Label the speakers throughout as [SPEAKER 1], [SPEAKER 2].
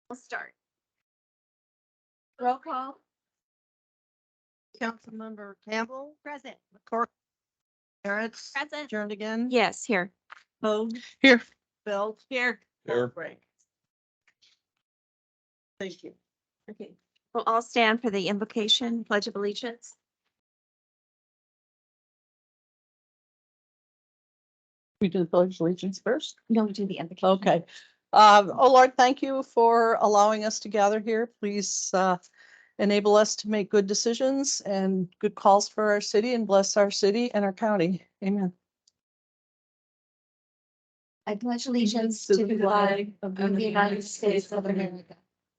[SPEAKER 1] We'll start. Roll call.
[SPEAKER 2] Councilmember Campbell,
[SPEAKER 1] Present.
[SPEAKER 2] McCork, Merritt,
[SPEAKER 1] Present.
[SPEAKER 2] Jernigan,
[SPEAKER 1] Yes, here.
[SPEAKER 2] Hoag,
[SPEAKER 3] Here.
[SPEAKER 2] Belt.
[SPEAKER 1] Here.
[SPEAKER 3] Here.
[SPEAKER 2] Frank. Thank you.
[SPEAKER 1] Okay. We'll all stand for the invocation, pledge of allegiance.
[SPEAKER 2] We do the pledge of allegiance first.
[SPEAKER 1] No, we do the invocation.
[SPEAKER 2] Okay. Oh Lord, thank you for allowing us to gather here. Please enable us to make good decisions and good calls for our city and bless our city and our county. Amen.
[SPEAKER 1] I pledge allegiance to the flag of the United States of America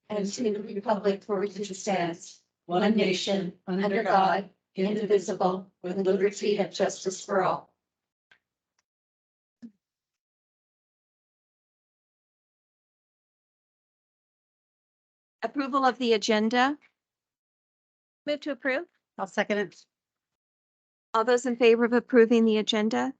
[SPEAKER 1] and to the republic for which it stands, one nation, under God, indivisible, with liberty and justice for all. Approval of the agenda. Move to approve.
[SPEAKER 2] I'll second it.
[SPEAKER 1] All those in favor of approving the agenda?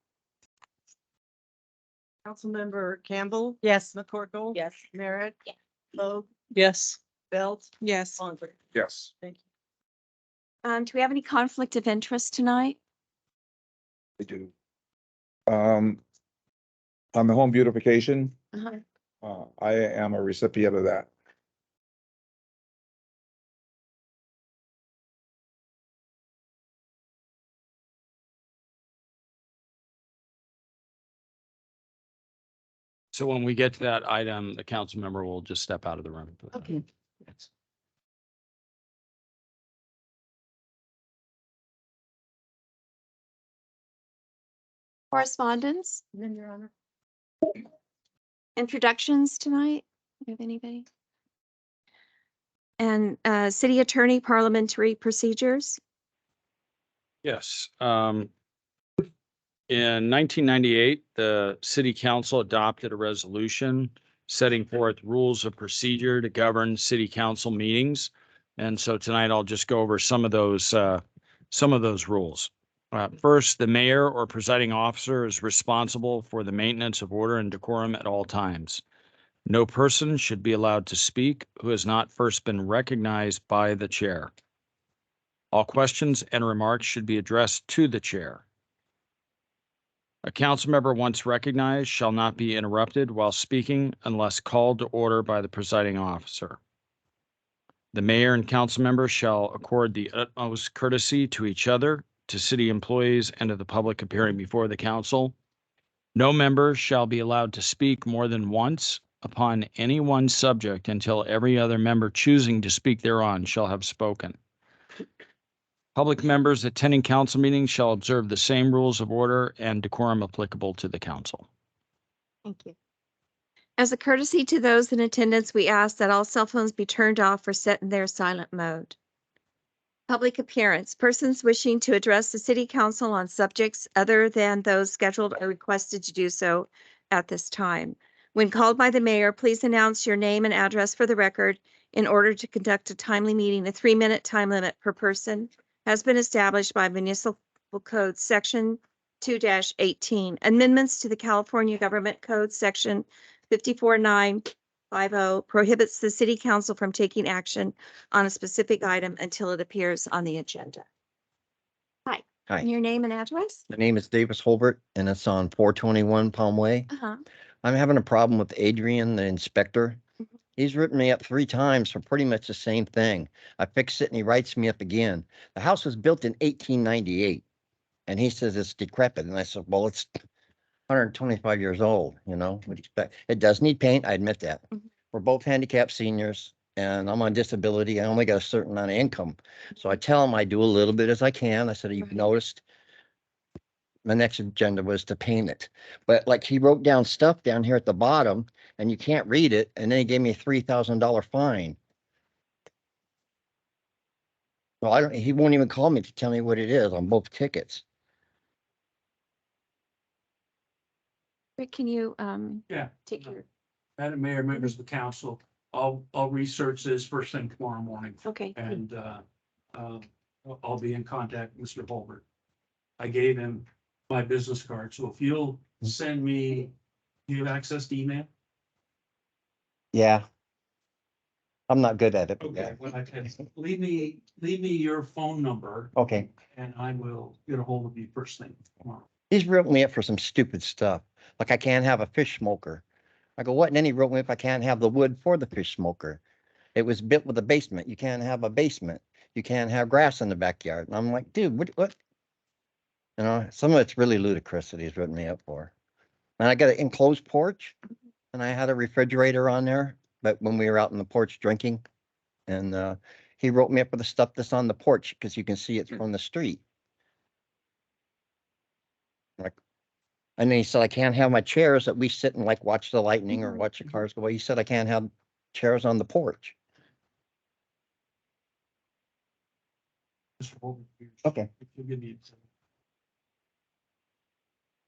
[SPEAKER 2] Councilmember Campbell.
[SPEAKER 3] Yes.
[SPEAKER 2] McCorkle.
[SPEAKER 1] Yes.
[SPEAKER 2] Merritt.
[SPEAKER 1] Yes.
[SPEAKER 2] Hoag,
[SPEAKER 3] Yes.
[SPEAKER 2] Belt.
[SPEAKER 3] Yes.
[SPEAKER 2] Lundberg.
[SPEAKER 3] Yes.
[SPEAKER 2] Thank you.
[SPEAKER 1] Do we have any conflict of interest tonight?
[SPEAKER 4] I do. On the home beautification, I am a recipient of that.
[SPEAKER 5] So when we get to that item, the council member will just step out of the room.
[SPEAKER 2] Okay.
[SPEAKER 1] Correspondence,
[SPEAKER 2] Then, Your Honor.
[SPEAKER 1] introductions tonight? Do you have anybody? And city attorney parliamentary procedures?
[SPEAKER 5] Yes. In 1998, the city council adopted a resolution setting forth rules of procedure to govern city council meetings. And so tonight I'll just go over some of those rules. First, the mayor or presiding officer is responsible for the maintenance of order and decorum at all times. No person should be allowed to speak who has not first been recognized by the chair. All questions and remarks should be addressed to the chair. A council member once recognized shall not be interrupted while speaking unless called to order by the presiding officer. The mayor and council members shall accord the utmost courtesy to each other, to city employees, and to the public appearing before the council. No member shall be allowed to speak more than once upon any one subject until every other member choosing to speak thereon shall have spoken. Public members attending council meetings shall observe the same rules of order and decorum applicable to the council.
[SPEAKER 1] Thank you. As a courtesy to those in attendance, we ask that all cell phones be turned off or set in their silent mode. Public appearance. Persons wishing to address the city council on subjects other than those scheduled are requested to do so at this time. When called by the mayor, please announce your name and address for the record. In order to conduct a timely meeting, a 3-minute time limit per person has been established by Municipal Code Section 2-18. Amendments to the California Government Code Section 54950 prohibits the city council from taking action on a specific item until it appears on the agenda. Hi.
[SPEAKER 6] Hi,
[SPEAKER 1] Your name and address?
[SPEAKER 6] my name is Davis Holbert and it's on 421 Palm Way.
[SPEAKER 1] Uh-huh.
[SPEAKER 6] I'm having a problem with Adrian, the inspector.
[SPEAKER 1] Mhm.
[SPEAKER 6] He's written me up 3 times for pretty much the same thing. I fix it and he writes me up again. The house was built in 1898 and he says it's decrepit. And I said, well, it's 125 years old, you know, what do you expect? It does need paint. I admit that.
[SPEAKER 1] Mhm.
[SPEAKER 6] We're both handicapped seniors and I'm on disability. I only got a certain amount of income. So I tell him I do a little bit as I can. I said, you've
[SPEAKER 1] Right.
[SPEAKER 6] noticed. My next agenda was to paint it, but like he wrote down stuff down here at the bottom and you can't read it. And then he gave me a $3,000 fine. Well, he won't even call me to tell me what it is on both tickets.
[SPEAKER 1] Rick, can you
[SPEAKER 7] Yeah,
[SPEAKER 1] take your,
[SPEAKER 7] Madam Mayor, members of the council, I'll research this first thing tomorrow morning
[SPEAKER 1] okay.
[SPEAKER 7] and I'll be in contact with Mr. Holbert. I gave him my business card, so if you'll send me, do you have access to email?
[SPEAKER 6] Yeah. I'm not good at it. but
[SPEAKER 7] Okay,
[SPEAKER 6] yeah.
[SPEAKER 7] well, I can, leave me your phone number
[SPEAKER 6] Okay.
[SPEAKER 7] and I will get a hold of you first thing tomorrow.
[SPEAKER 6] He's wrote me up for some stupid stuff. Like I can't have a fish smoker. I go, what? And then he wrote me up I can't have the wood for the fish smoker. It was built with a basement. You can't have a basement. You can't have grass in the backyard. And I'm like, dude, what? You know, some of it's really ludicrous that he's written me up for. And I got an enclosed porch and I had a refrigerator on there, but when we were out on the porch drinking, and he wrote me up for the stuff that's on the porch because you can see it's from the street. Like, and then he said, I can't have my chairs that we sit and like watch the lightning or watch the cars go by. He said, I can't have chairs on the porch.
[SPEAKER 7] Mr. Holden, here's-
[SPEAKER 6] Okay.
[SPEAKER 7] If you'll give me.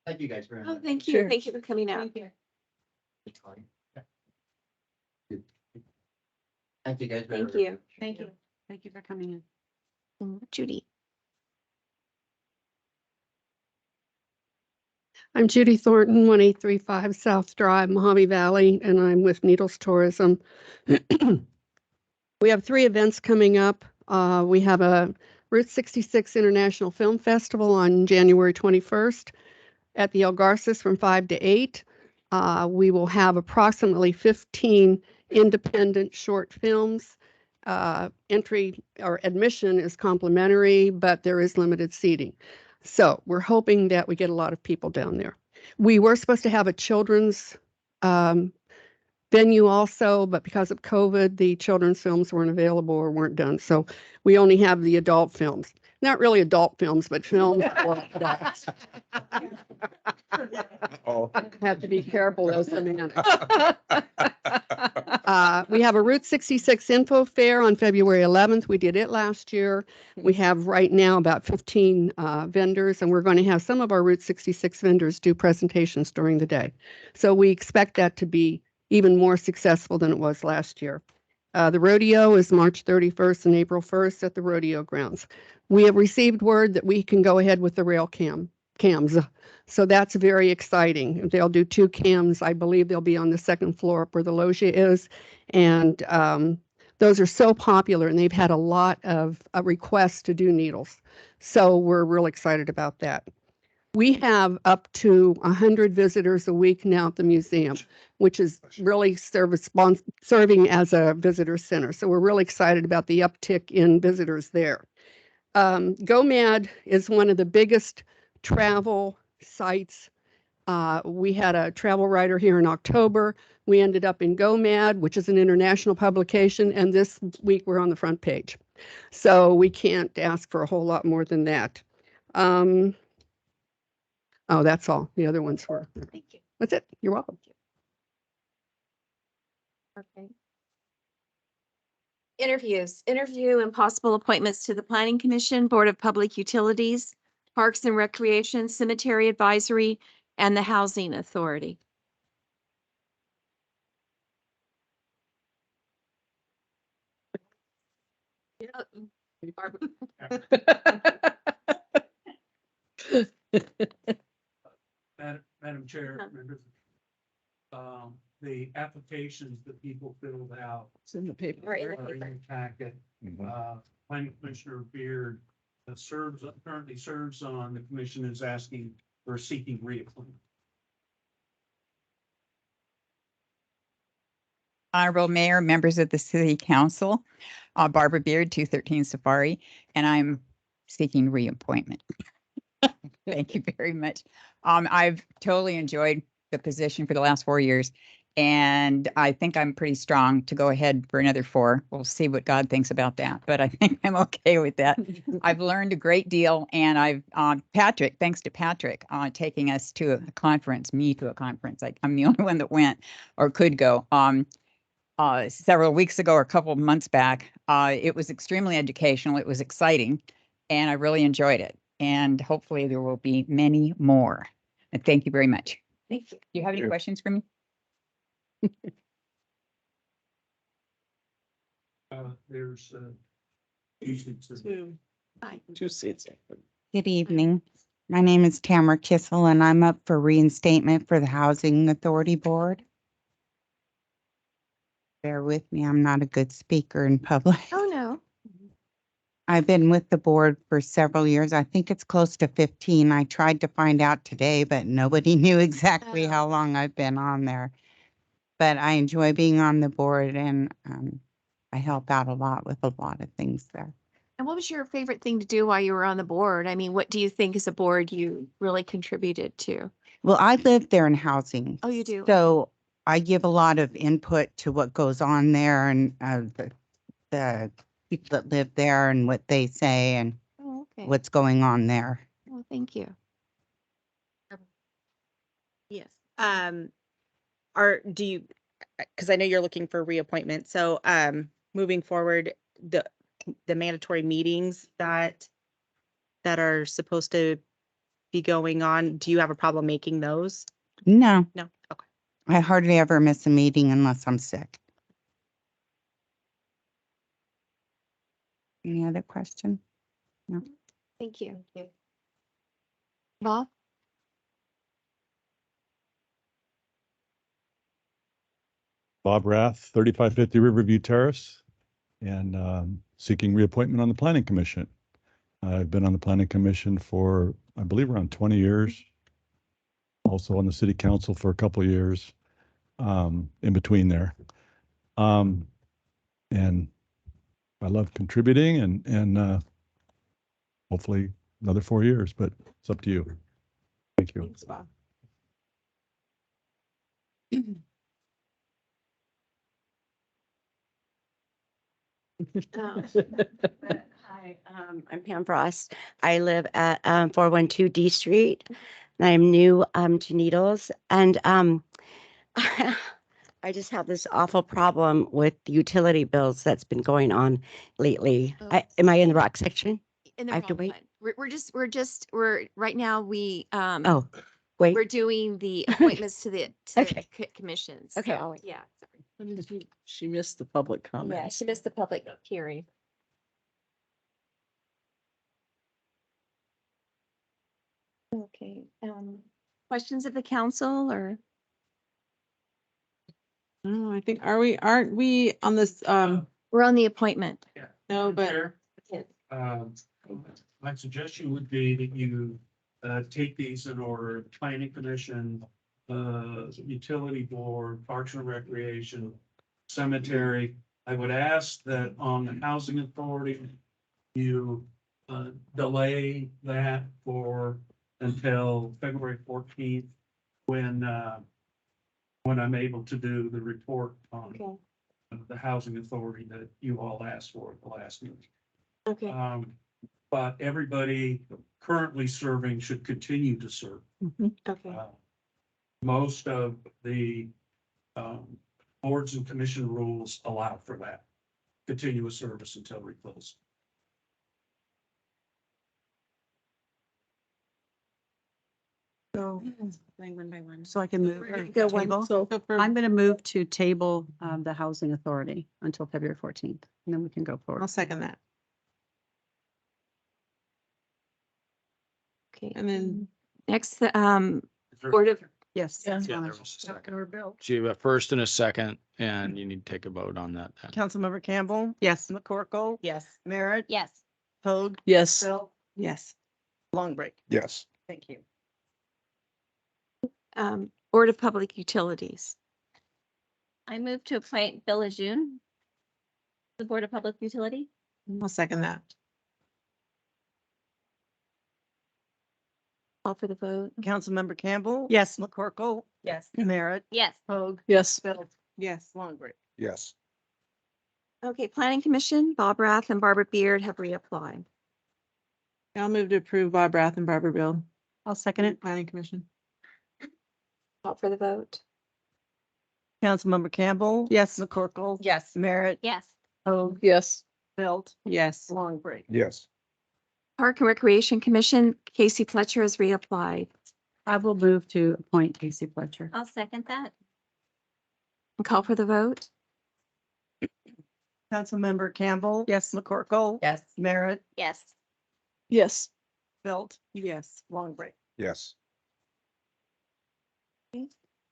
[SPEAKER 6] Thank you guys very
[SPEAKER 1] Oh,
[SPEAKER 6] much.
[SPEAKER 1] thank you.
[SPEAKER 2] Sure.
[SPEAKER 1] Thank you for coming out.
[SPEAKER 6] Thank you guys. very
[SPEAKER 1] Thank you.
[SPEAKER 3] Thank you. Thank you for coming in.
[SPEAKER 1] Judy.
[SPEAKER 3] I'm Judy Thornton, 1835 South Drive, Mojave Valley, and I'm with Needles Tourism. We have 3 events coming up. We have a Route 66 International Film Festival on January 21st at the El Garces from 5 to 8. We will have approximately 15 independent short films. Entry or admission is complimentary, but there is limited seating. So we're hoping that we get a lot of people down there. We were supposed to have a children's venue also, but because of COVID, the children's films weren't available or weren't done. So we only have the adult films. Not really adult films, but films for adults.
[SPEAKER 4] Oh.
[SPEAKER 3] Have to be careful as a man. We have a Route 66 info fair on February 11th. We did it last year. We have right now about 15 vendors, and we're going to have some of our Route 66 vendors do presentations during the day. So we expect that to be even more successful than it was last year. The rodeo is March 31st and April 1st at the rodeo grounds. We have received word that we can go ahead with the rail cams. So that's very exciting. They'll do 2 cams. I believe they'll be on the 2nd floor up where the loggia is. And those are so popular and they've had a lot of requests to do needles. So we're real excited about that. We have up to 100 visitors a week now at the museum, which is really serving as a visitor center. So we're really excited about the uptick in visitors there. GoMad is one of the biggest travel sites. We had a travel writer here in October. We ended up in GoMad, which is an international publication, and this week we're on the front page. So we can't ask for a whole lot more than that. Oh, that's all. The other ones were.
[SPEAKER 1] Thank you.
[SPEAKER 3] That's it. You're welcome.
[SPEAKER 1] Okay. Interview and possible appointments to the Planning Commission, Board of Public Utilities, Parks and Recreation, Cemetery Advisory, and the Housing Authority.
[SPEAKER 7] Madam Chair,
[SPEAKER 1] Uh-huh.
[SPEAKER 7] members, the applications that people filled out
[SPEAKER 2] It's in the paper.
[SPEAKER 1] Right.
[SPEAKER 7] are in your packet.
[SPEAKER 4] Mhm.
[SPEAKER 7] Planning Commissioner Beard currently serves on the commission, is asking for seeking reappointment.
[SPEAKER 8] Honorable Mayor, members of the City Council, Barbara Beard, 213 Safari, and I'm seeking reappointment. Thank you very much. I've totally enjoyed the position for the last 4 years, and I think I'm pretty strong to go ahead for another 4. We'll see what God thinks about that, but I think I'm okay with that. I've learned a great deal, and Patrick, thanks to Patrick, taking us to a conference, me to a conference. I'm the only one that went or could go. Several weeks ago or a couple of months back. It was extremely educational. It was exciting, and I really enjoyed it. And hopefully there will be many more. And thank you very much.
[SPEAKER 1] Thank you.
[SPEAKER 8] Do you have any
[SPEAKER 4] you.
[SPEAKER 8] questions for me?
[SPEAKER 7] There's usually two.
[SPEAKER 2] Two seats.
[SPEAKER 9] Good evening. My name is Tamara Kissel, and I'm up for reinstatement for the Housing Authority Board. Bear with me, I'm not a good speaker in public.
[SPEAKER 1] Oh, no.
[SPEAKER 9] I've been with the board for several years. I think it's close to 15. I tried to find out today, but nobody knew exactly
[SPEAKER 1] Oh.
[SPEAKER 9] how long I've been on there. But I enjoy being on the board and I help out a lot with a lot of things there.
[SPEAKER 1] And what was your favorite thing to do while you were on the board? I mean, what do you think as a board you really contributed to?
[SPEAKER 9] Well, I live there in housing.
[SPEAKER 1] Oh, you do?
[SPEAKER 9] So I give a lot of input to what goes on there and the people that live there and what they say and
[SPEAKER 1] Oh, okay.
[SPEAKER 9] what's going on there.
[SPEAKER 1] Well, thank you.
[SPEAKER 10] Yes. Do you, because I know you're looking for reappointment, so, moving forward, the mandatory meetings that are supposed to be going on, do you have a problem making those?
[SPEAKER 9] No,
[SPEAKER 10] No? Okay.
[SPEAKER 9] I hardly ever miss a meeting unless I'm sick. Any other question?
[SPEAKER 1] Thank you. Bob?
[SPEAKER 11] Bob Rath, 3550 Riverview Terrace, and seeking reappointment on the Planning Commission. I've been on the Planning Commission for, I believe, around 20 years. Also on the City Council for a couple of years, in between there. And I love contributing and hopefully another 4 years, but it's up to you. Thank you.
[SPEAKER 1] Thanks, Bob. Oh.
[SPEAKER 12] Hi, I'm Pam Frost. I live at 412 D Street. And I'm new to Needles, and I just have this awful problem with the utility bills that's been going on lately.
[SPEAKER 1] Oh.
[SPEAKER 12] Am I in the rock section?
[SPEAKER 1] In the
[SPEAKER 12] I have to
[SPEAKER 1] wrong
[SPEAKER 12] wait?
[SPEAKER 1] one. We're right now,
[SPEAKER 12] Oh, wait.
[SPEAKER 1] we're doing the appointments to the
[SPEAKER 12] Okay.
[SPEAKER 1] commissions.
[SPEAKER 12] Okay,
[SPEAKER 1] so,
[SPEAKER 12] I'll wait.
[SPEAKER 1] Yeah.
[SPEAKER 2] She missed the public
[SPEAKER 1] Yeah,
[SPEAKER 2] comment.
[SPEAKER 1] she missed the public hearing. Okay, questions of the council or?
[SPEAKER 13] Oh, I think, aren't we on this,
[SPEAKER 1] We're on the appointment.
[SPEAKER 13] no, but
[SPEAKER 7] Chair, my suggestion would be that you take these in order: planning commission, utility board, parks and recreation, cemetery. I would ask that on the housing authority, you delay that until February 14th, when I'm able to do the report on
[SPEAKER 1] Okay.
[SPEAKER 7] the housing authority that you all asked for at the last meeting.
[SPEAKER 1] Okay.
[SPEAKER 7] But everybody currently serving should continue to serve.
[SPEAKER 1] Okay.
[SPEAKER 7] Most of the boards and commission rules allow for that continuous service until reclosed.
[SPEAKER 13] so,
[SPEAKER 10] Going one by one.
[SPEAKER 13] so I can move.
[SPEAKER 1] We're gonna go one-
[SPEAKER 13] table?
[SPEAKER 2] So
[SPEAKER 13] I'm going to move to table the housing authority until February 14th, and then we can go forward. I'll second that.
[SPEAKER 1] Okay.
[SPEAKER 13] And then,
[SPEAKER 1] Next, Board of,
[SPEAKER 13] yes.
[SPEAKER 7] Yeah, there was a second.
[SPEAKER 5] So you have a first and a second, and you need to take a vote on that. then.
[SPEAKER 2] Councilmember Campbell,
[SPEAKER 13] Yes.
[SPEAKER 2] McCorkle,
[SPEAKER 10] Yes.
[SPEAKER 2] Merritt,
[SPEAKER 10] Yes.
[SPEAKER 2] Hoag, yes, Bill,
[SPEAKER 13] Yes.
[SPEAKER 2] Long Break.
[SPEAKER 4] Yes.
[SPEAKER 2] Thank you.
[SPEAKER 1] Board of Public Utilities.
[SPEAKER 10] I move to appoint Bill Lejeune, the Board of Public Utility.
[SPEAKER 13] I'll second that.
[SPEAKER 1] Call for the vote.
[SPEAKER 2] Councilmember Campbell.
[SPEAKER 13] Yes.
[SPEAKER 2] McCorkle,
[SPEAKER 10] Yes.
[SPEAKER 2] Merritt,
[SPEAKER 10] Yes.
[SPEAKER 2] Hoag,
[SPEAKER 13] Yes.
[SPEAKER 2] Bill,
[SPEAKER 13] Yes.
[SPEAKER 2] Long Break.
[SPEAKER 4] Yes.
[SPEAKER 1] Okay, Planning Commission, Bob Rath and Barbara Beard have reapplied.
[SPEAKER 13] I'll move to approve Bob Rath and Barbara Bill. I'll second it. Planning Commission.
[SPEAKER 1] Call for the vote.
[SPEAKER 2] Councilmember Campbell.
[SPEAKER 13] Yes.
[SPEAKER 2] McCorkle.
[SPEAKER 10] Yes.
[SPEAKER 2] Merritt,
[SPEAKER 10] Yes.
[SPEAKER 2] Hoag. Yes. Belt,
[SPEAKER 13] Yes.
[SPEAKER 2] Long Break.
[SPEAKER 4] Yes.
[SPEAKER 1] Park and Recreation Commission, Casey Fletcher has reapplied.
[SPEAKER 13] I will move to appoint Casey Fletcher.
[SPEAKER 10] I'll second that.
[SPEAKER 1] And call for the vote.
[SPEAKER 2] Councilmember Campbell.
[SPEAKER 13] Yes.
[SPEAKER 2] McCorkle.
[SPEAKER 10] Yes.
[SPEAKER 2] Merritt,
[SPEAKER 10] Yes.
[SPEAKER 2] yes, Belt,
[SPEAKER 13] Yes.
[SPEAKER 2] Long Break.
[SPEAKER 4] Yes.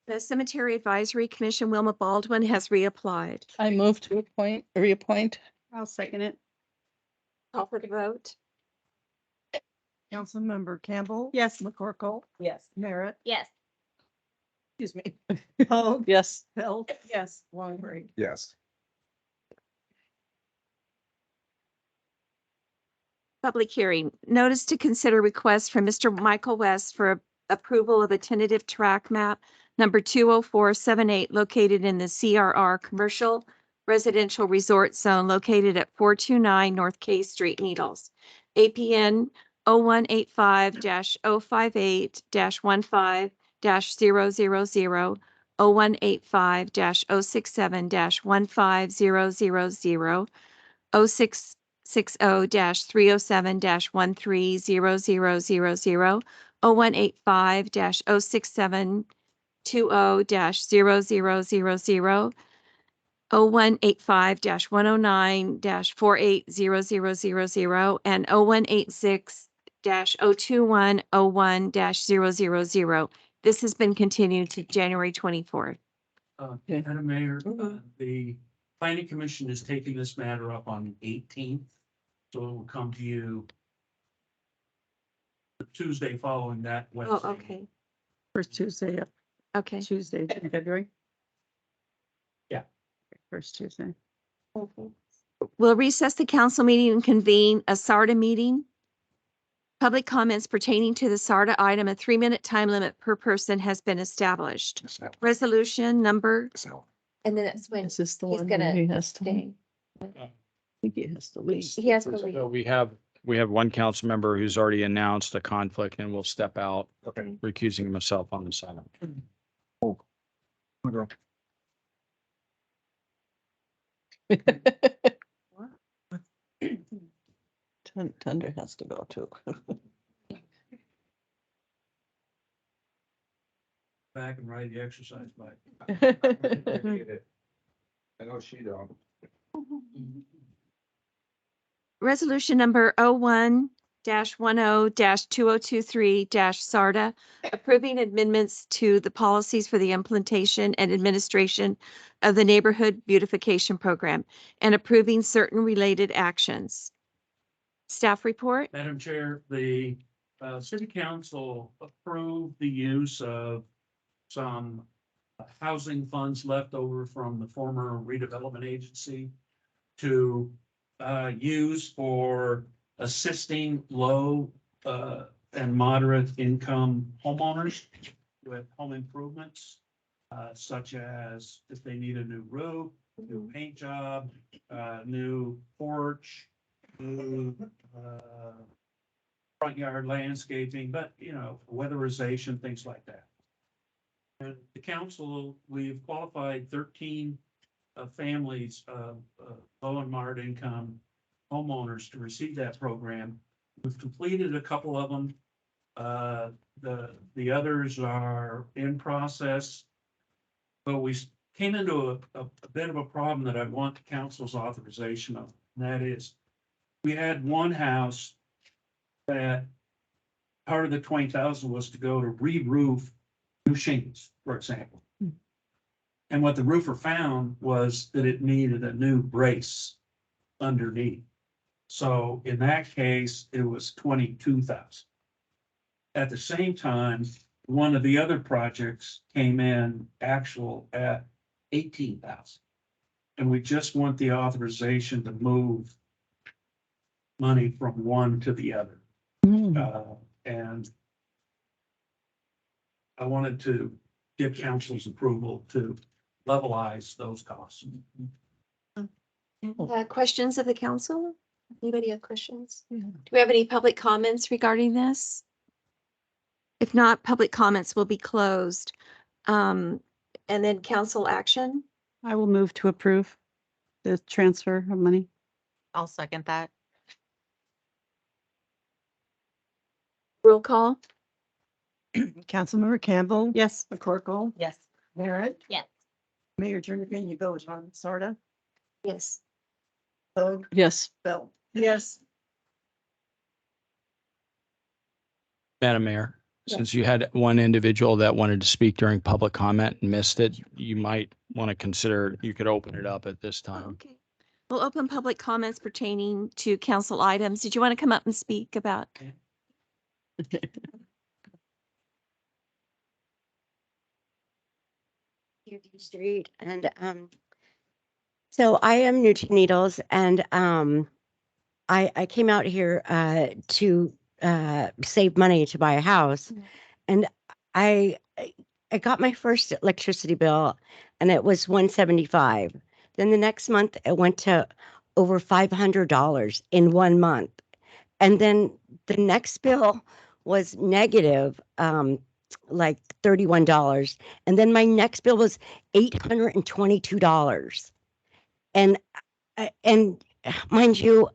[SPEAKER 1] The Cemetery Advisory Commission, Wilma Baldwin has reapplied.
[SPEAKER 2] I move to reappoint.
[SPEAKER 13] I'll second it.
[SPEAKER 1] Call for the vote.
[SPEAKER 14] Councilmember Campbell.
[SPEAKER 13] Yes.
[SPEAKER 14] McCorkle.
[SPEAKER 10] Yes.
[SPEAKER 14] Merritt.
[SPEAKER 10] Yes.
[SPEAKER 14] Excuse me.
[SPEAKER 2] Oh, yes.
[SPEAKER 14] Belt.
[SPEAKER 10] Yes.
[SPEAKER 14] Longbridge.
[SPEAKER 4] Yes.
[SPEAKER 1] Public hearing. Notice to consider request from Mr. Michael West for approval of a tentative track map number 20478 located in the CRR Commercial Residential Resort Zone located at 429 North K Street, Needles. APN 0185-058-15-000, 0185-067-15000, 0660-307-13000, 0185-06720-0000, 0185-109-4800000, and 0186-02101-000. This has been continued to January 24th.
[SPEAKER 7] Madam Mayor, the planning commission is taking this matter up on the 18th. So it will come to you the Tuesday following that Wednesday.
[SPEAKER 1] Oh, okay,
[SPEAKER 13] First Tuesday,
[SPEAKER 1] okay.
[SPEAKER 13] Tuesday in February.
[SPEAKER 7] Yeah.
[SPEAKER 13] First Tuesday.
[SPEAKER 1] We'll recess the council meeting and convene a SARTA meeting. Public comments pertaining to the SARTA item, a 3-minute time limit per person has been established. Resolution number,
[SPEAKER 4] So.
[SPEAKER 1] and then that's when
[SPEAKER 2] Is this the
[SPEAKER 1] he's
[SPEAKER 2] one where
[SPEAKER 1] gonna
[SPEAKER 2] he has to?
[SPEAKER 1] stay.
[SPEAKER 2] I think he has to leave.
[SPEAKER 1] He has to leave.
[SPEAKER 5] So we have one council member who's already announced a conflict and will step out,
[SPEAKER 4] Okay.
[SPEAKER 5] recusing himself on this item.
[SPEAKER 4] Girl.
[SPEAKER 2] Tender has to go too.
[SPEAKER 7] Back and ride the exercise bike.
[SPEAKER 4] I know she don't.
[SPEAKER 1] Resolution number 01-10-2023-SARTA, approving amendments to the policies for the implementation and administration of the Neighborhood Beautification Program and approving certain related actions. Staff report?
[SPEAKER 7] Madam Chair, the city council approved the use of some housing funds left over from the former redevelopment agency to use for assisting low and moderate income homeowners with home improvements, such as if they need a new roof, new paint job, new porch, new front yard landscaping, but weatherization, things like that. And the council, we've qualified 13 families of low and moderate income homeowners to receive that program. We've completed a couple of them. The others are in process. But we came into a bit of a problem that I want the council's authorization of. And that is, we had one house that part of the 20,000 was to go to re-roof new shingles, for example. And what the roofer found was that it needed a new brace underneath. So in that case, it was 22,000. At the same time, one of the other projects came in actual at 18,000. And we just want the authorization to move money from one to the other. And I wanted to give council's approval to levelize those costs.
[SPEAKER 1] Questions of the council? Anybody have questions? Do we have any public comments regarding this? If not, public comments will be closed. And then council action.
[SPEAKER 13] I will move to approve the transfer of money.
[SPEAKER 10] I'll second that.
[SPEAKER 1] Roll call.
[SPEAKER 14] Councilmember Campbell.
[SPEAKER 13] Yes.
[SPEAKER 14] McCorkle.
[SPEAKER 10] Yes.
[SPEAKER 14] Merritt.
[SPEAKER 10] Yes.
[SPEAKER 14] Mayor Jernigan, you vote on SARTA.
[SPEAKER 1] Yes.
[SPEAKER 14] Vogue.
[SPEAKER 2] Yes.
[SPEAKER 14] Belt.
[SPEAKER 10] Yes.
[SPEAKER 5] Madam Mayor, Since you had one individual that wanted to speak during public comment and missed it, you might want to consider, you could open it up at this time.
[SPEAKER 1] Okay. We'll open public comments pertaining to council items. Did you want to come up and speak about?
[SPEAKER 12] Street and so I am new to Needles and I came out here to save money to buy a house and I got my first electricity bill and it was $175. Then the next month it went to over $500 in 1 month. And then the next bill was negative like $31. And then my next bill was $822. And mind you,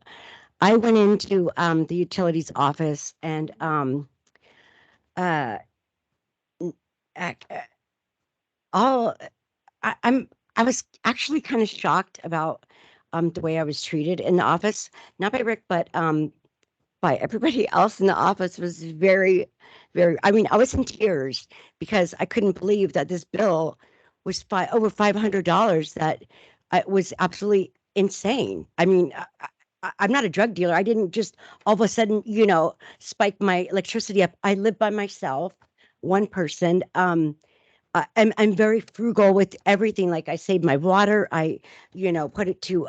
[SPEAKER 12] I went into the utilities office and I was actually kind of shocked about the way I was treated in the office, not by Rick, but by everybody else in the office was very, very, I mean, I was in tears because I couldn't believe that this bill was over $500. That was absolutely insane. I mean, I'm not a drug dealer. I didn't just all of a sudden, spike my electricity up. I live by myself, one person. I'm very frugal with everything. Like I save my water. I, put it to,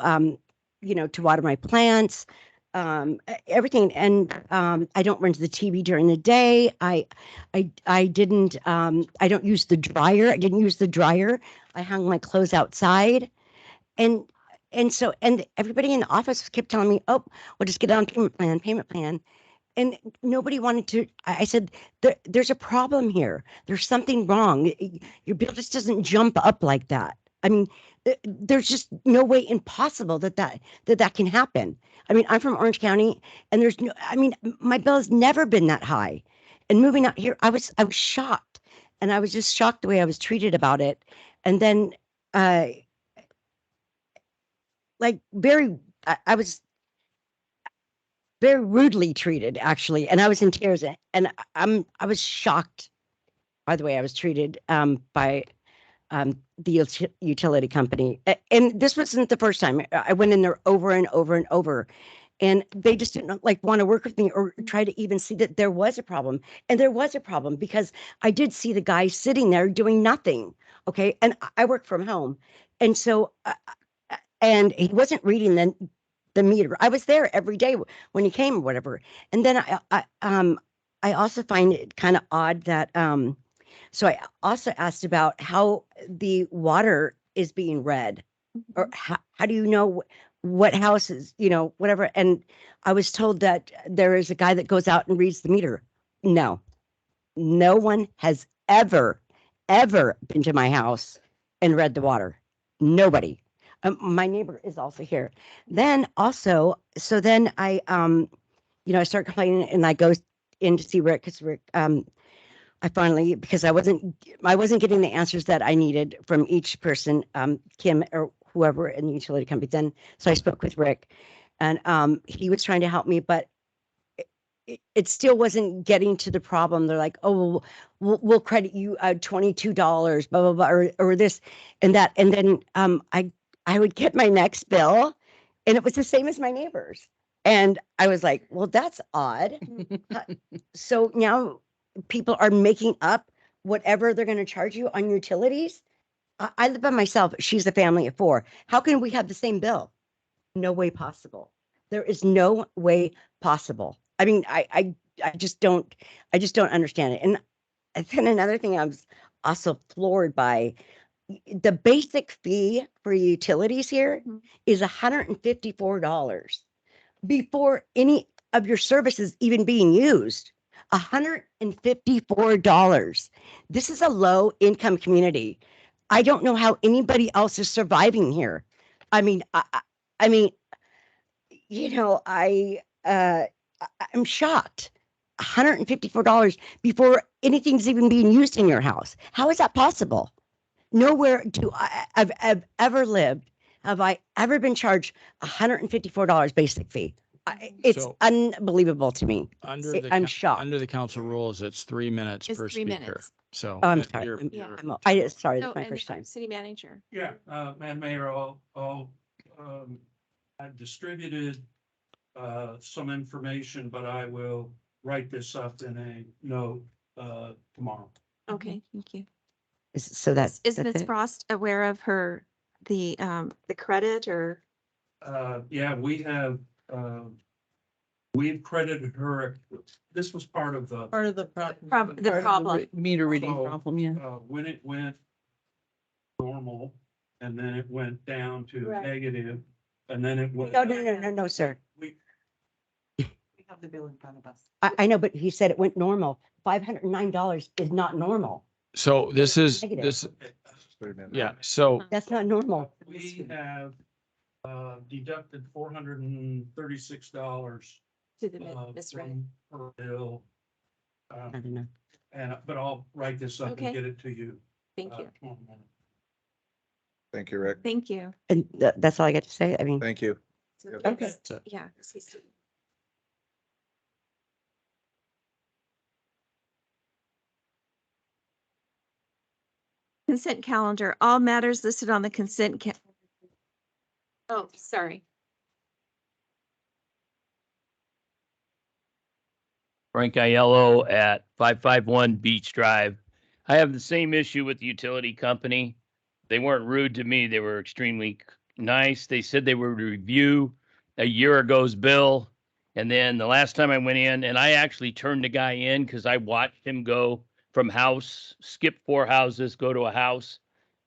[SPEAKER 12] to water my plants. Everything. And I don't run to the TV during the day. I didn't, I don't use the dryer. I didn't use the dryer. I hung my clothes outside. And so everybody in the office kept telling me, oh, we'll just get on payment plan. And nobody wanted to, I said, there's a problem here. There's something wrong. Your bill just doesn't jump up like that. I mean, there's just no way impossible that can happen. I mean, I'm from Orange County and my bill has never been that high. And moving out here, I was shocked and I was just shocked the way I was treated about it. And then, I was very rudely treated actually. And I was in tears and I was shocked by the way I was treated, by the utility company. And this wasn't the first time. I went in there over and over and over. And they just didn't want to work with me or try to even see that there was a problem. And there was a problem because I did see the guy sitting there doing nothing. Okay. And I work from home. And so, and he wasn't reading the meter. I was there every day when he came or whatever. And then I also find it kind of odd that, so I also asked about how the water is being read or how do you know what houses, whatever. And I was told that there is a guy that goes out and reads the meter. No one has ever been to my house and read the water. Nobody. My neighbor is also here. Then also, so then I, I start complaining and I go in to see Rick because Rick, I finally, because I wasn't getting the answers that I needed from each person, Kim or whoever in the utility company then. So I spoke with Rick and he was trying to help me, but it still wasn't getting to the problem. They're like, oh, we'll credit you $22, blah, blah, blah, or this and that. And then I would get my next bill and it was the same as my neighbors. And I was like, well, that's odd. So now people are making up whatever they're going to charge you on utilities. I live by myself. She's a family of 4. How can we have the same bill? No way possible. There is no way possible. I mean, I just don't understand it. And then another thing I was also floored by, the basic fee for utilities here is $154 before any of your services even being used. $154. This is a low income community. I don't know how anybody else is surviving here. I mean, I'm shocked. $154 before anything's even being used in your house. How is that possible? Nowhere I've ever lived have I ever been charged $154 basic fee. It's
[SPEAKER 5] So-
[SPEAKER 12] unbelievable to me.
[SPEAKER 5] Under the,
[SPEAKER 12] I'm
[SPEAKER 5] coun-
[SPEAKER 12] shocked.
[SPEAKER 5] under the council rules, it's 3 minutes
[SPEAKER 1] It's
[SPEAKER 5] per
[SPEAKER 1] 3
[SPEAKER 5] speaker.
[SPEAKER 1] minutes.
[SPEAKER 5] So.
[SPEAKER 12] Oh, I'm
[SPEAKER 5] uh,
[SPEAKER 12] sorry.
[SPEAKER 5] you're-
[SPEAKER 1] Yeah.
[SPEAKER 5] you're-
[SPEAKER 12] Sorry,
[SPEAKER 1] So,
[SPEAKER 12] that's my
[SPEAKER 1] and
[SPEAKER 12] first
[SPEAKER 1] then
[SPEAKER 12] time.
[SPEAKER 1] City manager.
[SPEAKER 7] Yeah, Madam Mayor, I've distributed some information, but I will write this up in a note tomorrow.
[SPEAKER 1] Okay, thank you.
[SPEAKER 12] So that's.
[SPEAKER 1] Is
[SPEAKER 12] that's
[SPEAKER 1] Ms.
[SPEAKER 12] it?
[SPEAKER 1] Frost aware of the credit or?
[SPEAKER 7] Yeah, we've credited her, this was part of the.
[SPEAKER 2] Part of the
[SPEAKER 1] The problem.
[SPEAKER 2] Meter reading
[SPEAKER 7] So,
[SPEAKER 2] problem, yeah.
[SPEAKER 7] When it went normal, and then it went down to
[SPEAKER 1] Right.
[SPEAKER 7] negative, and then it went.
[SPEAKER 12] No, sir.
[SPEAKER 7] We,
[SPEAKER 14] We have the bill in front of us.
[SPEAKER 12] I know, but he said it went normal. $509 is not normal.
[SPEAKER 5] So this is,
[SPEAKER 12] Negative.
[SPEAKER 5] this,
[SPEAKER 4] 30 minutes.
[SPEAKER 5] yeah, so
[SPEAKER 12] That's not normal.
[SPEAKER 7] we have deducted $436
[SPEAKER 1] To the misread.
[SPEAKER 7] per bill.
[SPEAKER 12] I don't know.
[SPEAKER 7] But I'll write this up
[SPEAKER 1] Okay.
[SPEAKER 7] and get it to you.
[SPEAKER 1] Thank you.
[SPEAKER 7] tomorrow morning.
[SPEAKER 4] Thank you, Rick.
[SPEAKER 1] Thank you.
[SPEAKER 12] And that's all I got to say. I mean,
[SPEAKER 4] Thank you.
[SPEAKER 1] So
[SPEAKER 4] Yep.
[SPEAKER 2] Okay.
[SPEAKER 1] next- Yeah. Consent calendar, all matters listed on the consent Oh, sorry.
[SPEAKER 15] Frank Aiello at 551 Beach Drive. I have the same issue with the utility company. They weren't rude to me. They were extremely nice. They said they would review a year ago's bill. And then the last time I went in, and I actually turned the guy in because I watched him go from house, skip 4 houses, go to a house.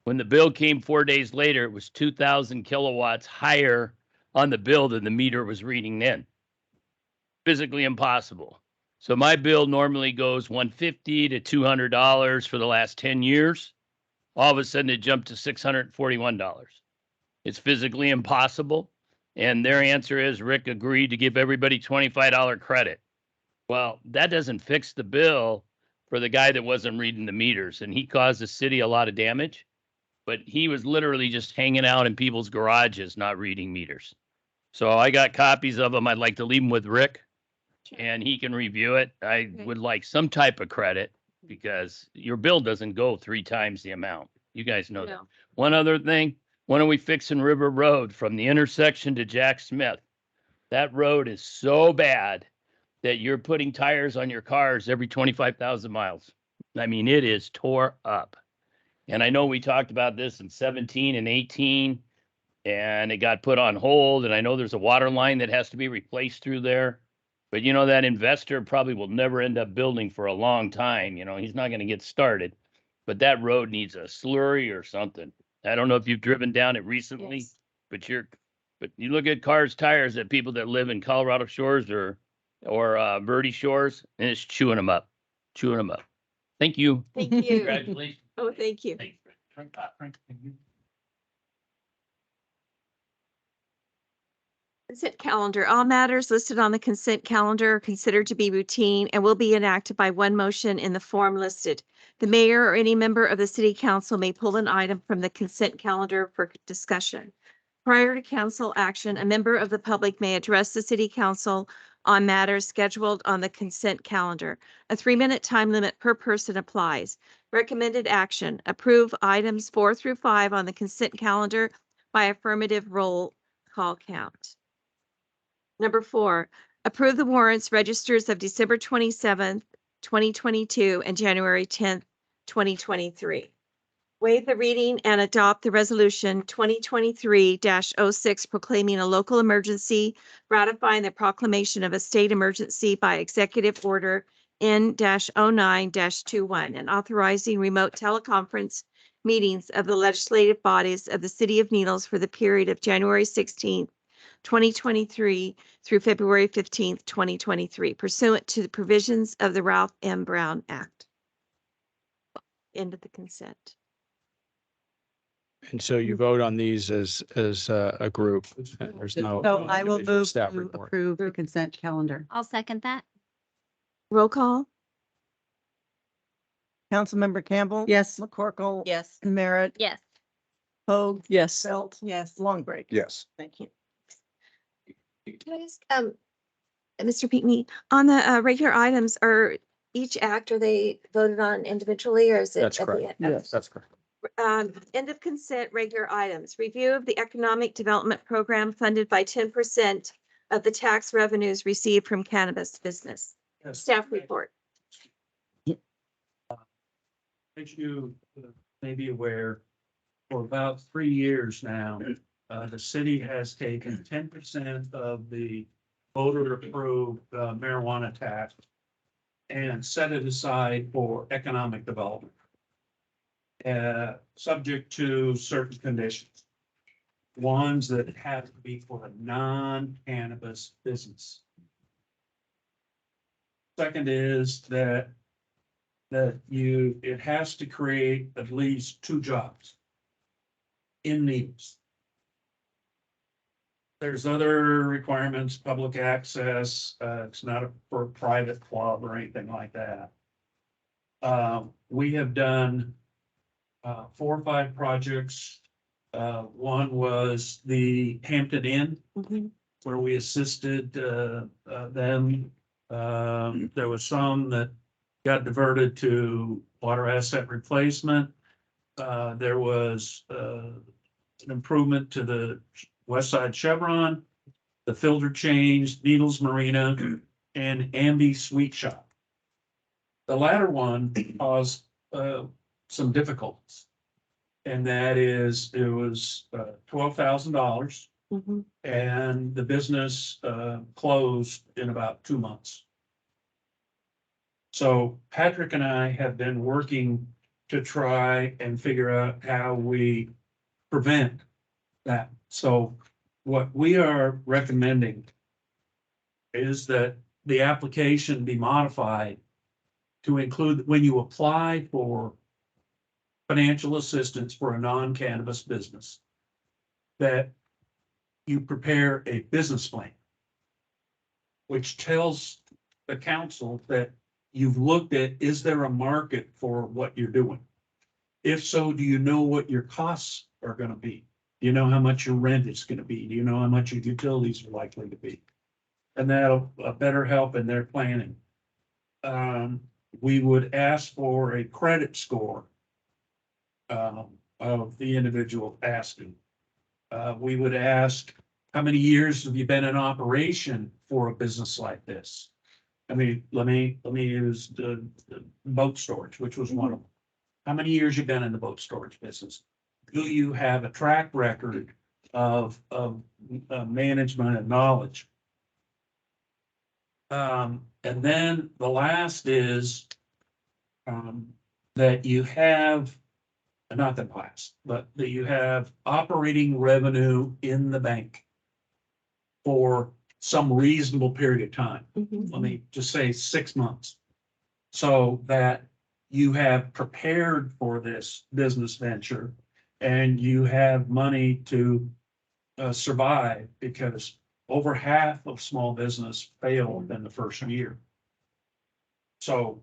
[SPEAKER 15] When the bill came 4 days later, it was 2,000 kilowatts higher on the bill than the meter was reading then. Physically impossible. So my bill normally goes $150 to $200 for the last 10 years. All of a sudden it jumped to $641. It's physically impossible. And their answer is Rick agreed to give everybody $25 credit. Well, that doesn't fix the bill for the guy that wasn't reading the meters, and he caused the city a lot of damage. But he was literally just hanging out in people's garages, not reading meters. So I got copies of them. I'd like to leave them with Rick and he can review it. I
[SPEAKER 1] Okay.
[SPEAKER 15] would like some type of credit because your bill doesn't go 3 times the amount. You guys know that.
[SPEAKER 1] No.
[SPEAKER 15] One other thing, when are we fixing River Road from the intersection to Jack Smith? That road is so bad that you're putting tires on your cars every 25,000 miles. I mean, it is tore up. And I know we talked about this in 17 and 18 and it got put on hold. And I know there's a water line that has to be replaced through there. But you know, that investor probably will never end up building for a long time. You know, he's not going to get started. But that road needs a slurry or something. I don't know if you've driven down it recently,
[SPEAKER 1] Yes.
[SPEAKER 15] but you look at cars' tires at people that live in Colorado Shores or Verde Shores, and it's chewing them up. Thank you.
[SPEAKER 1] Thank you.
[SPEAKER 15] Congratulations.
[SPEAKER 1] Oh, thank you.
[SPEAKER 15] Thanks, Frank. Frank, thank you.
[SPEAKER 1] Consent calendar, all matters listed on the consent calendar are considered to be routine and will be enacted by one motion in the form listed. The mayor or any member of the city council may pull an item from the consent calendar for discussion. Prior to council action, a member of the public may address the city council on matters scheduled on the consent calendar. A 3-minute time limit per person applies. Recommended action, approve items 4 through 5 on the consent calendar by affirmative roll call count. Number 4, approve the warrants registers of December 27th, 2022 and January 10th, 2023. Waive the reading and adopt the resolution 2023-06 proclaiming a local emergency, ratifying the proclamation of a state emergency by executive order N-09-21 and authorizing remote teleconference meetings of the legislative bodies of the city of Needles for the period of January 16th, 2023 through February 15th, 2023 pursuant to the provisions of the Ralph M. Brown Act. End of the consent.
[SPEAKER 5] And so you vote on these as a group. There's no.
[SPEAKER 13] So I will
[SPEAKER 5] individual
[SPEAKER 13] move
[SPEAKER 5] staff
[SPEAKER 13] to
[SPEAKER 5] report.
[SPEAKER 13] approve the consent calendar.
[SPEAKER 1] I'll second that. Roll call?
[SPEAKER 14] Councilmember Campbell.
[SPEAKER 13] Yes.
[SPEAKER 14] McCorkle.
[SPEAKER 10] Yes.
[SPEAKER 14] Merritt.
[SPEAKER 1] Yes.
[SPEAKER 2] Hoag. Yes.
[SPEAKER 14] Belt. Yes. Long break.
[SPEAKER 4] Yes.
[SPEAKER 14] Thank you.
[SPEAKER 1] Can I ask, Mr. Pinckney, on the regular items, are each act, are they voted on individually or is it?
[SPEAKER 5] That's
[SPEAKER 1] at the
[SPEAKER 5] correct.
[SPEAKER 1] end?
[SPEAKER 2] Yes.
[SPEAKER 5] That's correct.
[SPEAKER 1] End of consent, regular items. Review of the economic development program funded by 10% of the tax revenues received from cannabis business.
[SPEAKER 7] Yes.
[SPEAKER 1] Staff report.
[SPEAKER 7] As you may be aware, for about 3 years now, the city has taken 10% of the voter-approved marijuana tax and set it aside for economic development, subject to certain conditions. Ones that have to be for a non-cannabis business. Second is that it has to create at least 2 jobs in these. There's other requirements, public access, it's not for a private club or anything like that. We have done 4 or 5 projects. One was the Hampton Inn, where we assisted them. There was some that got diverted to water asset replacement. There was an improvement to the West Side Chevron, the filter change, Needles Marina, and Ambi Sweet Shop. The latter one caused some difficulties. And that is, it was $12,000 and the business closed in about 2 months. So Patrick and I have been working to try and figure out how we prevent that. So what we are recommending is that the application be modified to include, when you apply for financial assistance for a non-cannabis business, that you prepare a business plan, which tells the council that you've looked at, is there a market for what you're doing? If so, do you know what your costs are gonna be? Do you know how much your rent is gonna be? Do you know how much your utilities are likely to be? And that'll better help in their planning. We would ask for a credit score of the individual asking. We would ask, how many years have you been in operation for a business like this? I mean, let me use the boat storage, which was one of them. How many years you been in the boat storage business? Do you have a track record of management and knowledge? And then the last is that you have, not the last, but that you have operating revenue in the bank for some reasonable period of time. Let me just say 6 months. So that you have prepared for this business venture and you have money to survive, because over half of small business fail within the first year. So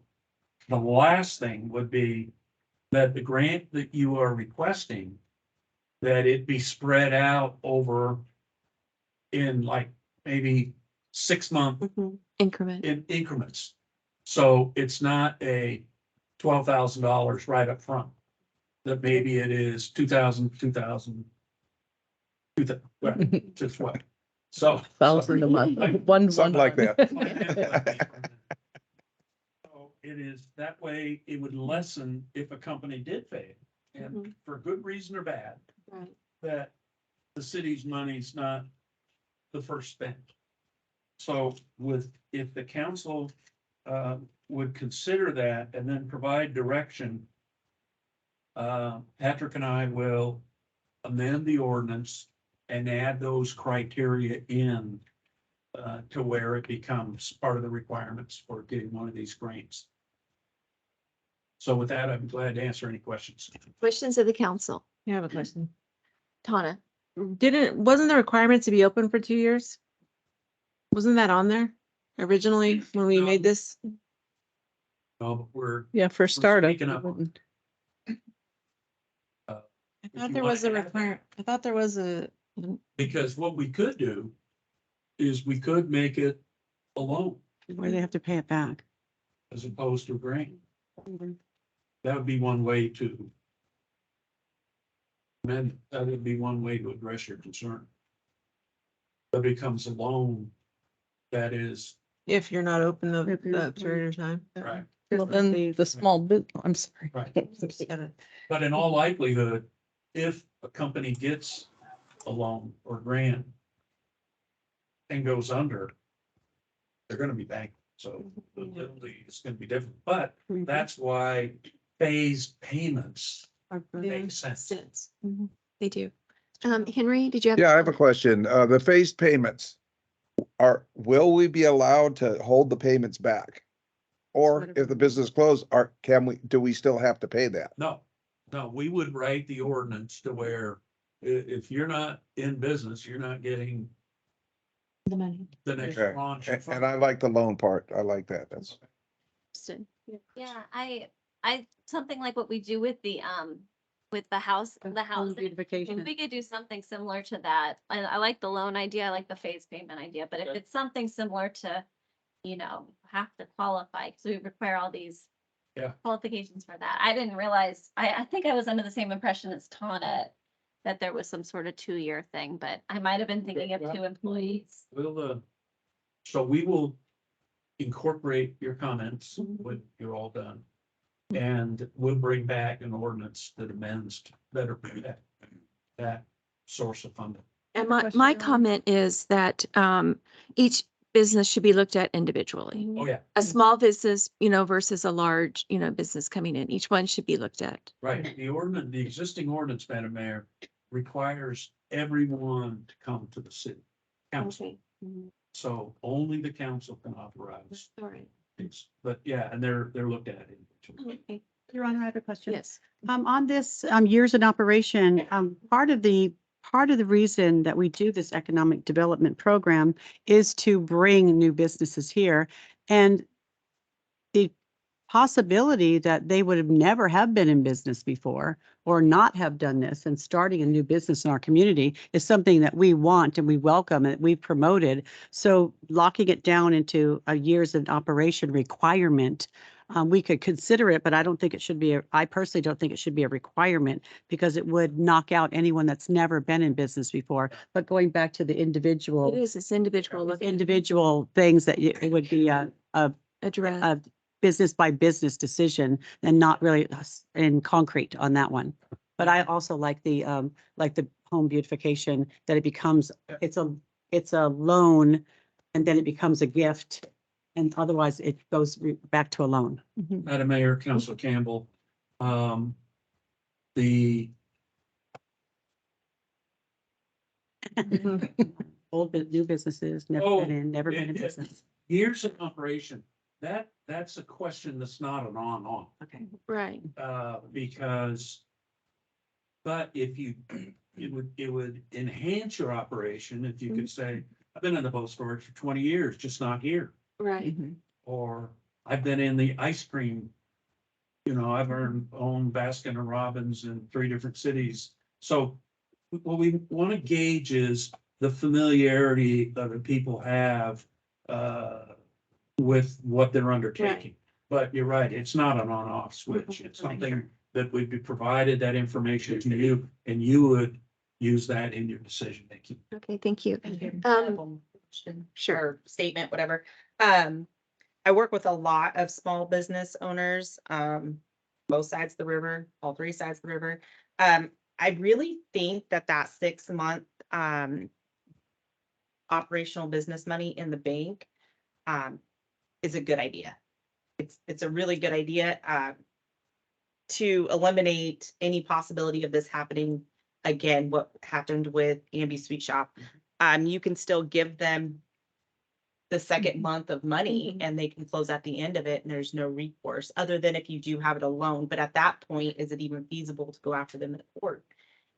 [SPEAKER 7] the last thing would be that the grant that you are requesting, that it be spread out over in like maybe 6 month
[SPEAKER 1] Increment.
[SPEAKER 7] in increments. So it's not a $12,000 right up front. That maybe it is 2,000, well, just what? So.
[SPEAKER 2] Thousand a month, one.
[SPEAKER 4] Something like that.
[SPEAKER 7] So it is, that way it would lessen if a company did fail, and for good reason or bad,
[SPEAKER 1] Right.
[SPEAKER 7] that the city's money's not the first spent. So if the council would consider that and then provide direction, Patrick and I will amend the ordinance and add those criteria in to where it becomes part of the requirements for getting one of these grants. So with that, I'm glad to answer any questions.
[SPEAKER 1] Questions of the council?
[SPEAKER 14] I have a question.
[SPEAKER 1] Tana?
[SPEAKER 14] Wasn't the requirement to be open for 2 years? Wasn't that on there originally when we made this?
[SPEAKER 7] No, but we're.
[SPEAKER 2] Yeah, for startup.
[SPEAKER 7] speaking up.
[SPEAKER 14] I
[SPEAKER 7] If
[SPEAKER 14] thought
[SPEAKER 7] you
[SPEAKER 14] there
[SPEAKER 7] want
[SPEAKER 14] was a
[SPEAKER 7] to add that.
[SPEAKER 14] requirement. I thought there was a.
[SPEAKER 7] Because what we could do is we could make it a loan
[SPEAKER 13] Where they have to pay it back.
[SPEAKER 7] as opposed to a grant. That would be one way to. Then that would be one way to address your concern. But it becomes a loan that is,
[SPEAKER 14] If you're not open the
[SPEAKER 13] If you're-
[SPEAKER 14] period of time.
[SPEAKER 7] right,
[SPEAKER 2] Well, then the small bit, I'm sorry.
[SPEAKER 7] right.
[SPEAKER 14] Gotta-
[SPEAKER 7] But in all likelihood, if a company gets a loan or grant and goes under, they're gonna be bankrupt. So it's gonna be different, but that's why phased payments make sense.
[SPEAKER 1] They do. Henry, did you have?
[SPEAKER 4] Yeah, I have a question. The phased payments. Will we be allowed to hold the payments back? Or if the business closed, do we still have to pay that?
[SPEAKER 7] No, we would write the ordinance to where if you're not in business, you're not getting
[SPEAKER 13] The money.
[SPEAKER 7] the next
[SPEAKER 4] Okay.
[SPEAKER 7] tranche.
[SPEAKER 4] And I like the loan part. I like that. That's.
[SPEAKER 16] Yeah, something like what we do with the house, the house.
[SPEAKER 13] Beautification.
[SPEAKER 16] We could do something similar to that. I like the loan idea, I like the phase payment idea, but if
[SPEAKER 7] Okay.
[SPEAKER 16] it's something similar to, have to qualify, so we require all these.
[SPEAKER 7] Yeah.
[SPEAKER 16] Qualifications for that. I didn't realize, I think I was under the same impression as Tana, that there was some sort of 2-year thing, but I might have been thinking of 2 employees.
[SPEAKER 7] So we will incorporate your comments when you're all done. And we'll bring back an ordinance that amends to better protect that source of funding.
[SPEAKER 1] And my comment is that each business should be looked at individually.
[SPEAKER 7] Oh, yeah,
[SPEAKER 1] A small business, versus a large, business coming in. Each one should be looked at.
[SPEAKER 7] right. The existing ordinance, Madam Mayor, requires everyone to come to the city council. So only the council can authorize
[SPEAKER 1] All right.
[SPEAKER 7] things. But yeah, and they're looked at individually.
[SPEAKER 1] Okay.
[SPEAKER 13] Your Honor, I have a question.
[SPEAKER 1] Yes.
[SPEAKER 13] On this, years in operation, part of the reason that we do this economic development program is to bring new businesses here. And the possibility that they would have never have been in business before or not have done this and starting a new business in our community is something that we want and we welcome and we've promoted. So locking it down into a years of operation requirement, we could consider it, but I don't think it should be, I personally don't think it should be a requirement because it would knock out anyone that's never been in business before. But going back to the individual.
[SPEAKER 1] It is, it's individual.
[SPEAKER 13] Individual things that it would be
[SPEAKER 1] Address.
[SPEAKER 13] a business by business decision and not really in concrete on that one. But I also like the home beautification, that it becomes, it's a loan and then it becomes a gift. And otherwise it goes back to a loan.
[SPEAKER 7] Madam Mayor, Councilor Campbell, the
[SPEAKER 13] New businesses, never
[SPEAKER 7] Oh,
[SPEAKER 13] been in, never been in
[SPEAKER 7] yeah, yeah.
[SPEAKER 13] business.
[SPEAKER 7] years of operation, that's a question that's not an on-off.
[SPEAKER 13] Okay.
[SPEAKER 1] Right.
[SPEAKER 7] Because, but if you, it would enhance your operation if you could say, I've been in the boat storage for 20 years, just not here.
[SPEAKER 1] Right.
[SPEAKER 7] Or I've been in the ice cream. I've owned Baskin and Robbins in 3 different cities. So what we want to gauge is the familiarity that the people have with what they're undertaking. But you're right, it's not an on-off switch. It's something that would be provided that information to you and you would use that in your decision making.
[SPEAKER 1] Okay, thank you.
[SPEAKER 10] Sure. Statement, whatever. I work with a lot of small business owners, both sides of the river, all 3 sides of the river. I really think that 6-month, operational business money in the bank, is a good idea. It's a really good idea, to eliminate any possibility of this happening again, what happened with Ambi Sweet Shop. You can still give them the second month of money and they can close at the end of it and there's no recourse other than if you do have it alone. But at that point, is it even feasible to go after them in court?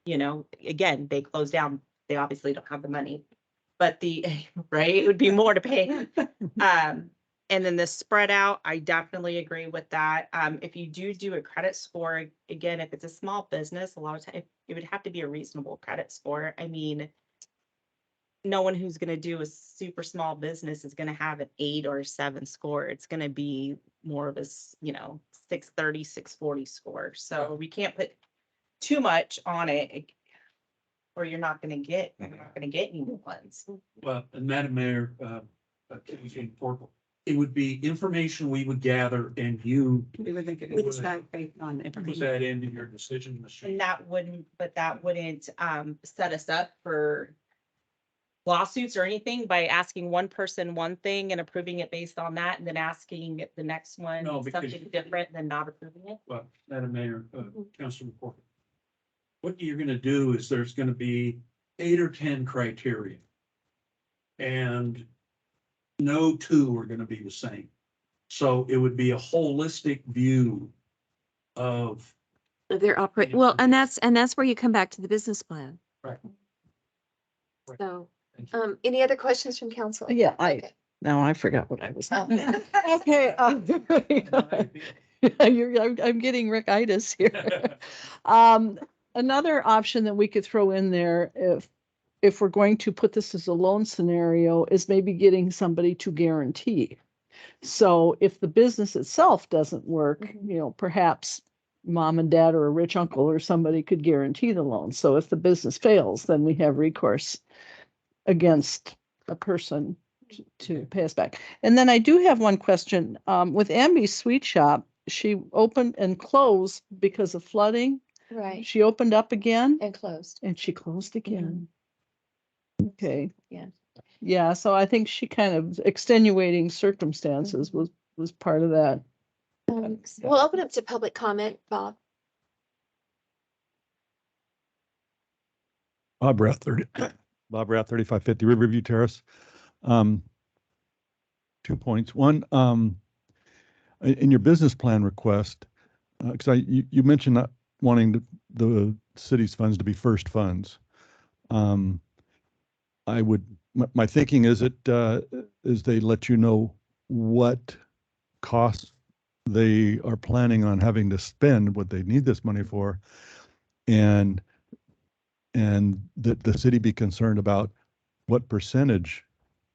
[SPEAKER 10] Again, they close down, they obviously don't have the money, but right, it would be more to pay. And then the spread out, I definitely agree with that. If you do a credit score, again, if it's a small business, a lot of time it would have to be a reasonable credit score. I mean, no one who's gonna do a super small business is gonna have an 8 or 7 score. It's gonna be more of a, 630, 640 score. So we can't put too much on it, or you're not gonna get any new ones.
[SPEAKER 7] Well, and Madam Mayor, it would be information we would gather and you
[SPEAKER 13] We would make it,
[SPEAKER 7] We
[SPEAKER 13] we
[SPEAKER 7] would-
[SPEAKER 13] decide based on
[SPEAKER 7] put
[SPEAKER 13] information.
[SPEAKER 7] that into your decision machine.
[SPEAKER 10] And that wouldn't set us up for lawsuits or anything by asking one person one thing and approving it based on that, and then asking the next one
[SPEAKER 7] No, because-
[SPEAKER 10] something different than not approving it.
[SPEAKER 7] Well, Madam Mayor, Councilman Porter. What you're gonna do is there's gonna be 8 or 10 criteria. And no two are gonna be the same. So it would be a holistic view of,
[SPEAKER 1] They're operate, well, and that's where you come back to the business plan.
[SPEAKER 7] Right.
[SPEAKER 1] So, any other questions from council?
[SPEAKER 2] Yeah,
[SPEAKER 1] Okay.
[SPEAKER 2] now I forgot what I was.
[SPEAKER 1] Oh.
[SPEAKER 2] Okay. I'm getting Rickitis here. Another option that we could throw in there if we're going to put this as a loan scenario is maybe getting somebody to guarantee. So if the business itself doesn't work, perhaps mom and dad or a rich uncle or somebody could guarantee the loan. So if the business fails, then we have recourse against a person to pay us back. And then I do have one question. With Ambi's Sweet Shop, she opened and closed because of flooding.
[SPEAKER 1] Right,
[SPEAKER 2] She opened up again
[SPEAKER 1] and closed.
[SPEAKER 2] and she closed again. Okay.
[SPEAKER 1] Yeah.
[SPEAKER 2] Yeah, so I think she kind of extenuating circumstances was part of that.
[SPEAKER 1] We'll open up to public comment, Bob.
[SPEAKER 11] Bob Rath, 3550 Riverview Terrace. 2 points. One, in your business plan request, because you mentioned not wanting the city's funds to be first funds. My thinking is is they let you know what costs they are planning on having to spend, what they need this money for, and that the city be concerned about what percentage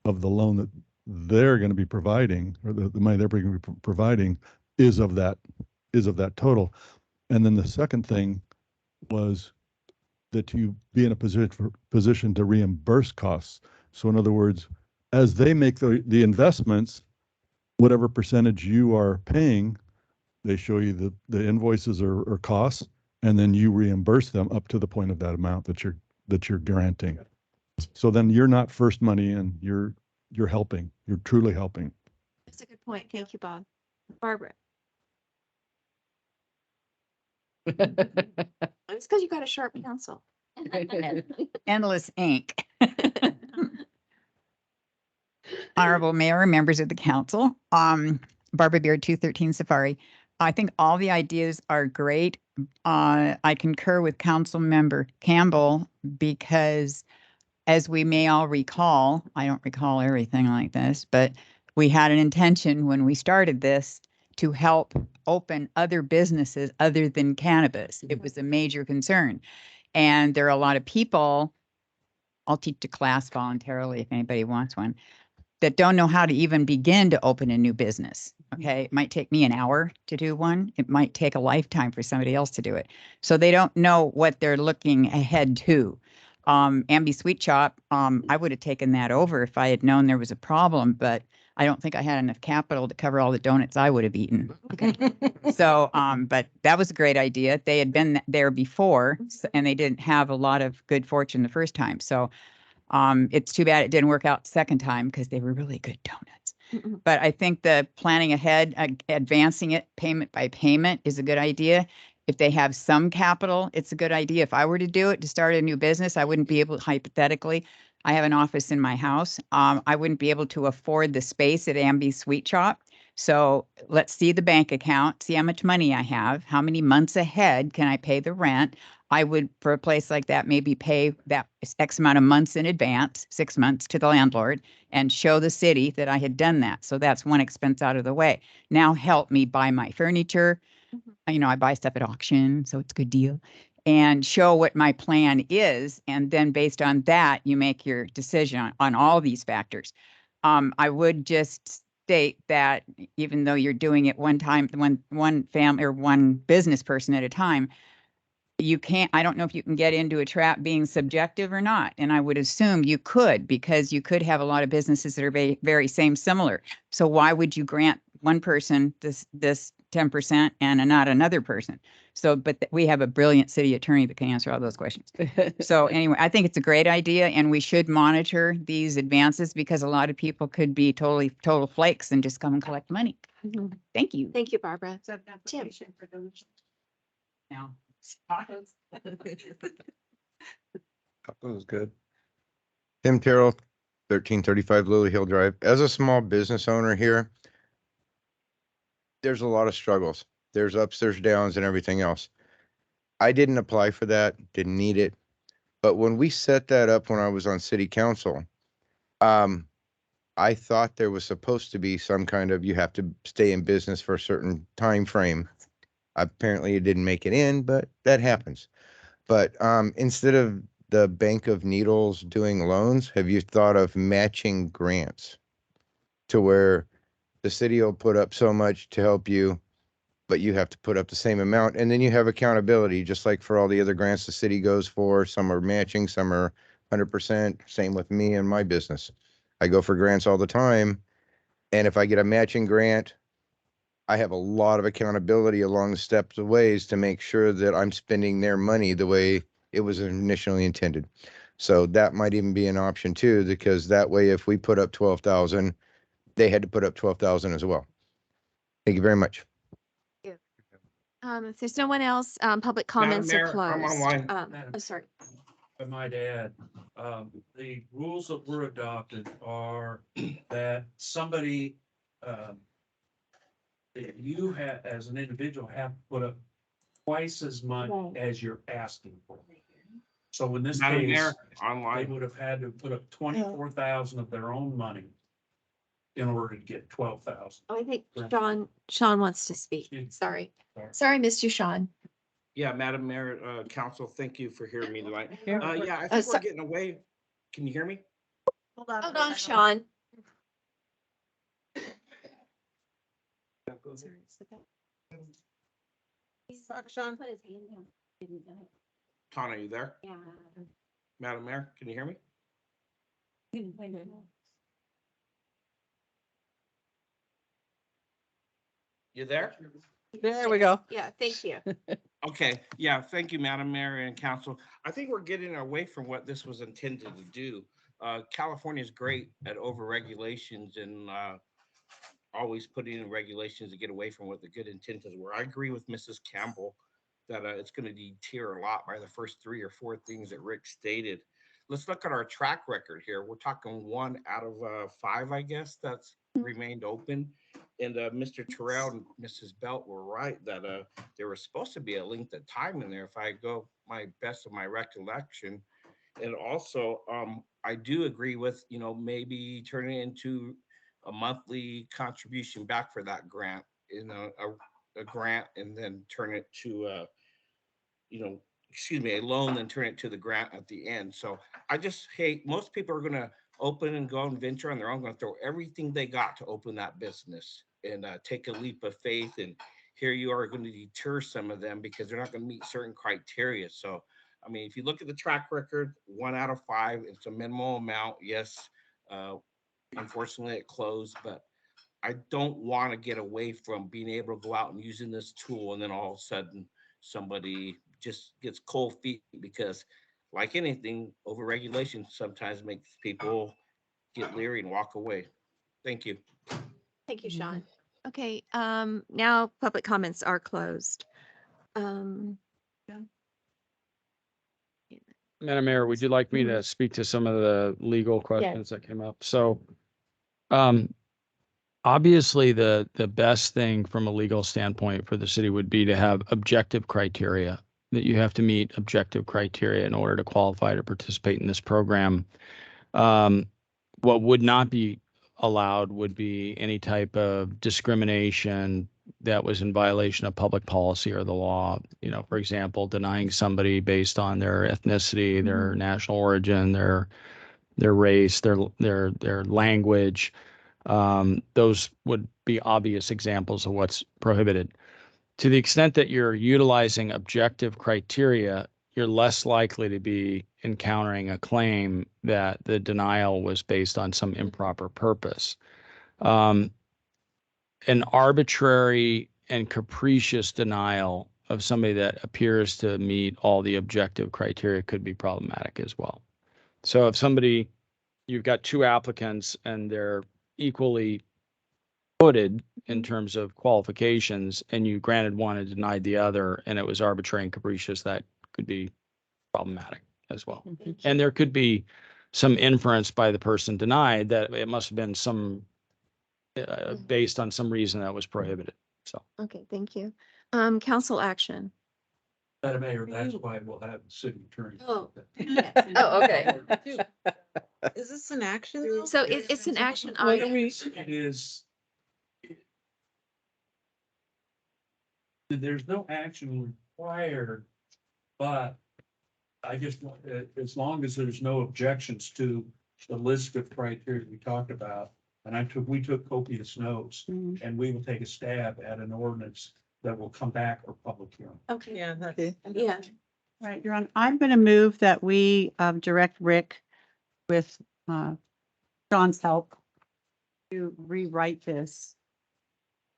[SPEAKER 11] of the loan that they're going to be providing, or the money they're going to be providing, is of that total. And then the second thing was that you be in a position to reimburse costs. So in other words, as they make the investments, whatever percentage you are paying, they show you the invoices or costs, and then you reimburse them up to the point of that amount that you're granting. So then you're not first money in, you're helping, you're truly helping.
[SPEAKER 1] That's a good point. Thank you, Bob. Barbara. It's because you got a sharp pencil.
[SPEAKER 8] Endless ink. Honorable Mayor, members of the council, Barbara Beard, 213 Safari. I think all the ideas are great. I concur with Council Member Campbell because, as we may all recall, I don't recall everything like this, but we had an intention when we started this to help open other businesses other than cannabis. It was a major concern. And there are a lot of people, I'll teach a class voluntarily if anybody wants one, that don't know how to even begin to open a new business. Okay. It might take me an hour to do one. It might take a lifetime for somebody else to do it. So they don't know what they're looking ahead to. Ambi Sweet Shop, I would have taken that over if I had known there was a problem, but I don't think I had enough capital to cover all the donuts I would have eaten. Okay. So, but that was a great idea. They had been there before and they didn't have a lot of good fortune the first time. So, it's too bad it didn't work out the second time because they were really good donuts. But I think the planning ahead, advancing it payment by payment is a good idea. If they have some capital, it's a good idea. If I were to do it to start a new business, I wouldn't be able to, hypothetically, I have an office in my house. I wouldn't be able to afford the space at Ambi Sweet Shop. So let's see the bank account, see how much money I have, how many months ahead can I pay the rent. I would, for a place like that, maybe pay that X amount of months in advance, 6 months to the landlord, and show the city that I had done that. So that's one expense out of the way. Now help me buy my furniture. I buy stuff at auction, so it's a good deal. and show what my plan is. And then based on that, you make your decision on all these factors. I would just state that even though you're doing it one time, one family or one business person at a time, you can't, I don't know if you can get into a trap being subjective or not. And I would assume you could, because you could have a lot of businesses that are very, very similar. So why would you grant one person this 10% and not another person? So, but we have a brilliant city attorney that can answer all those questions. So anyway, I think it's a great idea, and we should monitor these advances because a lot of people could be total flakes and just come and collect money. Thank you.
[SPEAKER 1] Thank you, Barbara. Tim.
[SPEAKER 8] Now.
[SPEAKER 4] That was good.
[SPEAKER 17] Tim Terrell, 1335 Lily Hill Drive. As a small business owner here, there's a lot of struggles. There's ups, there's downs, and everything else. I didn't apply for that, didn't need it. But when we set that up when I was on city council, I thought there was supposed to be some kind of, you have to stay in business for a certain time frame. Apparently it didn't make it in, but that happens. But instead of the Bank of Needles doing loans, have you thought of matching grants to where the city will put up so much to help you, but you have to put up the same amount, and then you have accountability, just like for all the other grants the city goes for. Some are matching, some are 100%. Same with me and my business. I go for grants all the time, and if I get a matching grant, I have a lot of accountability along the steps of ways to make sure that I'm spending their money the way it was initially intended. So that might even be an option too, because that way, if we put up 12,000, they had to put up 12,000 as well. Thank you very much.
[SPEAKER 1] If there's no one else, public comments are
[SPEAKER 18] Mayor, I'm
[SPEAKER 1] closed.
[SPEAKER 18] online.
[SPEAKER 1] Oh, sorry.
[SPEAKER 7] I might add, the rules that were adopted are that somebody, that you have, as an individual, have to put up twice as much as you're asking for. So in this
[SPEAKER 18] Madam
[SPEAKER 7] case,
[SPEAKER 18] Mayor,
[SPEAKER 7] they
[SPEAKER 18] online.
[SPEAKER 7] would have had to put up 24,000 of their own money in order to get 12,000.
[SPEAKER 1] Oh, I think Sean wants to speak. Sorry. Sorry, missed you, Sean.
[SPEAKER 18] Yeah, Madam Mayor, Council, thank you for hearing me tonight.
[SPEAKER 1] Yeah.
[SPEAKER 18] Yeah, I think we're getting away. Can you hear me?
[SPEAKER 1] Hold on, Sean.
[SPEAKER 14] Sean.
[SPEAKER 16] Put his hand down. Didn't know.
[SPEAKER 18] Ton, are you there?
[SPEAKER 16] Yeah.
[SPEAKER 18] Madam Mayor, can you hear me?
[SPEAKER 16] Didn't find it.
[SPEAKER 18] You there?
[SPEAKER 2] There we go.
[SPEAKER 1] Yeah, thank you.
[SPEAKER 18] Okay, yeah, thank you, Madam Mayor and Council. I think we're getting away from what this was intended to do. California is great at over-regulations and always putting in regulations to get away from what the good intentions were. I agree with Mrs. Campbell that it's going to deter a lot by the first 3 or 4 things that Rick stated. Let's look at our track record here. We're talking 1 out of 5, I guess, that's remained open. And Mr. Terrell and Mrs. Belt were right that there was supposed to be a length of time in there, if I go my best of my recollection. And also, I do agree with, maybe turning it into a monthly contribution back for that grant, a grant, and then turn it to a loan, then turn it to the grant at the end. So I just hate, most people are going to open and go and venture on their own, going to throw everything they got to open that business and take a leap of faith. And here you are going to deter some of them because they're not going to meet certain criteria. So, I mean, if you look at the track record, 1 out of 5, it's a minimal amount. Yes. Unfortunately it closed, but I don't want to get away from being able to go out and using this tool. And then all of a sudden somebody just gets cold feet because, like anything, over regulation sometimes makes people get leery and walk away. Thank you.
[SPEAKER 1] Thank you, Sean. Okay, now public comments are closed.
[SPEAKER 5] Madam Mayor, would you like me to speak to some of the legal questions that came up? So, obviously, the best thing from a legal standpoint for the city would be to have objective criteria, that you have to meet objective criteria in order to qualify to participate in this program. What would not be allowed would be any type of discrimination that was in violation of public policy or the law. You know, for example, denying somebody based on their ethnicity, their national origin, their race, their language. Those would be obvious examples of what's prohibited. To the extent that you're utilizing objective criteria, you're less likely to be encountering a claim that the denial was based on some improper purpose. An arbitrary and capricious denial of somebody that appears to meet all the objective criteria could be problematic as well. So if somebody, you've got two applicants and they're equally footed in terms of qualifications, and you granted one and denied the other, and it was arbitrary and capricious, that could be problematic as well. And there could be some inference by the person denied that it must have been some based on some reason that was prohibited. So,
[SPEAKER 1] Okay, thank you. Council action.
[SPEAKER 7] Madam Mayor, that's why we'll have the city attorney.
[SPEAKER 14] Oh.
[SPEAKER 1] Oh, okay.
[SPEAKER 14] Is this an action? though?
[SPEAKER 1] So it's an action
[SPEAKER 7] Well,
[SPEAKER 1] item.
[SPEAKER 7] It is. There's no action required, but I just, as long as there's no objections to the list of criteria we talked about, and we took copious notes, and we will take a stab at an ordinance that will come back for public hearing.
[SPEAKER 1] Okay.
[SPEAKER 14] Yeah, that's.
[SPEAKER 1] Yeah.
[SPEAKER 13] Right, Your Honor, I'm going to move that we direct Rick with John's help to rewrite this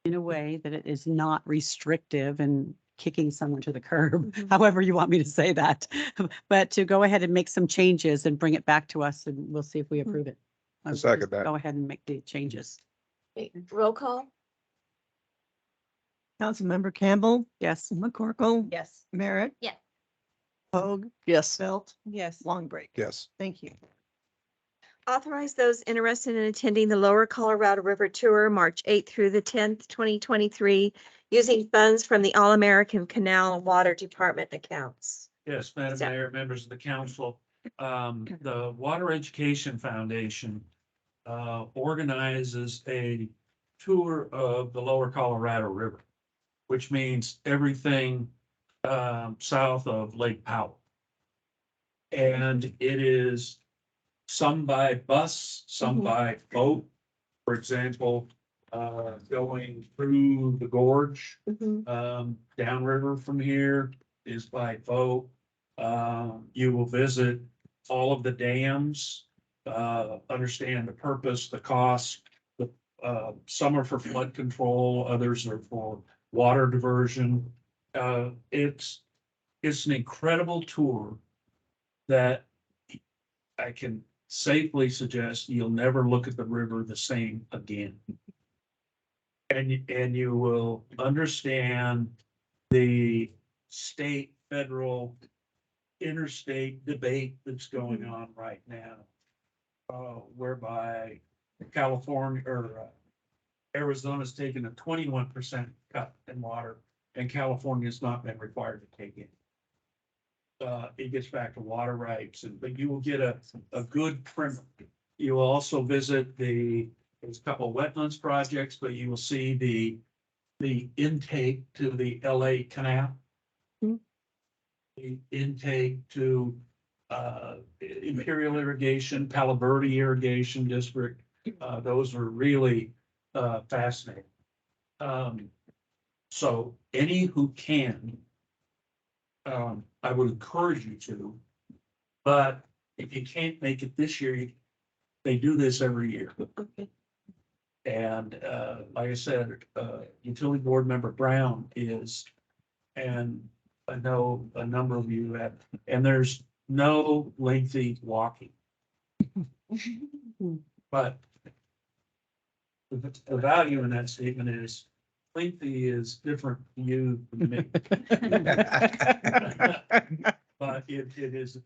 [SPEAKER 13] in a way that it is not restrictive and kicking someone to the curb, however you want me to say that. But to go ahead and make some changes and bring it back to us, and we'll see if we approve it.
[SPEAKER 4] I second that.
[SPEAKER 13] Go ahead and make the changes.
[SPEAKER 1] Roll call?
[SPEAKER 2] Councilmember Campbell,
[SPEAKER 13] Yes.
[SPEAKER 2] McCorkle,
[SPEAKER 1] Yes.
[SPEAKER 2] Merritt,
[SPEAKER 16] Yes.
[SPEAKER 2] Hoag. Yes. Belt,
[SPEAKER 14] Yes.
[SPEAKER 2] Long Break.
[SPEAKER 4] Yes.
[SPEAKER 2] Thank you.
[SPEAKER 1] Authorize those interested in attending the Lower Colorado River Tour, March 8th through the 10th, 2023, using funds from the All-American Canal and Water Department accounts.
[SPEAKER 7] Yes, Madam
[SPEAKER 1] So-
[SPEAKER 7] Mayor, members of the council, the Water Education Foundation organizes a tour of the Lower Colorado River, which means everything south of Lake Powell. And it is some by bus, some by boat. For example, going through the gorge, downriver from here is by boat. You will visit all of the dams, understand the purpose, the cost. Some are for flood control, others are for water diversion. It's an incredible tour that I can safely suggest you'll never look at the river the same again. And you will understand the state, federal, interstate debate that's going on right now. Whereby California or Arizona's taken a 21% cut in water, and California's not been required to take it. It gets back to water rights, but you will get a good primer. You will also visit there's a couple of wetlands projects, but you will see the intake to the LA Canal. The intake to Imperial Irrigation, Palo Verde Irrigation District. Those are really fascinating. So any who can, I would encourage you to, but if you can't make it this year, they do this every year.
[SPEAKER 1] Okay.
[SPEAKER 7] And like I said, Utility Board Member Brown is, and I know a number of you have, and there's no lengthy walking. But the value in that statement is lengthy is different to you than me. But it is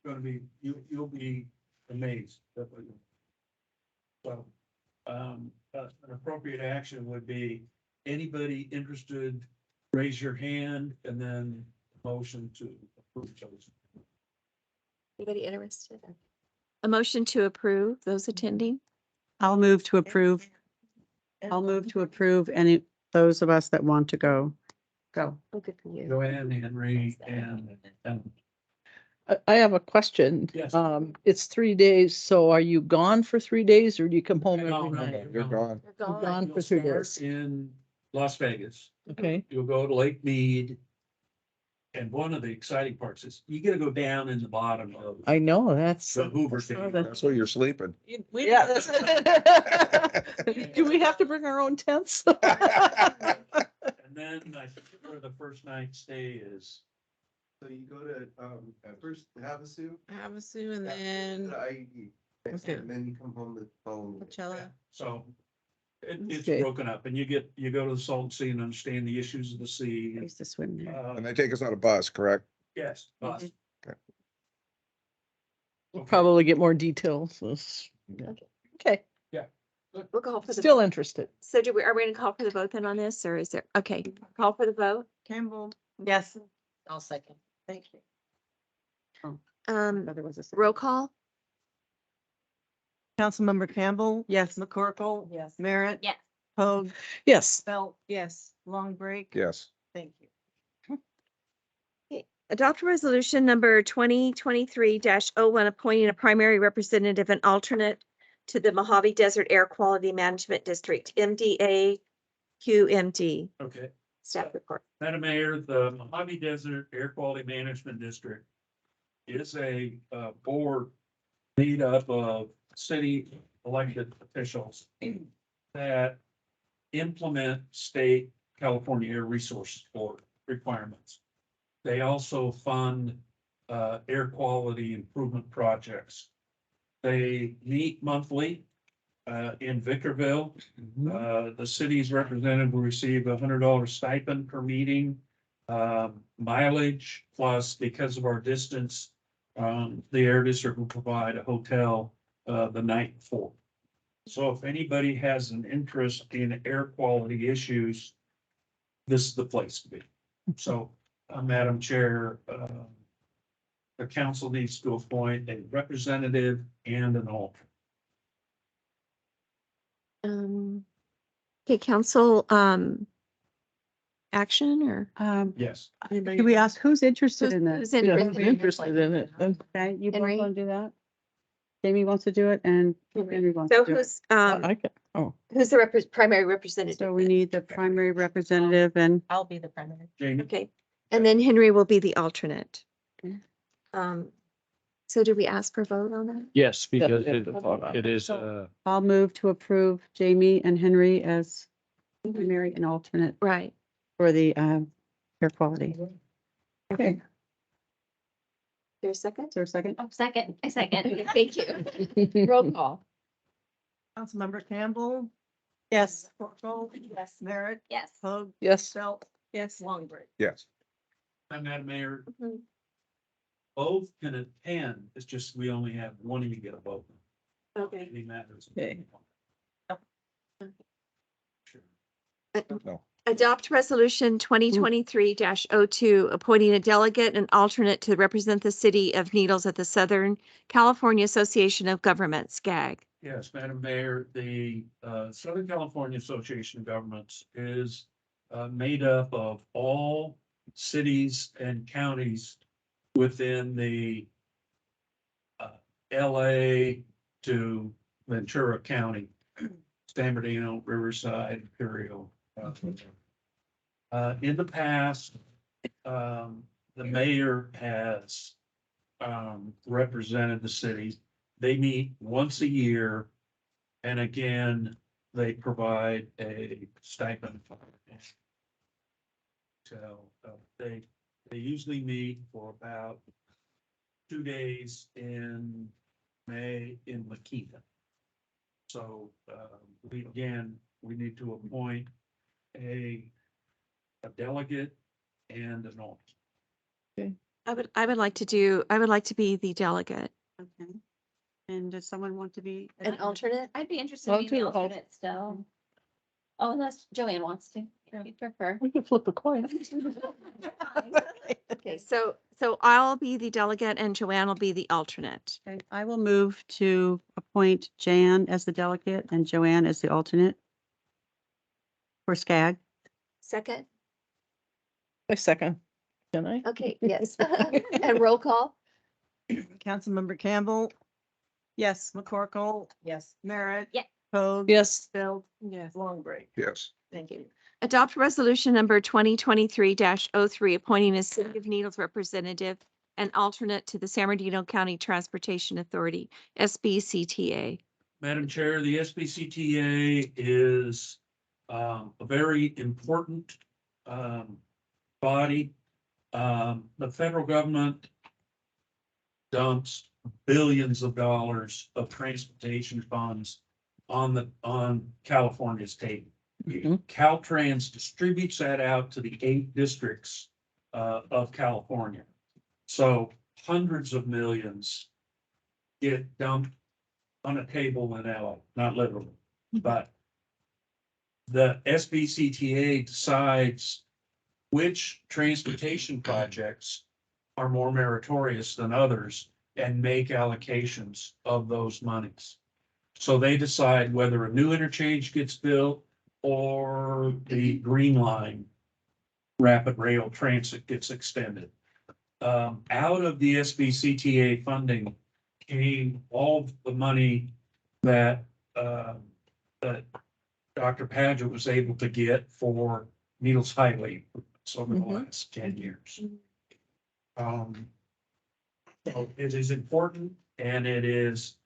[SPEAKER 7] going to be, you'll be amazed. So, an appropriate action would be anybody interested, raise your hand, and then motion to approve those.
[SPEAKER 1] Anybody interested? A motion to approve those attending?
[SPEAKER 13] I'll move to approve. I'll move to approve any, those of us that want to go.
[SPEAKER 1] Oh, good for you.
[SPEAKER 7] Joanne, Henry, and
[SPEAKER 2] I have a question.
[SPEAKER 7] Yes.
[SPEAKER 2] It's 3 days, so are you gone for 3 days or do you come home every
[SPEAKER 7] No, no,
[SPEAKER 2] night?
[SPEAKER 4] You're gone.
[SPEAKER 1] You're
[SPEAKER 2] You're
[SPEAKER 1] gone.
[SPEAKER 2] gone
[SPEAKER 7] you'll
[SPEAKER 2] for 3
[SPEAKER 7] start
[SPEAKER 2] days.
[SPEAKER 7] in Las Vegas.
[SPEAKER 2] Okay,
[SPEAKER 7] You'll go to Lake Mead. And one of the exciting parts is you gotta go down in the bottom of
[SPEAKER 2] I know, that's.
[SPEAKER 7] the Hoover Dam.
[SPEAKER 4] That's where you're sleeping.
[SPEAKER 2] Yeah. Do we have to bring our own tents?
[SPEAKER 7] And then I think where the first night stay is.
[SPEAKER 17] So you go to, first Havasu,
[SPEAKER 14] Havasu and then
[SPEAKER 17] IE,
[SPEAKER 14] Okay.
[SPEAKER 17] and then you come home the following. day.
[SPEAKER 14] Coachella.
[SPEAKER 7] So it's
[SPEAKER 2] Okay.
[SPEAKER 7] broken up and you go to the Salton Sea and understand the issues of the sea.
[SPEAKER 13] I used to swim there.
[SPEAKER 4] And they take us on a bus, correct?
[SPEAKER 7] Yes, bus.
[SPEAKER 2] We'll probably get more details. Okay,
[SPEAKER 1] We'll call for the.
[SPEAKER 2] still interested.
[SPEAKER 1] So are we gonna call for the vote then on this, or is there, okay, call for the vote?
[SPEAKER 14] Campbell.
[SPEAKER 9] Yes.
[SPEAKER 14] I'll second.
[SPEAKER 9] Thank you.
[SPEAKER 1] Um,
[SPEAKER 13] There was a second.
[SPEAKER 1] roll call?
[SPEAKER 9] Councilmember Campbell.
[SPEAKER 13] Yes.
[SPEAKER 9] McCorkle.
[SPEAKER 14] Yes.
[SPEAKER 9] Merritt.
[SPEAKER 16] Yes.
[SPEAKER 9] Hoag.
[SPEAKER 2] Yes,
[SPEAKER 9] Belt.
[SPEAKER 14] Yes.
[SPEAKER 9] Long break.
[SPEAKER 4] Yes.
[SPEAKER 9] Thank you.
[SPEAKER 1] Adopt resolution number 2023-01, appointing a primary representative and alternate to the Mojave Desert Air Quality Management District, MDA QMD.
[SPEAKER 7] Okay.
[SPEAKER 1] Staff report.
[SPEAKER 7] Madam Mayor, the Mojave Desert Air Quality Management District is a board made up of city elected officials that implement state California Air Resources Board requirements. They also fund air quality improvement projects. They meet monthly in Victorville. The city's representative will receive $100 stipend per meeting. Mileage plus, because of our distance, the air district will provide a hotel the night before. So if anybody has an interest in air quality issues, this is the place to be. So, Madam Chair, the council needs to appoint a representative and an alternate.
[SPEAKER 1] Okay, council, action or?
[SPEAKER 7] Yes.
[SPEAKER 13] Can we ask who's interested in that?
[SPEAKER 1] Who's
[SPEAKER 2] Yeah,
[SPEAKER 1] interested?
[SPEAKER 2] I'm interested in it.
[SPEAKER 13] Okay, you both
[SPEAKER 1] Henry?
[SPEAKER 13] want to do that? Jamie wants to do it and Henry wants
[SPEAKER 1] So
[SPEAKER 13] to do it.
[SPEAKER 1] who's,
[SPEAKER 2] I can, oh,
[SPEAKER 1] who's the primary representative?
[SPEAKER 13] So we need the primary representative and
[SPEAKER 14] I'll be the primary.
[SPEAKER 7] Jamie?
[SPEAKER 1] Okay, and then Henry will be the alternate.
[SPEAKER 13] Okay.
[SPEAKER 1] So do we ask for a vote on that?
[SPEAKER 5] Yes, because
[SPEAKER 2] Yeah, yeah.
[SPEAKER 5] it is,
[SPEAKER 13] I'll move to approve Jamie and Henry as primary and alternate
[SPEAKER 1] Right.
[SPEAKER 13] for the air quality. Okay,
[SPEAKER 1] There's a second?
[SPEAKER 13] is there a second?
[SPEAKER 16] Oh, second, I second.
[SPEAKER 1] Thank you. Roll call.
[SPEAKER 9] Councilmember Campbell.
[SPEAKER 13] Yes.
[SPEAKER 9] McCorkle. Yes. Merritt.
[SPEAKER 16] Yes.
[SPEAKER 9] Hoag.
[SPEAKER 2] yes,
[SPEAKER 9] Belt.
[SPEAKER 14] Yes.
[SPEAKER 9] Long break.
[SPEAKER 4] Yes.
[SPEAKER 7] Madam Mayor,
[SPEAKER 1] Mhm.
[SPEAKER 7] both can attend. It's just we only have one of you get a vote.
[SPEAKER 1] Okay.
[SPEAKER 7] Any matters.
[SPEAKER 2] Okay.
[SPEAKER 7] Sure.
[SPEAKER 4] No.
[SPEAKER 1] Adopt resolution 2023-02, appointing a delegate and alternate to represent the city of Needles at the Southern California Association of Governments, SCAG.
[SPEAKER 7] Yes, Madam Mayor, the Southern California Association of Governments is made up of all cities and counties within the LA to Ventura County, San Bernardino, Riverside, Imperial. In the past, the mayor has represented the city. They meet once a year. And again, they provide a stipend. So they usually meet for about 2 days in May in Makita. So we need to appoint a delegate and an alternate.
[SPEAKER 1] I would like to be the delegate.
[SPEAKER 13] Okay. And does someone want to be?
[SPEAKER 1] An alternate?
[SPEAKER 16] I'd be interested
[SPEAKER 2] I'll
[SPEAKER 16] in being
[SPEAKER 2] do
[SPEAKER 16] the
[SPEAKER 2] the alt-
[SPEAKER 16] alternate still. Oh, unless Joanne wants to, if you prefer.
[SPEAKER 2] we can flip a coin.
[SPEAKER 1] Okay, so I'll be the delegate and Joanne will be the alternate.
[SPEAKER 13] Okay, I will move to appoint Jan as the delegate and Joanne as the alternate. for SCAG.
[SPEAKER 1] Second?
[SPEAKER 2] A second. Can I?
[SPEAKER 1] Okay, yes. And roll call?
[SPEAKER 19] Councilmember Campbell,
[SPEAKER 13] Yes.
[SPEAKER 19] McCorkle,
[SPEAKER 14] Yes.
[SPEAKER 19] Merritt.
[SPEAKER 16] Yeah.
[SPEAKER 19] Pogue.
[SPEAKER 2] Yes.
[SPEAKER 19] Bill,
[SPEAKER 14] Yes.
[SPEAKER 19] Long Break.
[SPEAKER 4] Yes.
[SPEAKER 1] Thank you. Adopt resolution number 2023-03, appointing a City of Needles representative and alternate to the San Bernardino County Transportation Authority, SBCTA.
[SPEAKER 7] Madam Chair, the SBCTA is a very important body. The federal government dumps billions of dollars of transportation funds on California's table. Caltrans distributes that out to the 8 districts of California. So hundreds of millions get dumped on a table in LA, not literally, but the SBCTA decides which transportation projects are more meritorious than others and make allocations of those monies. So they decide whether a new interchange gets built or the Green Line rapid rail transit gets extended. Out of the SBCTA funding came all the money that that Dr. Padgett was able to get for Needles Highway over the last 10 years. So it is important, and it is,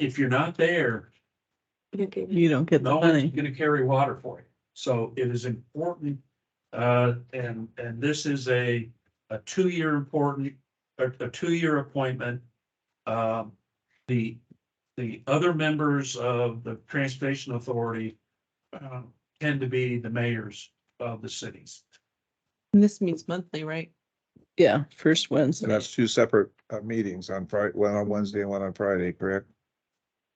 [SPEAKER 7] if you're not there,
[SPEAKER 2] You don't get the
[SPEAKER 7] no one's
[SPEAKER 2] money.
[SPEAKER 7] gonna carry water for you. So it is important, and this is a 2-year a 2-year appointment. The other members of the Transportation Authority tend to be the mayors of the cities.
[SPEAKER 14] And this meets monthly, right?
[SPEAKER 2] Yeah, first
[SPEAKER 4] And
[SPEAKER 2] Wednesday.
[SPEAKER 4] that's 2 separate meetings on Friday, one on Wednesday and one on Friday, correct?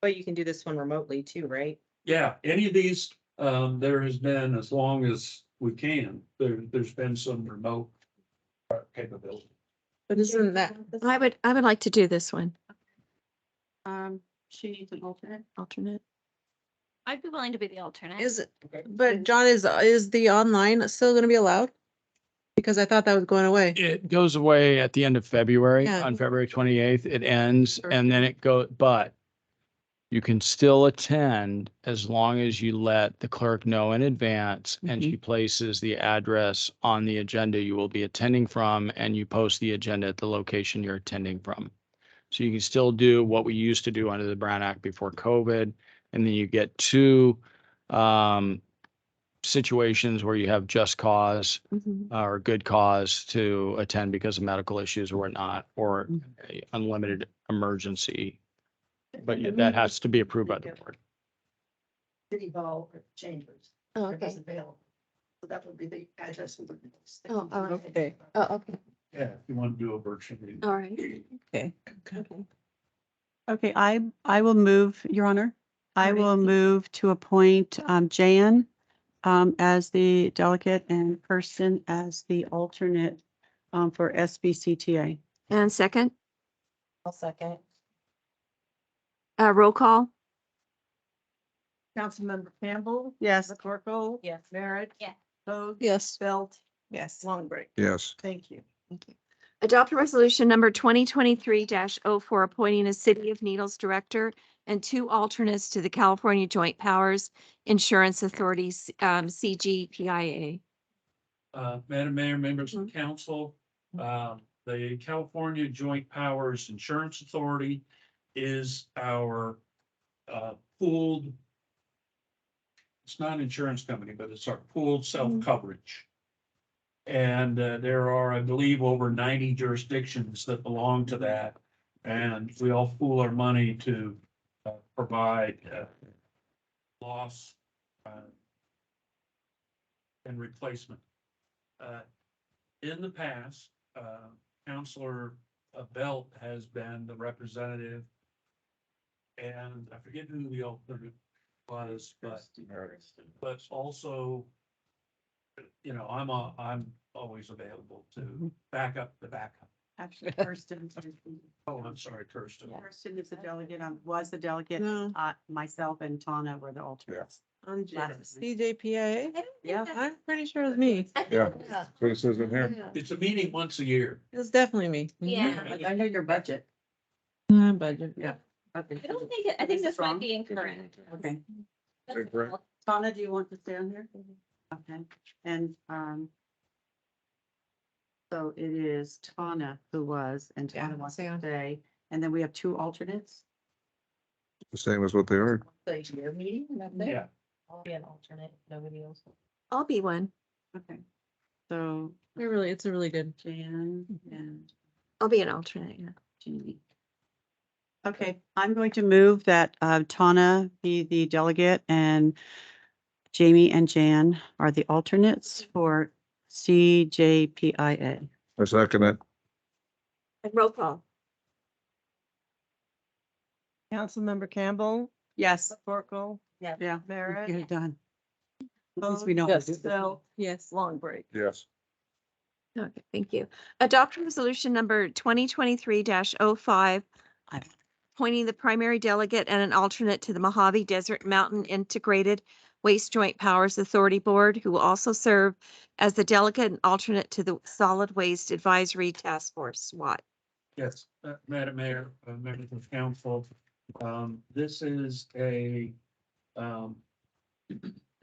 [SPEAKER 14] But you can do this one remotely too, right?
[SPEAKER 7] Yeah, any of these, there has been, as long as we can, there's been some remote capability.
[SPEAKER 14] But isn't that,
[SPEAKER 1] I would like to do this one.
[SPEAKER 13] She needs an alternate.
[SPEAKER 1] Alternate.
[SPEAKER 16] I'd be willing to be the alternate.
[SPEAKER 14] is it, but John, is the online still gonna be allowed? Because I thought that was going away.
[SPEAKER 5] It goes away at the end of February,
[SPEAKER 14] Yeah.
[SPEAKER 5] on February 28th, it ends, and then it goes, but you can still attend as long as you let the clerk know in advance and she places the address on the agenda you will be attending from, and you post the agenda at the location you're attending from. So you can still do what we used to do under the Brown Act before COVID, and then you get 2 situations where you have just cause or good cause to attend because of medical issues or whatnot, or a unlimited emergency. But yeah, that has to be approved by the board.
[SPEAKER 19] City Hall or Chambers.
[SPEAKER 1] Oh,
[SPEAKER 19] if it's
[SPEAKER 1] okay.
[SPEAKER 19] available. So that would be the address.
[SPEAKER 1] Oh, all right.
[SPEAKER 2] Okay.
[SPEAKER 1] Oh, okay.
[SPEAKER 7] Yeah, if you want to do a virtual meeting.
[SPEAKER 1] All right.
[SPEAKER 2] Okay.
[SPEAKER 1] Okay.
[SPEAKER 13] Okay, I will move, Your Honor. I
[SPEAKER 1] Alright.
[SPEAKER 13] will move to appoint Jan as the delegate and Kirsten as the alternate for SBCTA.
[SPEAKER 1] And second,
[SPEAKER 19] I'll second.
[SPEAKER 1] roll call?
[SPEAKER 19] Councilmember Campbell.
[SPEAKER 13] Yes.
[SPEAKER 19] McCorkle.
[SPEAKER 14] Yes.
[SPEAKER 19] Merritt.
[SPEAKER 16] Yeah.
[SPEAKER 19] Pogue.
[SPEAKER 2] Yes.
[SPEAKER 19] Belt.
[SPEAKER 14] Yes.
[SPEAKER 19] Long Break.
[SPEAKER 4] Yes.
[SPEAKER 19] Thank you.
[SPEAKER 1] Adopt resolution number 2023-04, appointing a City of Needles director and 2 alternates to the California Joint Powers Insurance Authority, CGPIA.
[SPEAKER 7] Madam Mayor, members of council, the California Joint Powers Insurance Authority is our pooled, it's not an insurance company, but it's our pooled self-coverage. And there are, I believe, over 90 jurisdictions that belong to that. And we all pool our money to provide loss and replacement. In the past, Counselor Belt has been the representative. And I forget who the alternate was, but also, you know, I'm always available to back up the backup.
[SPEAKER 13] Actually, Kirsten.
[SPEAKER 7] Oh, I'm sorry, Kirsten.
[SPEAKER 13] Kirsten is the delegate, was the delegate.
[SPEAKER 14] No.
[SPEAKER 13] Myself and Tana were the alternates.
[SPEAKER 14] On CJPA?
[SPEAKER 16] Yeah.
[SPEAKER 14] I'm pretty sure it was me.
[SPEAKER 4] Yeah. What it says in here.
[SPEAKER 7] It's a meeting once a year.
[SPEAKER 14] It was definitely me.
[SPEAKER 16] Yeah.
[SPEAKER 19] I know your budget.
[SPEAKER 14] Budget, yeah.
[SPEAKER 16] I don't think, I think this might be incorrect.
[SPEAKER 19] Okay.
[SPEAKER 4] Is it correct?
[SPEAKER 13] Tana, do you want to stay on here? Okay, and, so it is Tana who was, and
[SPEAKER 14] Yeah,
[SPEAKER 13] Tana wants
[SPEAKER 14] stay
[SPEAKER 13] to
[SPEAKER 14] on.
[SPEAKER 13] stay, and then we have two alternates.
[SPEAKER 4] The same as what they are.
[SPEAKER 19] So your meeting, and that's it?
[SPEAKER 7] Yeah.
[SPEAKER 19] I'll be an alternate, nobody else.
[SPEAKER 1] I'll be one.
[SPEAKER 13] Okay. So
[SPEAKER 14] It's a really good.
[SPEAKER 13] Jan and
[SPEAKER 1] I'll be an alternate, yeah.
[SPEAKER 13] Jamie. Okay, I'm going to move that Tana be the delegate and Jamie and Jan are the alternates for CJPIA.
[SPEAKER 4] I second it.
[SPEAKER 1] And roll call.
[SPEAKER 19] Councilmember Campbell,
[SPEAKER 13] Yes.
[SPEAKER 19] Corkle,
[SPEAKER 13] Yeah. Get
[SPEAKER 19] Merritt,
[SPEAKER 13] it done. At least we know.
[SPEAKER 19] Yes.
[SPEAKER 13] So,
[SPEAKER 14] Yes.
[SPEAKER 19] Long Break.
[SPEAKER 4] Yes.
[SPEAKER 1] Okay, thank you. Adopt resolution number 2023-05, appointing the primary delegate and an alternate to the Mojave Desert Mountain Integrated Waste Joint Powers Authority Board, who will also serve as the delegate and alternate to the Solid Waste Advisory Task Force, SWAT.
[SPEAKER 7] Yes, Madam Mayor, members of council, this is um,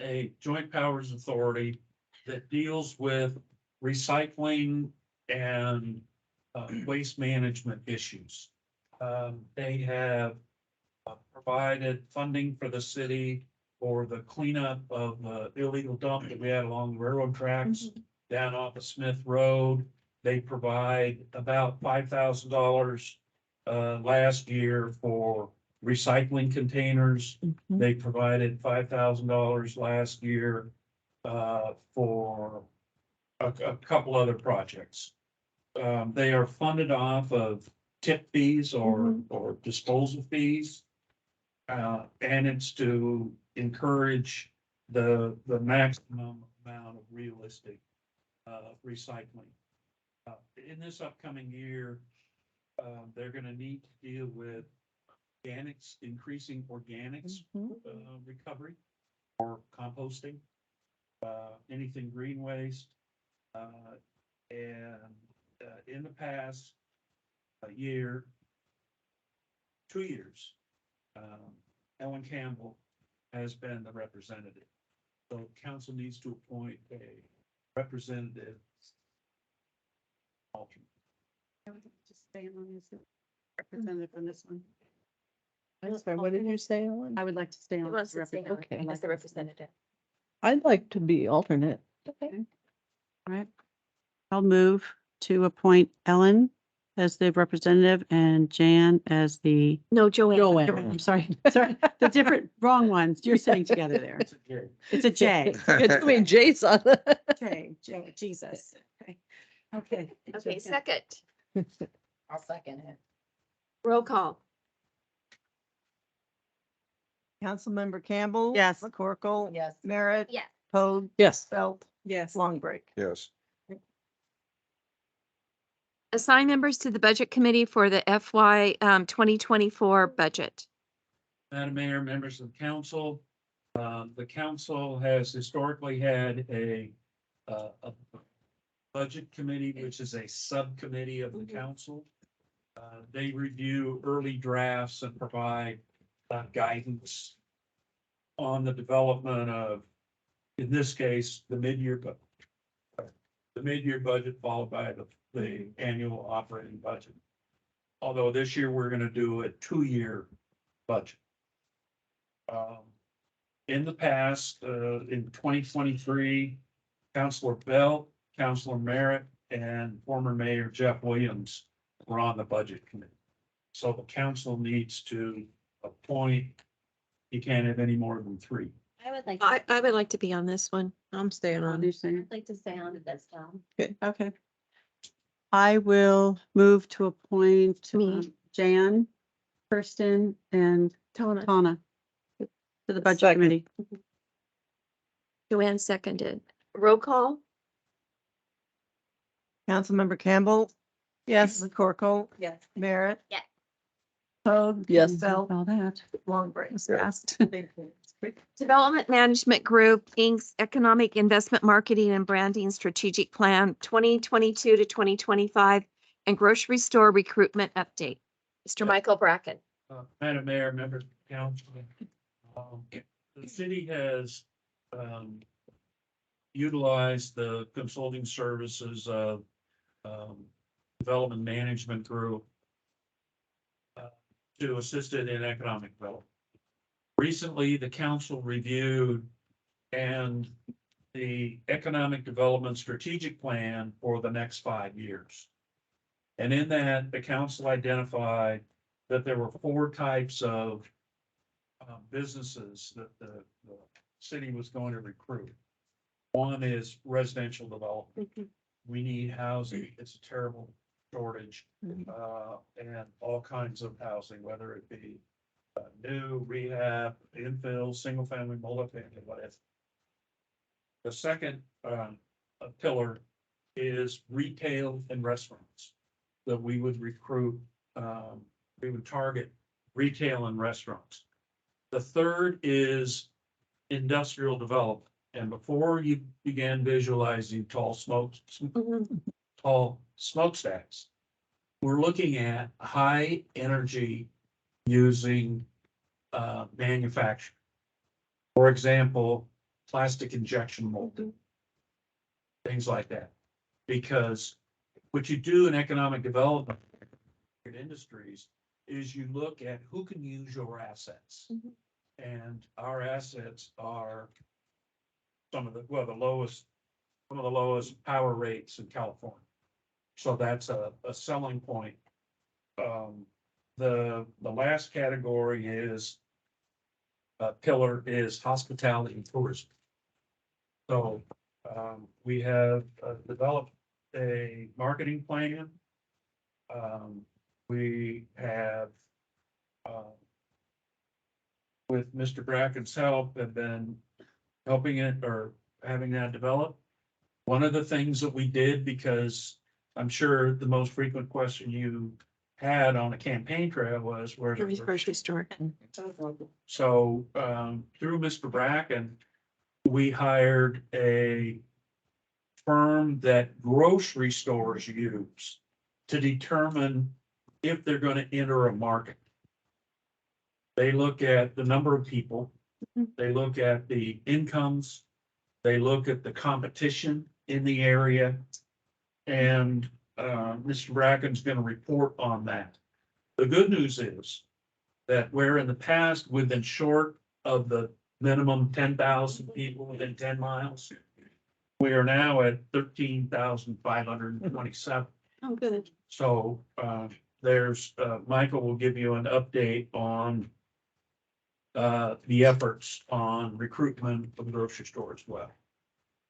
[SPEAKER 7] a joint powers authority that deals with recycling and waste management issues. They have provided funding for the city for the cleanup of the illegal dump that we had along the railroad tracks down off of Smith Road. They provide about $5,000 last year for recycling containers. They provided $5,000 last year for a couple other projects. They are funded off of tip fees or disposal fees. And it's to encourage the maximum amount of realistic recycling. In this upcoming year, they're gonna need to deal with organics, increasing organics recovery or composting, anything green waste. And in the past year, 2 years, Ellen Campbell has been the representative. So council needs to appoint a representative. Alternate.
[SPEAKER 13] Just stay on as a representative on this one.
[SPEAKER 2] I'm sorry, what did you say, Ellen?
[SPEAKER 13] I would like to stay on.
[SPEAKER 1] wants
[SPEAKER 13] as
[SPEAKER 1] to stay on
[SPEAKER 13] representative.
[SPEAKER 1] as the representative.
[SPEAKER 2] I'd like to be alternate.
[SPEAKER 1] Okay.
[SPEAKER 13] All right. I'll move to appoint Ellen as the representative and Jan as the,
[SPEAKER 1] No, Joanne.
[SPEAKER 13] I'm sorry, the different, wrong ones. You're sitting together there. It's a J.
[SPEAKER 2] It's between Jason.
[SPEAKER 13] J, Jesus. Okay. Okay.
[SPEAKER 1] Okay, second.
[SPEAKER 19] I'll second it.
[SPEAKER 1] Roll call.
[SPEAKER 19] Councilmember Campbell.
[SPEAKER 13] Yes.
[SPEAKER 19] McCorkle.
[SPEAKER 14] Yes.
[SPEAKER 19] Merritt.
[SPEAKER 16] Yes.
[SPEAKER 19] Pogue.
[SPEAKER 2] Yes.
[SPEAKER 19] Belt.
[SPEAKER 14] Yes.
[SPEAKER 19] Long Break.
[SPEAKER 4] Yes.
[SPEAKER 1] Assign members to the Budget Committee for the FY 2024 budget.
[SPEAKER 7] Madam Mayor, members of the council, the council has historically had a budget committee, which is a subcommittee of the council. They review early drafts and provide guidance on the development of, in this case, the mid-year budget followed by the annual operating budget. Although this year we're gonna do a 2-year budget. In the past, in 2023, Councilor Bell, Councilor Merritt, and former Mayor Jeff Williams were on the budget committee. So the council needs to appoint, you can't have any more than 3.
[SPEAKER 16] I would like,
[SPEAKER 1] I would like to be on this one.
[SPEAKER 14] I'm staying on.
[SPEAKER 16] I'd like to stay on it this time.
[SPEAKER 13] Okay. I will move to appoint
[SPEAKER 1] Me.
[SPEAKER 13] Jan, Kirsten, and Tana to the Budget
[SPEAKER 2] Second.
[SPEAKER 13] Committee.
[SPEAKER 1] Joanne seconded. Roll call.
[SPEAKER 19] Councilmember Campbell.
[SPEAKER 2] Yes.
[SPEAKER 19] McCorkle.
[SPEAKER 14] Yes.
[SPEAKER 19] Merritt.
[SPEAKER 16] Yes.
[SPEAKER 19] Pogue.
[SPEAKER 2] Yes.
[SPEAKER 19] Belt.
[SPEAKER 13] All that.
[SPEAKER 19] Long Break.
[SPEAKER 13] Fast.
[SPEAKER 1] Development Management Group, Inc.'s Economic Investment Marketing and Branding Strategic Plan 2022 to 2025 and Grocery Store Recruitment Update. Mr. Michael Bracken.
[SPEAKER 7] Madam Mayor, members of the council, the city has utilized the consulting services of Development Management Group to assist it in economic development. Recently, the council reviewed and the economic development strategic plan for the next 5 years. And in that, the council identified that there were 4 types of businesses that the city was going to recruit. One is residential development. We need housing. It's a terrible shortage, and all kinds of housing, whether it be new, rehab, infill, single family, multifamily, whatever. The second pillar is retail and restaurants that we would recruit. We would target retail and restaurants. The third is industrial development. And before you began visualizing tall smokestacks, we're looking at high energy using manufacturing. For example, plastic injection molding, things like that. Because what you do in economic development in industries is you look at who can use your assets. And our assets are some of the lowest power rates in California. So that's a selling point. The last category is pillar is hospitality and tourism. So we have developed a marketing plan. We have, with Mr. Bracken's help, have been helping it or having that develop. One of the things that we did, because I'm sure the most frequent question you had on a campaign trail was where's the
[SPEAKER 1] Grocery store.
[SPEAKER 7] So through Mr. Bracken, we hired a firm that grocery stores use to determine if they're going to enter a market. They look at the number of people, they look at the incomes, they look at the competition in the area, and Mr. Bracken's going to report on that. The good news is that where in the past we've been short of the minimum 10,000 people within 10 miles, we are now at 13,527.
[SPEAKER 1] Oh, good.
[SPEAKER 7] So there's Michael will give you an update on the efforts on recruitment of the grocery store as well.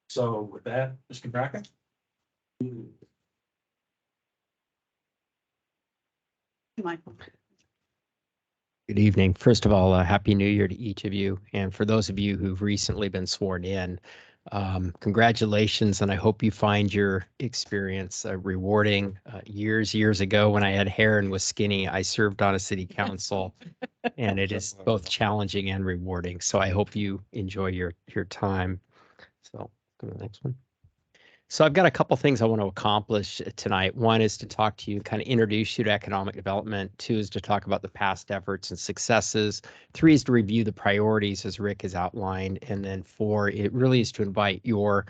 [SPEAKER 7] So with that, Mr. Bracken.
[SPEAKER 13] Michael.
[SPEAKER 20] Good evening. First of all, Happy New Year to each of you. And for those of you who've recently been sworn in, congratulations. And I hope you find your experience rewarding. Years ago when I had hair and was skinny, I served on a city council and it is both challenging and rewarding. So I hope you enjoy your time. So go to the next one. So I've got a couple things I want to accomplish tonight. One is to talk to you, kind of introduce you to economic development. 2 is to talk about the past efforts and successes. 3 is to review the priorities as Rick has outlined. And then 4, it really is to invite your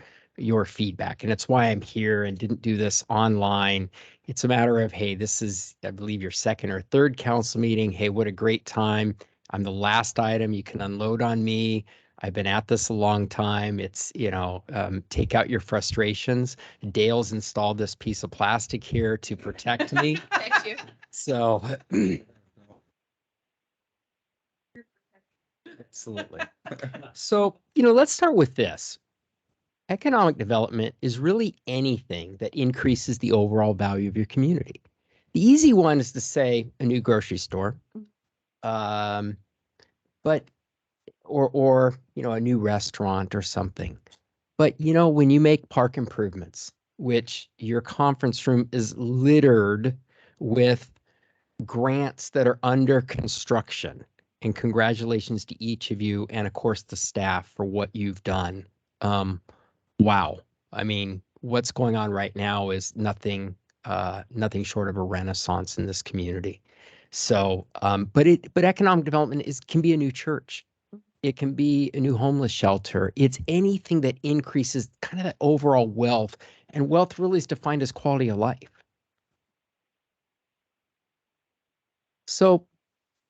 [SPEAKER 20] feedback. And it's why I'm here and didn't do this online. It's a matter of, hey, this is, I believe, your 2nd or 3rd council meeting. Hey, what a great time. I'm the last item. You can unload on me. I've been at this a long time. It's, take out your frustrations. Dale's installed this piece of plastic here to protect me.
[SPEAKER 1] Thank you.
[SPEAKER 20] So. Absolutely. So, let's start with this. Economic development is really anything that increases the overall value of your community. The easy one is to say a new grocery store. But or a new restaurant or something. But when you make park improvements, which your conference room is littered with grants that are under construction, And congratulations to each of you and of course the staff for what you've done. Wow. I mean, what's going on right now is nothing short of a renaissance in this community. So, but economic development can be a new church. It can be a new homeless shelter. It's anything that increases kind of that overall wealth, and wealth really is defined as quality of life. So,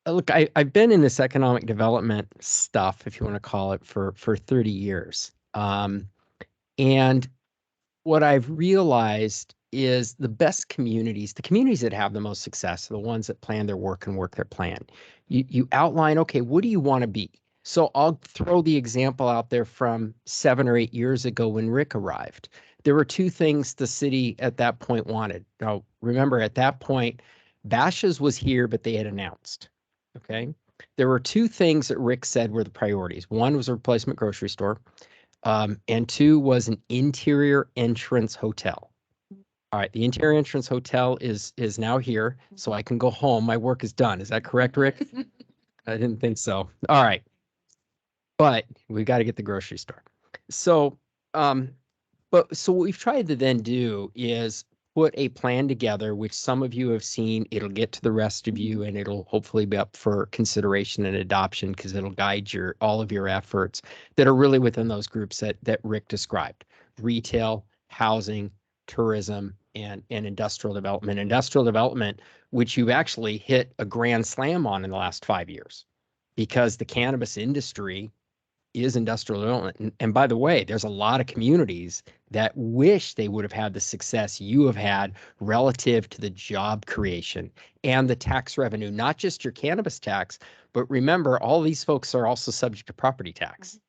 [SPEAKER 20] look, I've been in this economic development stuff, if you want to call it, for 30 years. And what I've realized is the best communities, the communities that have the most success, are the ones that plan their work and work their plan. You outline, okay, what do you want to be? So I'll throw the example out there from 7 or 8 years ago when Rick arrived. There were 2 things the city at that point wanted. Now, remember, at that point, Bashas' was here, but they had announced. Okay. There were 2 things that Rick said were the priorities. One was a replacement grocery store. And 2 was an interior entrance hotel. All right. The interior entrance hotel is now here, so I can go home. My work is done. Is that correct, Rick? I didn't think so. All right. But we got to get the grocery store. So, so what we've tried to then do is put a plan together, which some of you have seen. It'll get to the rest of you, and it'll hopefully be up for consideration and adoption because it'll guide all of your efforts that are really within those groups that Rick described: retail, housing, tourism, and industrial development. Industrial development, which you've actually hit a grand slam on in the last 5 years, because the cannabis industry is industrial development. And by the way, there's a lot of communities that wish they would have had the success you have had relative to the job creation and the tax revenue, not just your cannabis tax, but remember, all these folks are also subject to property tax,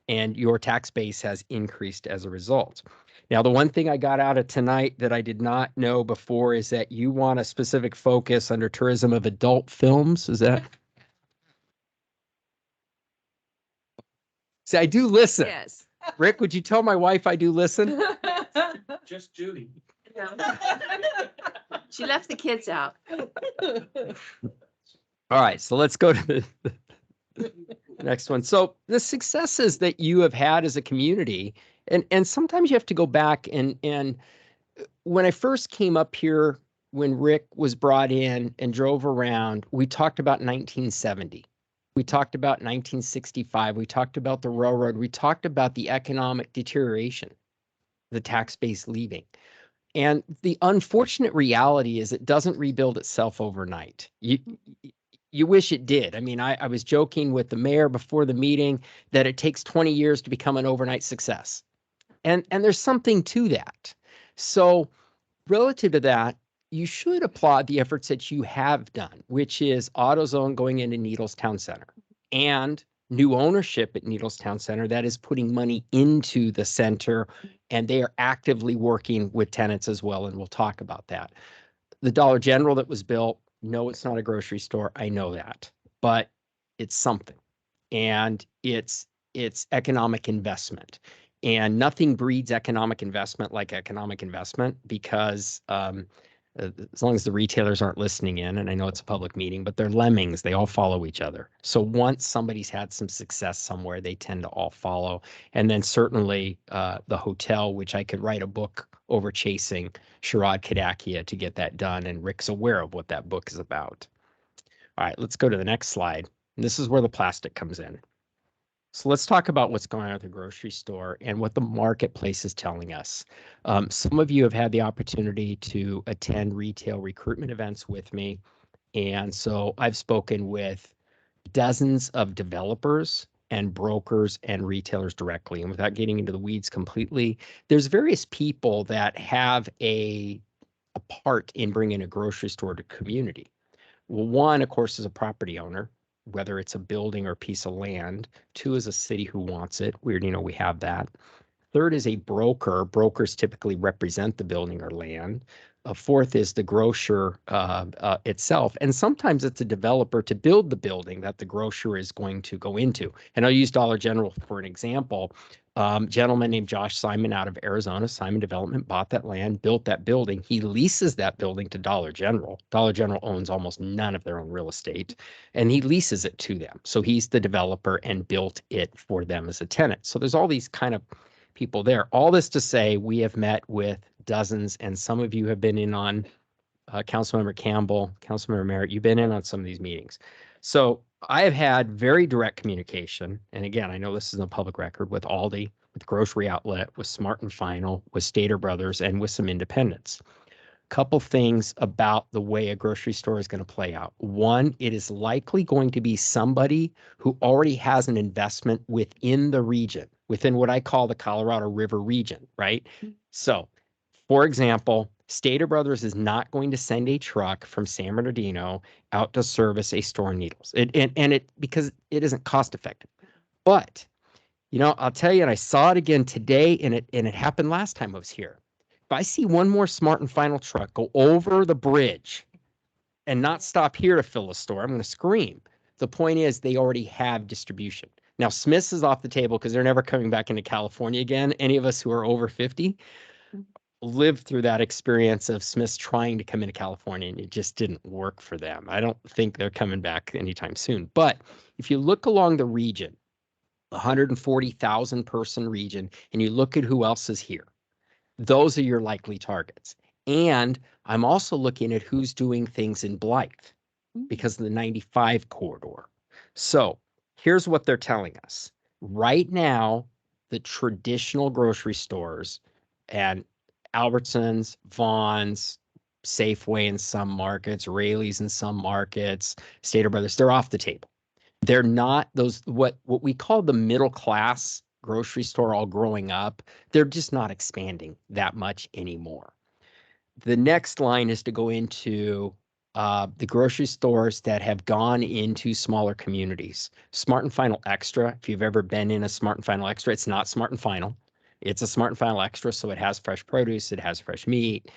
[SPEAKER 20] and your tax base has increased as a result. Now, the one thing I got out of tonight that I did not know before is that you want a specific focus under tourism of adult films. Is that? See, I do listen.
[SPEAKER 1] Yes.
[SPEAKER 20] Rick, would you tell my wife I do listen?
[SPEAKER 7] Just Judy.
[SPEAKER 1] She left the kids out.
[SPEAKER 20] All right, so let's go to the next one. So the successes that you have had as a community, and sometimes you have to go back and when I first came up here, when Rick was brought in and drove around, we talked about 1970. We talked about 1965. We talked about the railroad. We talked about the economic deterioration, the tax base leaving. And the unfortunate reality is it doesn't rebuild itself overnight. You wish it did. I mean, I was joking with the mayor before the meeting that it takes 20 years to become an overnight success. And there's something to that. So relative to that, you should applaud the efforts that you have done, which is AutoZone going into Needles Town Center and new ownership at Needles Town Center that is putting money into the center, and they are actively working with tenants as well, and we'll talk about that. The Dollar General that was built, no, it's not a grocery store. I know that, but it's something, and it's economic investment. And nothing breeds economic investment like economic investment, because as long as the retailers aren't listening in, and I know it's a public meeting, but they're lemmings, they all follow each other. So once somebody's had some success somewhere, they tend to all follow. And then certainly the hotel, which I could write a book over chasing Sharad Kadakia to get that done. And Rick's aware of what that book is about. All right, let's go to the next slide. And this is where the plastic comes in. So let's talk about what's going on at the grocery store and what the marketplace is telling us. Some of you have had the opportunity to attend retail recruitment events with me. And so I've spoken with dozens of developers and brokers and retailers directly. And without getting into the weeds completely, there's various people that have a part in bringing a grocery store to community. Well, one, of course, is a property owner, whether it's a building or a piece of land. Two is a city who wants it. We have that. Third is a broker. Brokers typically represent the building or land. Fourth is the grocer itself. And sometimes it's a developer to build the building that the grocer is going to go into. And I'll use Dollar General for an example. Gentleman named Josh Simon out of Arizona, Simon Development, bought that land, built that building. He leases that building to Dollar General. Dollar General owns almost none of their own real estate, and he leases it to them. So he's the developer and built it for them as a tenant. So there's all these kind of people there. All this to say, we have met with dozens, and some of you have been in on, Councilmember Campbell, Councilmember Merritt, you've been in on some of these meetings. So I have had very direct communication, and again, I know this is a public record, with Aldi, with Grocery Outlet, with Smart and Final, with Stater Brothers, and with some independents. Couple things about the way a grocery store is going to play out. One, it is likely going to be somebody who already has an investment within the region, within what I call the Colorado River region, right? So, for example, Stater Brothers is not going to send a truck from San Bernardino out to service a store in Needles. Because it isn't cost effective. But, you know, I'll tell you, and I saw it again today, and it happened last time I was here. If I see one more Smart and Final truck go over the bridge and not stop here to fill a store, I'm going to scream. The point is, they already have distribution. Now, Smith's is off the table because they're never coming back into California again. Any of us who are over 50 lived through that experience of Smith's trying to come into California, and it just didn't work for them. I don't think they're coming back anytime soon. But if you look along the region, 140,000 person region, and you look at who else is here, those are your likely targets. And I'm also looking at who's doing things in Blythe because of the 95 corridor. So here's what they're telling us. Right now, the traditional grocery stores and Albertsons, Vaughn's, Safeway in some markets, Raley's in some markets, Stater Brothers, they're off the table. They're not those, what we call the middle class grocery store all growing up. They're just not expanding that much anymore. The next line is to go into the grocery stores that have gone into smaller communities. Smart and Final Extra, if you've ever been in a Smart and Final Extra, it's not Smart and Final. It's a Smart and Final Extra, so it has fresh produce, it has fresh meat.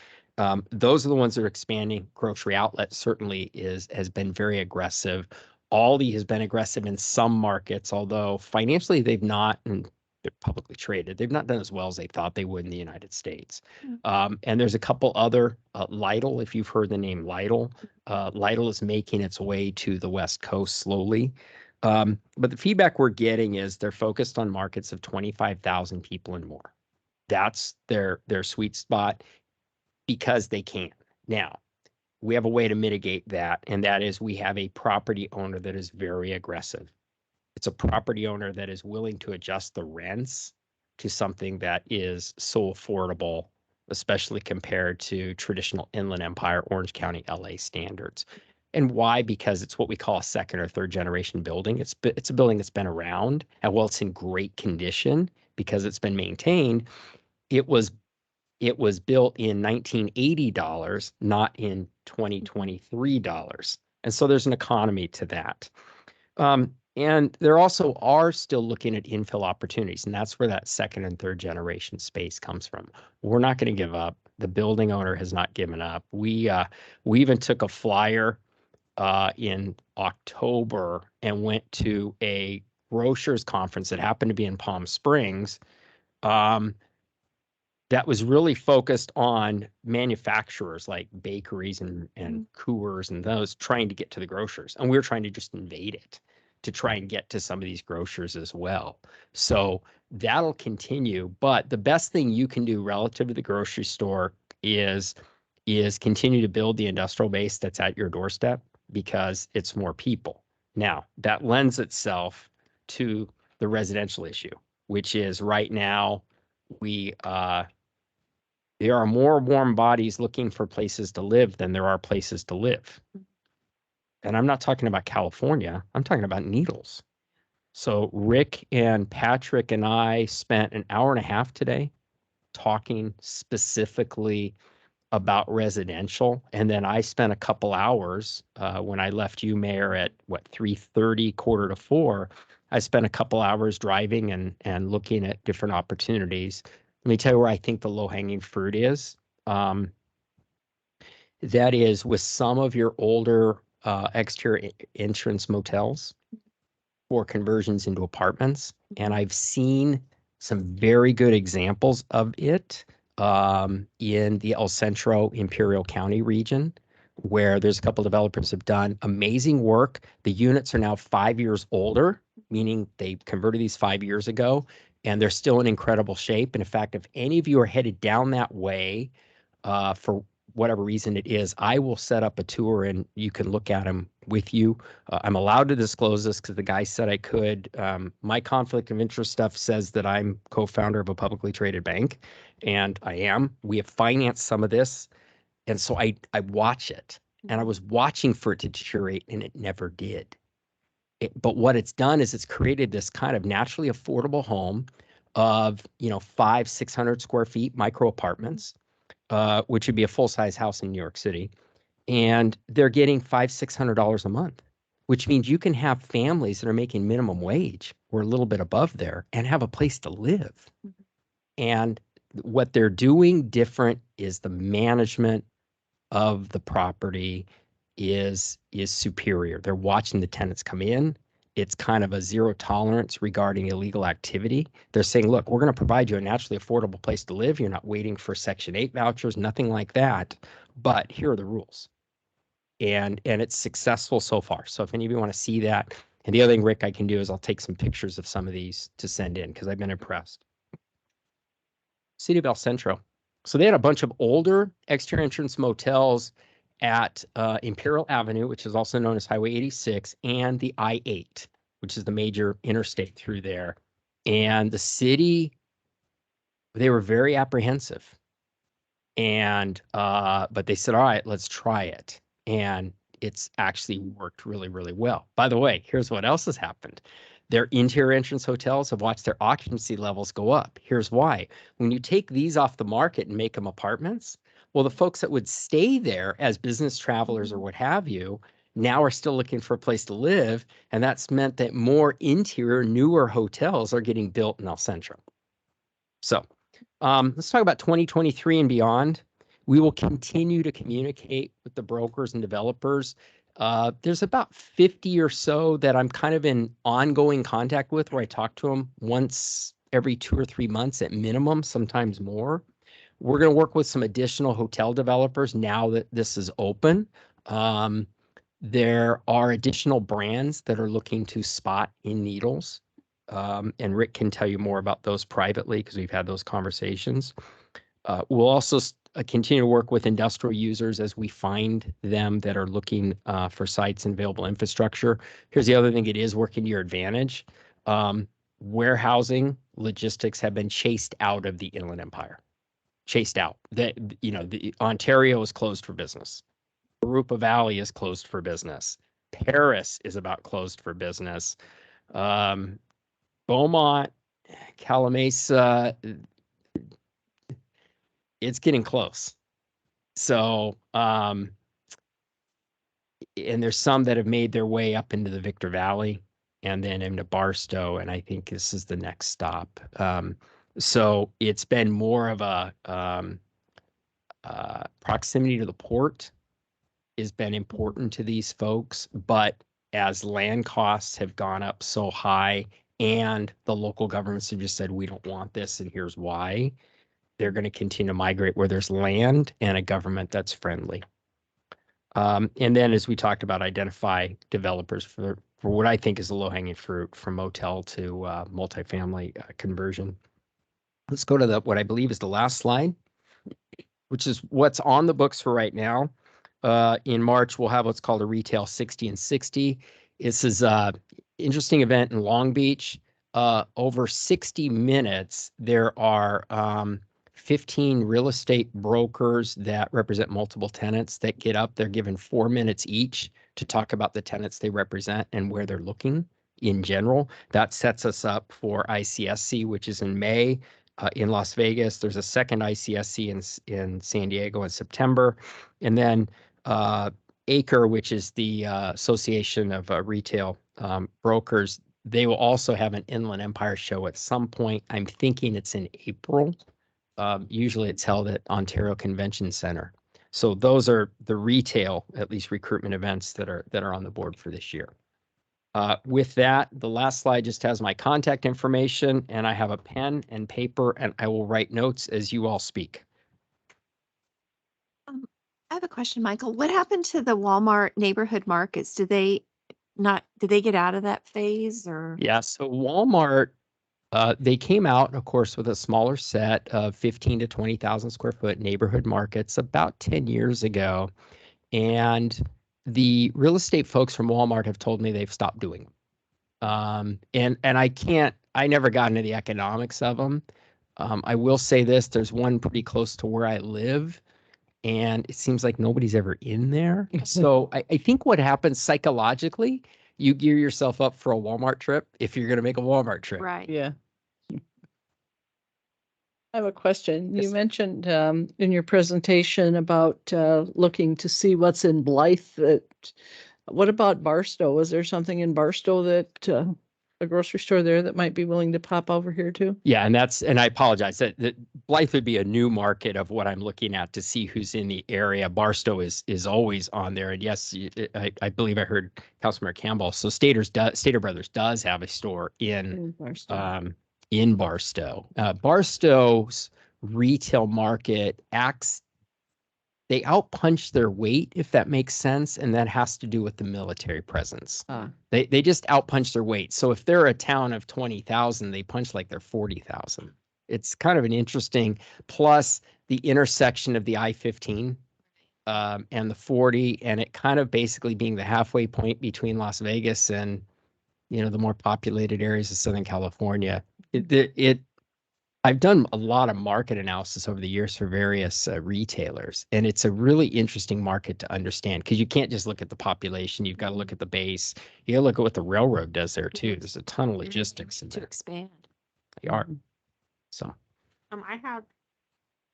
[SPEAKER 20] Those are the ones that are expanding. Grocery Outlet certainly has been very aggressive. Aldi has been aggressive in some markets, although financially they've not, and they're publicly traded, they've not done as well as they thought they would in the United States. And there's a couple other, Lidl, if you've heard the name Lidl. Lidl is making its way to the West Coast slowly. But the feedback we're getting is they're focused on markets of 25,000 people and more. That's their sweet spot because they can. Now, we have a way to mitigate that, and that is we have a property owner that is very aggressive. It's a property owner that is willing to adjust the rents to something that is so affordable, especially compared to traditional Inland Empire, Orange County, LA standards. And why? Because it's what we call a second or third generation building. It's a building that's been around, and while it's in great condition because it's been maintained, it was built in 1980 dollars, not in 2023 dollars. And so there's an economy to that. And there also are still looking at infill opportunities, and that's where that second and third generation space comes from. We're not going to give up. The building owner has not given up. We even took a flyer in October and went to a grocers conference that happened to be in Palm Springs. That was really focused on manufacturers like bakeries and Coors and those trying to get to the grocers. And we were trying to just invade it to try and get to some of these grocers as well. So that'll continue. But the best thing you can do relative to the grocery store is continue to build the industrial base that's at your doorstep because it's more people. Now, that lends itself to the residential issue, which is right now there are more warm bodies looking for places to live than there are places to live. And I'm not talking about California, I'm talking about Needles. So Rick and Patrick and I spent an hour and a half today talking specifically about residential. And then I spent a couple hours when I left you, Mayor, at 3:30, 3:45. I spent a couple hours driving and looking at different opportunities. Let me tell you where I think the low-hanging fruit is. That is with some of your older exterior entrance motels for conversions into apartments. And I've seen some very good examples of it in the El Centro Imperial County region, where there's a couple developers have done amazing work. The units are now 5 years older, meaning they converted these 5 years ago, and they're still in incredible shape. And in fact, if any of you are headed down that way for whatever reason it is, I will set up a tour and you can look at them with you. I'm allowed to disclose this because the guy said I could. My conflict of interest stuff says that I'm co-founder of a publicly traded bank, and I am. We have financed some of this, and so I watch it, and I was watching for it to deteriorate, and it never did. But what it's done is it's created this kind of naturally affordable home of 500-600 square feet, micro apartments, which would be a full-size house in New York City. And they're getting $500-600 a month, which means you can have families that are making minimum wage or a little bit above there and have a place to live. And what they're doing different is the management of the property is superior. They're watching the tenants come in. It's kind of a zero tolerance regarding illegal activity. They're saying, look, we're going to provide you a naturally affordable place to live. You're not waiting for Section 8 vouchers, nothing like that. But here are the rules. And it's successful so far. So if any of you want to see that, and the other thing, Rick, I can do is I'll take some pictures of some of these to send in because I've been impressed. City of El Centro. So they had a bunch of older exterior entrance motels at Imperial Avenue, which is also known as Highway 86, and the I-8, which is the major interstate through there. And the city, they were very apprehensive. And but they said, all right, let's try it. And it's actually worked really, really well. By the way, here's what else has happened. Their interior entrance hotels have watched their occupancy levels go up. Here's why. When you take these off the market and make them apartments, well, the folks that would stay there as business travelers or what have you, now are still looking for a place to live. And that's meant that more interior, newer hotels are getting built in El Centro. So let's talk about 2023 and beyond. We will continue to communicate with the brokers and developers. There's about 50 or so that I'm kind of in ongoing contact with, where I talk to them once every 2 or 3 months at minimum, sometimes more. We're going to work with some additional hotel developers now that this is open. There are additional brands that are looking to spot in Needles. And Rick can tell you more about those privately because we've had those conversations. We'll also continue to work with industrial users as we find them that are looking for sites and available infrastructure. Here's the other thing, it is working to your advantage. Warehousing, logistics have been chased out of the Inland Empire. Chased out. The Ontario is closed for business. Arupa Valley is closed for business. Paris is about closed for business. Beaumont, Calamasa, it's getting close. So, and there's some that have made their way up into the Victor Valley and then into Barstow, and I think this is the next stop. So it's been more of a proximity to the port has been important to these folks, but as land costs have gone up so high and the local governments have just said, we don't want this and here's why, they're going to continue to migrate where there's land and a government that's friendly. And then, as we talked about, identify developers for what I think is the low-hanging fruit from motel to multifamily conversion. Let's go to what I believe is the last slide, which is what's on the books for right now. In March, we'll have what's called a Retail 60 and 60. This is an interesting event in Long Beach. Over 60 minutes, there are 15 real estate brokers that represent multiple tenants that get up. They're given 4 minutes each to talk about the tenants they represent and where they're looking in general. That sets us up for ICSC, which is in May in Las Vegas. There's a second ICSC in San Diego in September. And then ACRE, which is the Association of Retail Brokers, they will also have an Inland Empire show at some point. I'm thinking it's in April. Usually it's held at Ontario Convention Center. So those are the retail, at least recruitment events that are on the board for this year. With that, the last slide just has my contact information, and I have a pen and paper, and I will write notes as you all speak.
[SPEAKER 1] I have a question, Michael. What happened to the Walmart neighborhood markets? Did they get out of that phase or?
[SPEAKER 20] Yeah, so Walmart, they came out, of course, with a smaller set of 15 to 20,000 square foot neighborhood markets about 10 years ago. And the real estate folks from Walmart have told me they've stopped doing them. And I never got into the economics of them. I will say this, there's one pretty close to where I live, and it seems like nobody's ever in there. So I think what happens psychologically, you gear yourself up for a Walmart trip if you're going to make a Walmart trip.
[SPEAKER 1] Right.
[SPEAKER 2] Yeah. I have a question. You
[SPEAKER 20] Yes.
[SPEAKER 2] mentioned in your presentation about looking to see what's in Blythe. What about Barstow? Is there something in Barstow that a grocery store there that might be willing to pop over here too?
[SPEAKER 20] Yeah, and I apologize that Blythe would be a new market of what I'm looking at to see who's in the area. Barstow is always on there, and yes, I believe I heard Councilmember Campbell. So Stater Brothers does have a store in
[SPEAKER 2] Barstow.
[SPEAKER 20] In Barstow. Barstow's retail market they outpunch their weight, if that makes sense, and that has to do with the military presence. They just outpunch their weight. So if they're a town of 20,000, they punch like they're 40,000. It's kind of an interesting, plus the intersection of the I-15 and the 40, and it kind of basically being the halfway point between Las Vegas and, the more populated areas of Southern California. I've done a lot of market analysis over the years for various retailers, and it's a really interesting market to understand because you can't just look at the population. You've got to look at the base. You got to look at what the railroad does there too. There's a ton of logistics in
[SPEAKER 1] To
[SPEAKER 20] there.
[SPEAKER 1] expand.
[SPEAKER 20] They are. So
[SPEAKER 10] I have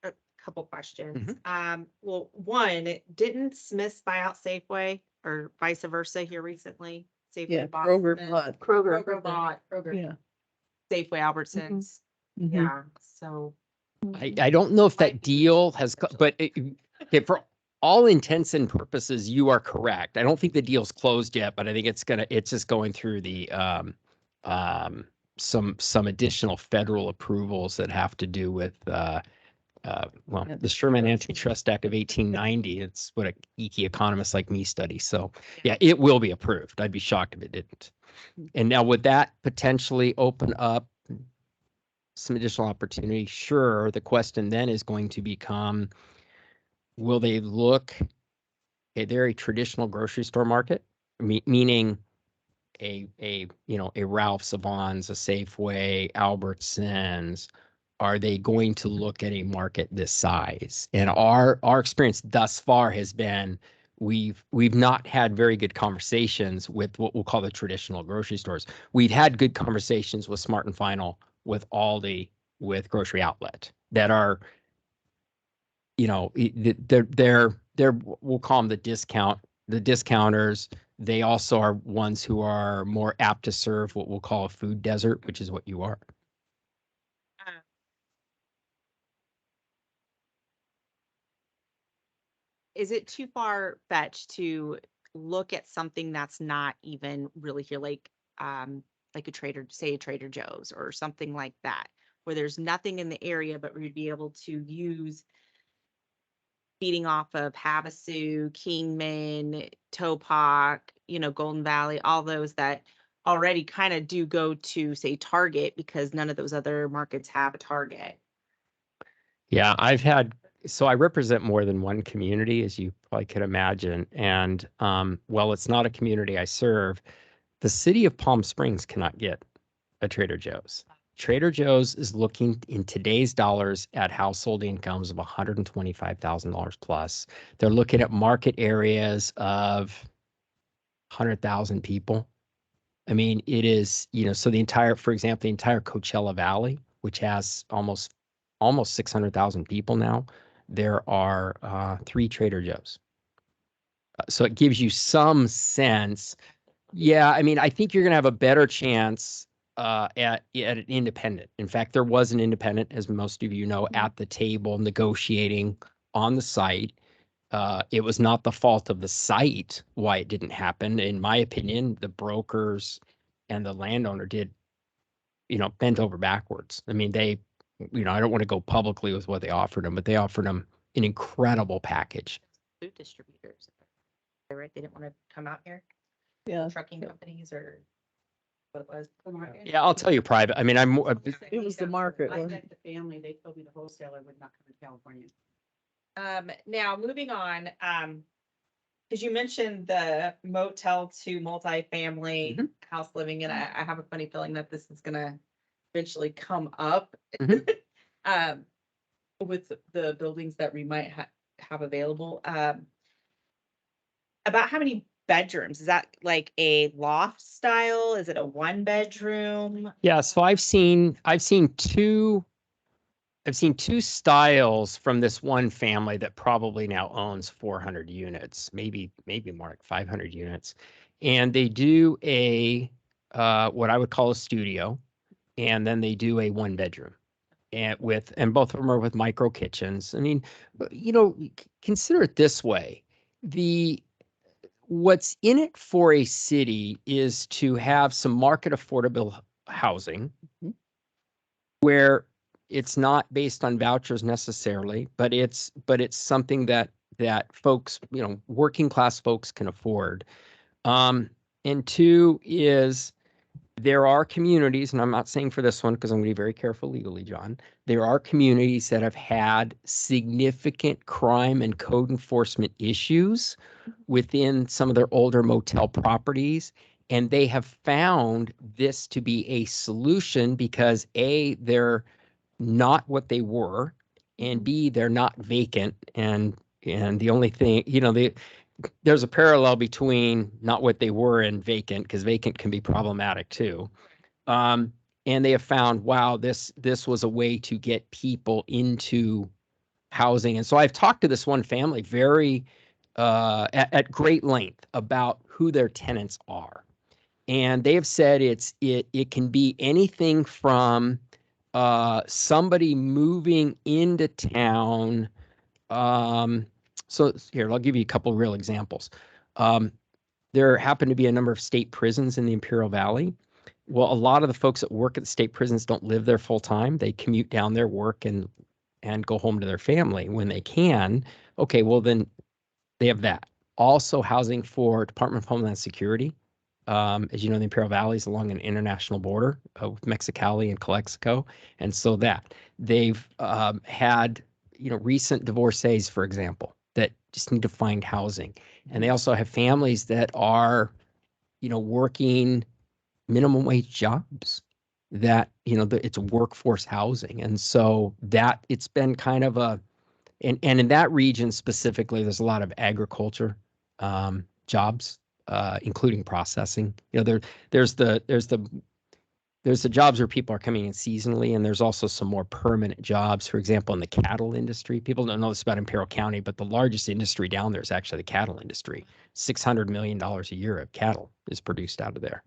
[SPEAKER 10] a couple questions.
[SPEAKER 20] Mm-hmm.
[SPEAKER 10] Well, one, didn't Smith's buy out Safeway or vice versa here recently? Safeway
[SPEAKER 2] Yeah,
[SPEAKER 10] bought
[SPEAKER 2] Kroger
[SPEAKER 10] Smith's.
[SPEAKER 2] bought.
[SPEAKER 10] Kroger bought
[SPEAKER 2] Yeah.
[SPEAKER 10] Safeway Albertsons.
[SPEAKER 2] Mhm.
[SPEAKER 10] Yeah, so.
[SPEAKER 20] I don't know if that deal has, but okay, for all intents and purposes, you are correct. I don't think the deal's closed yet, but I think it's just going through the some additional federal approvals that have to do with the Sherman Antitrust Act of 1890. It's what a geeky economist like me studies. So yeah, it will be approved. I'd be shocked if it didn't. And now would that potentially open up some additional opportunity? Sure. The question then is going to become, will they look at very traditional grocery store market, meaning a Ralph's, a Vons, a Safeway, Albertsons? Are they going to look at a market this size? And our experience thus far has been we've not had very good conversations with what we'll call the traditional grocery stores. We've had good conversations with Smart and Final, with Aldi, with Grocery Outlet that are, they're we'll call them the discounters. They also are ones who are more apt to serve what we'll call a food desert, which is what you are.
[SPEAKER 10] Is it too far fetched to look at something that's not even really here, like a Trader Joe's or something like that, where there's nothing in the area, but we'd be able to use feeding off of Havasu, Kingman, Topak, Golden Valley, all those that already kind of do go to, say, Target, because none of those other markets have a Target.
[SPEAKER 20] Yeah, so I represent more than one community, as you probably could imagine. And while it's not a community I serve, the city of Palm Springs cannot get a Trader Joe's. Trader Joe's is looking in today's dollars at household incomes of $125,000 plus. They're looking at market areas of 100,000 people. I mean, it is, so for example, the entire Coachella Valley, which has almost 600,000 people now, there are 3 Trader Joe's. So it gives you some sense. Yeah, I mean, I think you're going to have a better chance at an independent. In fact, there was an independent, as most of you know, at the table negotiating on the site. It was not the fault of the site why it didn't happen. In my opinion, the brokers and the landowner did, bent over backwards. I mean, they, I don't want to go publicly with what they offered them, but they offered them an incredible package.
[SPEAKER 10] Food distributors. Right? They didn't want to come out here.
[SPEAKER 2] Yeah.
[SPEAKER 10] Trucking companies or what it was.
[SPEAKER 20] Yeah, I'll tell you private. I mean,
[SPEAKER 2] It was the market.
[SPEAKER 13] I
[SPEAKER 2] wasn't
[SPEAKER 13] met the family, they told me the wholesaler would not come to California.
[SPEAKER 10] Now moving on, because you mentioned the motel to multifamily house living, and I have a funny feeling that this is gonna eventually come up. With the buildings that we might have available, about how many bedrooms? Is that like a loft style? Is it a 1 bedroom?
[SPEAKER 20] Yeah, so I've seen two styles from this one family that probably now owns 400 units, maybe more like 500 units. And they do a what I would call a studio, and then they do a 1 bedroom. And both of them are with micro kitchens. I mean, consider it this way. What's in it for a city is to have some market affordable housing where it's not based on vouchers necessarily, but it's something that folks, working class folks can afford. And two is there are communities, and I'm not saying for this one because I'm going to be very careful legally, John. There are communities that have had significant crime and code enforcement issues within some of their older motel properties. And they have found this to be a solution because A, they're not what they were, and B, they're not vacant. And the only thing, there's a parallel between not what they were and vacant, because vacant can be problematic too. And they have found, wow, this was a way to get people into housing. And so I've talked to this one family very at great length about who their tenants are. And they have said it can be anything from somebody moving into town. So here, I'll give you a couple of real examples. There happen to be a number of state prisons in the Imperial Valley. Well, a lot of the folks that work at the state prisons don't live there full time. They commute down there, work, and go home to their family when they can. Okay, well then they have that. Also housing for Department of Homeland Security. As you know, the Imperial Valley is along an international border with Mexicali and Calexico. And so that they've had, recent divorcees, for example, that just need to find housing. And they also have families that are, working minimum wage jobs that, it's workforce housing. And so that it's been kind of and in that region specifically, there's a lot of agriculture jobs, including processing. There's the jobs where people are coming in seasonally, and there's also some more permanent jobs. For example, in the cattle industry, people don't know this about Imperial County, but the largest industry down there is actually the cattle industry. $600 million a year of cattle is produced out of there.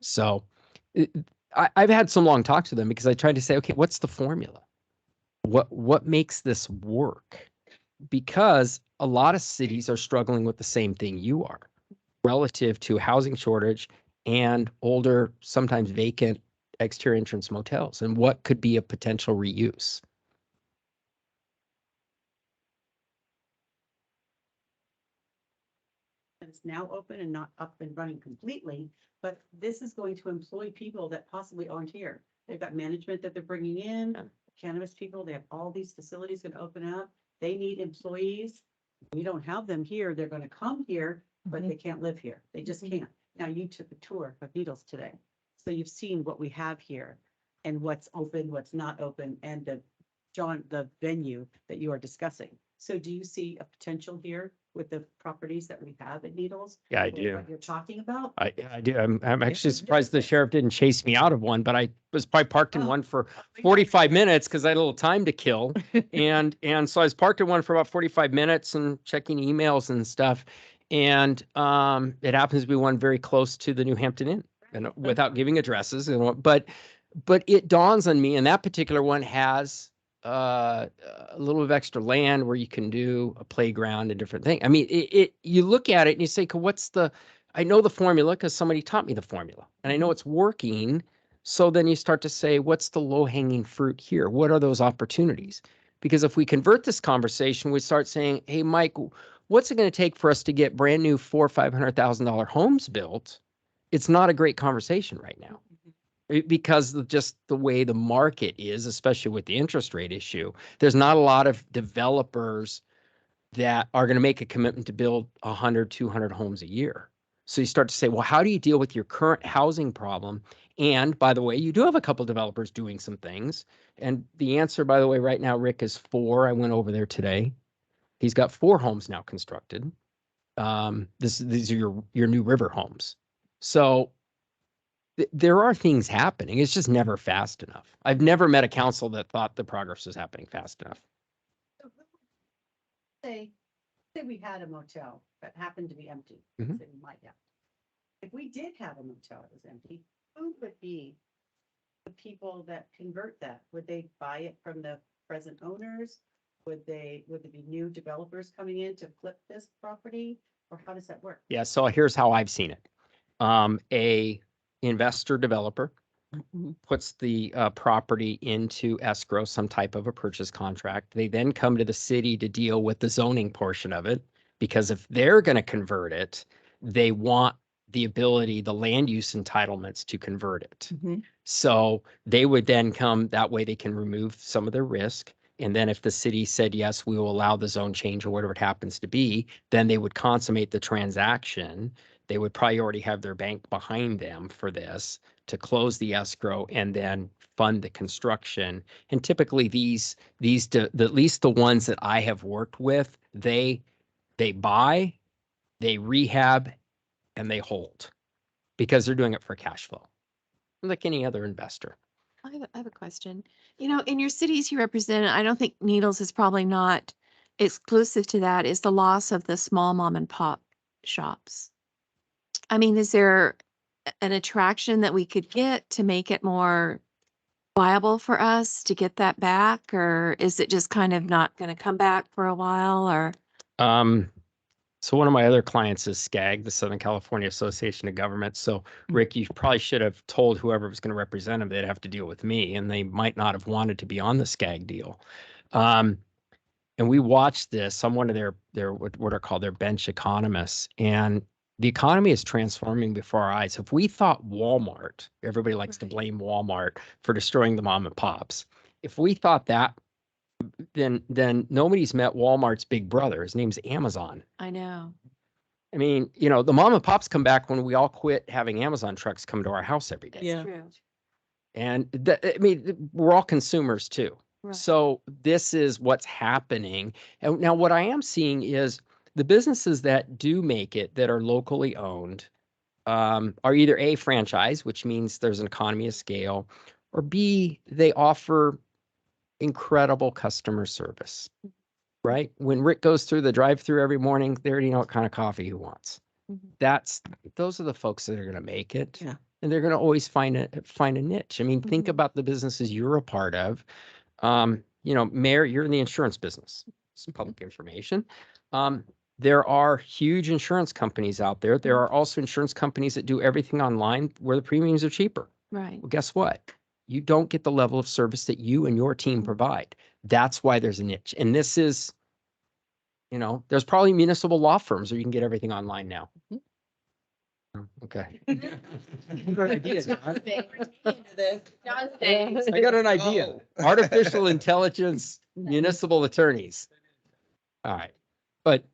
[SPEAKER 20] So I've had some long talks with them because I tried to say, okay, what's the formula? What makes this work? Because a lot of cities are struggling with the same thing you are relative to housing shortage and older, sometimes vacant exterior entrance motels, and what could be a potential reuse.
[SPEAKER 13] It's now open and not up and running completely, but this is going to employ people that possibly aren't here. They've got management that they're bringing in, cannabis people, they have all these facilities going to open up. They need employees. We don't have them here. They're going to come here, but they can't live here. They just can't. Now, you took a tour of Needles today. So you've seen what we have here and what's open, what's not open, and the venue that you are discussing. So do you see a potential here with the properties that we have at Needles?
[SPEAKER 20] Yeah, I
[SPEAKER 13] With
[SPEAKER 20] do.
[SPEAKER 13] What you're talking about?
[SPEAKER 20] I do. I'm actually surprised the sheriff didn't chase me out of one, but I was probably parked in one for 45 minutes because I had a little time to kill. And so I was parked in one for about 45 minutes and checking emails and stuff. And it happens to be one very close to the New Hampton Inn, and without giving addresses, but it dawns on me, and that particular one has a little of extra land where you can do a playground and different thing. I mean, you look at it and you say, "Okay, what's the, I know the formula because somebody taught me the formula and I know it's working. So then you start to say, what's the low hanging fruit here? What are those opportunities? Because if we convert this conversation, we start saying, hey, Mike, what's it going to take for us to get brand new $400,000 or $500,000 homes built? It's not a great conversation right now. Because of just the way the market is, especially with the interest rate issue, there's not a lot of developers that are going to make a commitment to build 100, 200 homes a year. So you start to say, well, how do you deal with your current housing problem? And by the way, you do have a couple developers doing some things. And the answer, by the way, right now, Rick, is 4. I went over there today. He's got 4 homes now constructed. These are your new river homes. So there are things happening. It's just never fast enough. I've never met a council that thought the progress was happening fast enough.
[SPEAKER 13] Say we had a motel that happened to be empty.
[SPEAKER 20] Mhm.
[SPEAKER 13] Say we might have. If we did have a motel that was empty, who would be the people that convert that? Would they buy it from the present owners? Would it be new developers coming in to flip this property? Or how does that work?
[SPEAKER 20] Yeah, so here's how I've seen it. A investor developer puts the property into escrow, some type of a purchase contract. They then come to the city to deal with the zoning portion of it, because if they're going to convert it, they want the ability, the land use entitlements to convert it. So they would then come, that way they can remove some of their risk. And then if the city said, yes, we will allow the zone change or whatever it happens to be, then they would consummate the transaction. They would probably already have their bank behind them for this to close the escrow and then fund the construction. And typically at least the ones that I have worked with, they buy, they rehab, and they hold because they're doing it for cash flow, like any other investor.
[SPEAKER 1] I have a question. You know, in your cities you represent, I don't think Needles is probably not exclusive to that, is the loss of the small mom and pop shops. I mean, is there an attraction that we could get to make it more viable for us to get that back? Or is it just kind of not going to come back for a while? Or
[SPEAKER 20] So one of my other clients is SCAG, the Southern California Association of Governments. So Rick, you probably should have told whoever was going to represent them they'd have to deal with me, and they might not have wanted to be on the SCAG deal. And we watched this. I'm one of their what are called their bench economists, and the economy is transforming before our eyes. If we thought Walmart, everybody likes to blame Walmart for destroying the mom and pops. If we thought that, then nobody's met Walmart's big brother. His name's Amazon.
[SPEAKER 1] I know.
[SPEAKER 20] I mean, you know, the mom and pops come back when we all quit having Amazon trucks come to our house every day.
[SPEAKER 14] Yeah.
[SPEAKER 1] True.
[SPEAKER 20] And I mean, we're all consumers too.
[SPEAKER 1] Right.
[SPEAKER 20] So this is what's happening. And now what I am seeing is the businesses that do make it, that are locally owned, are either A, franchise, which means there's an economy of scale, or B, they offer incredible customer service, right? When Rick goes through the drive-through every morning, they already know what kind of coffee he wants. Those are the folks that are going to make it.
[SPEAKER 14] Yeah.
[SPEAKER 20] And they're going to always find a niche. I mean, think about the businesses you're a part of. You know, Mayor, you're in the insurance business. It's public information. There are huge insurance companies out there. There are also insurance companies that do everything online where the premiums are cheaper.
[SPEAKER 1] Right.
[SPEAKER 20] Well, guess what? You don't get the level of service that you and your team provide. That's why there's a niche. And this is, you know, there's probably municipal law firms where you can get everything online now. Okay. I got an idea. Artificial intelligence, municipal attorneys. All right. But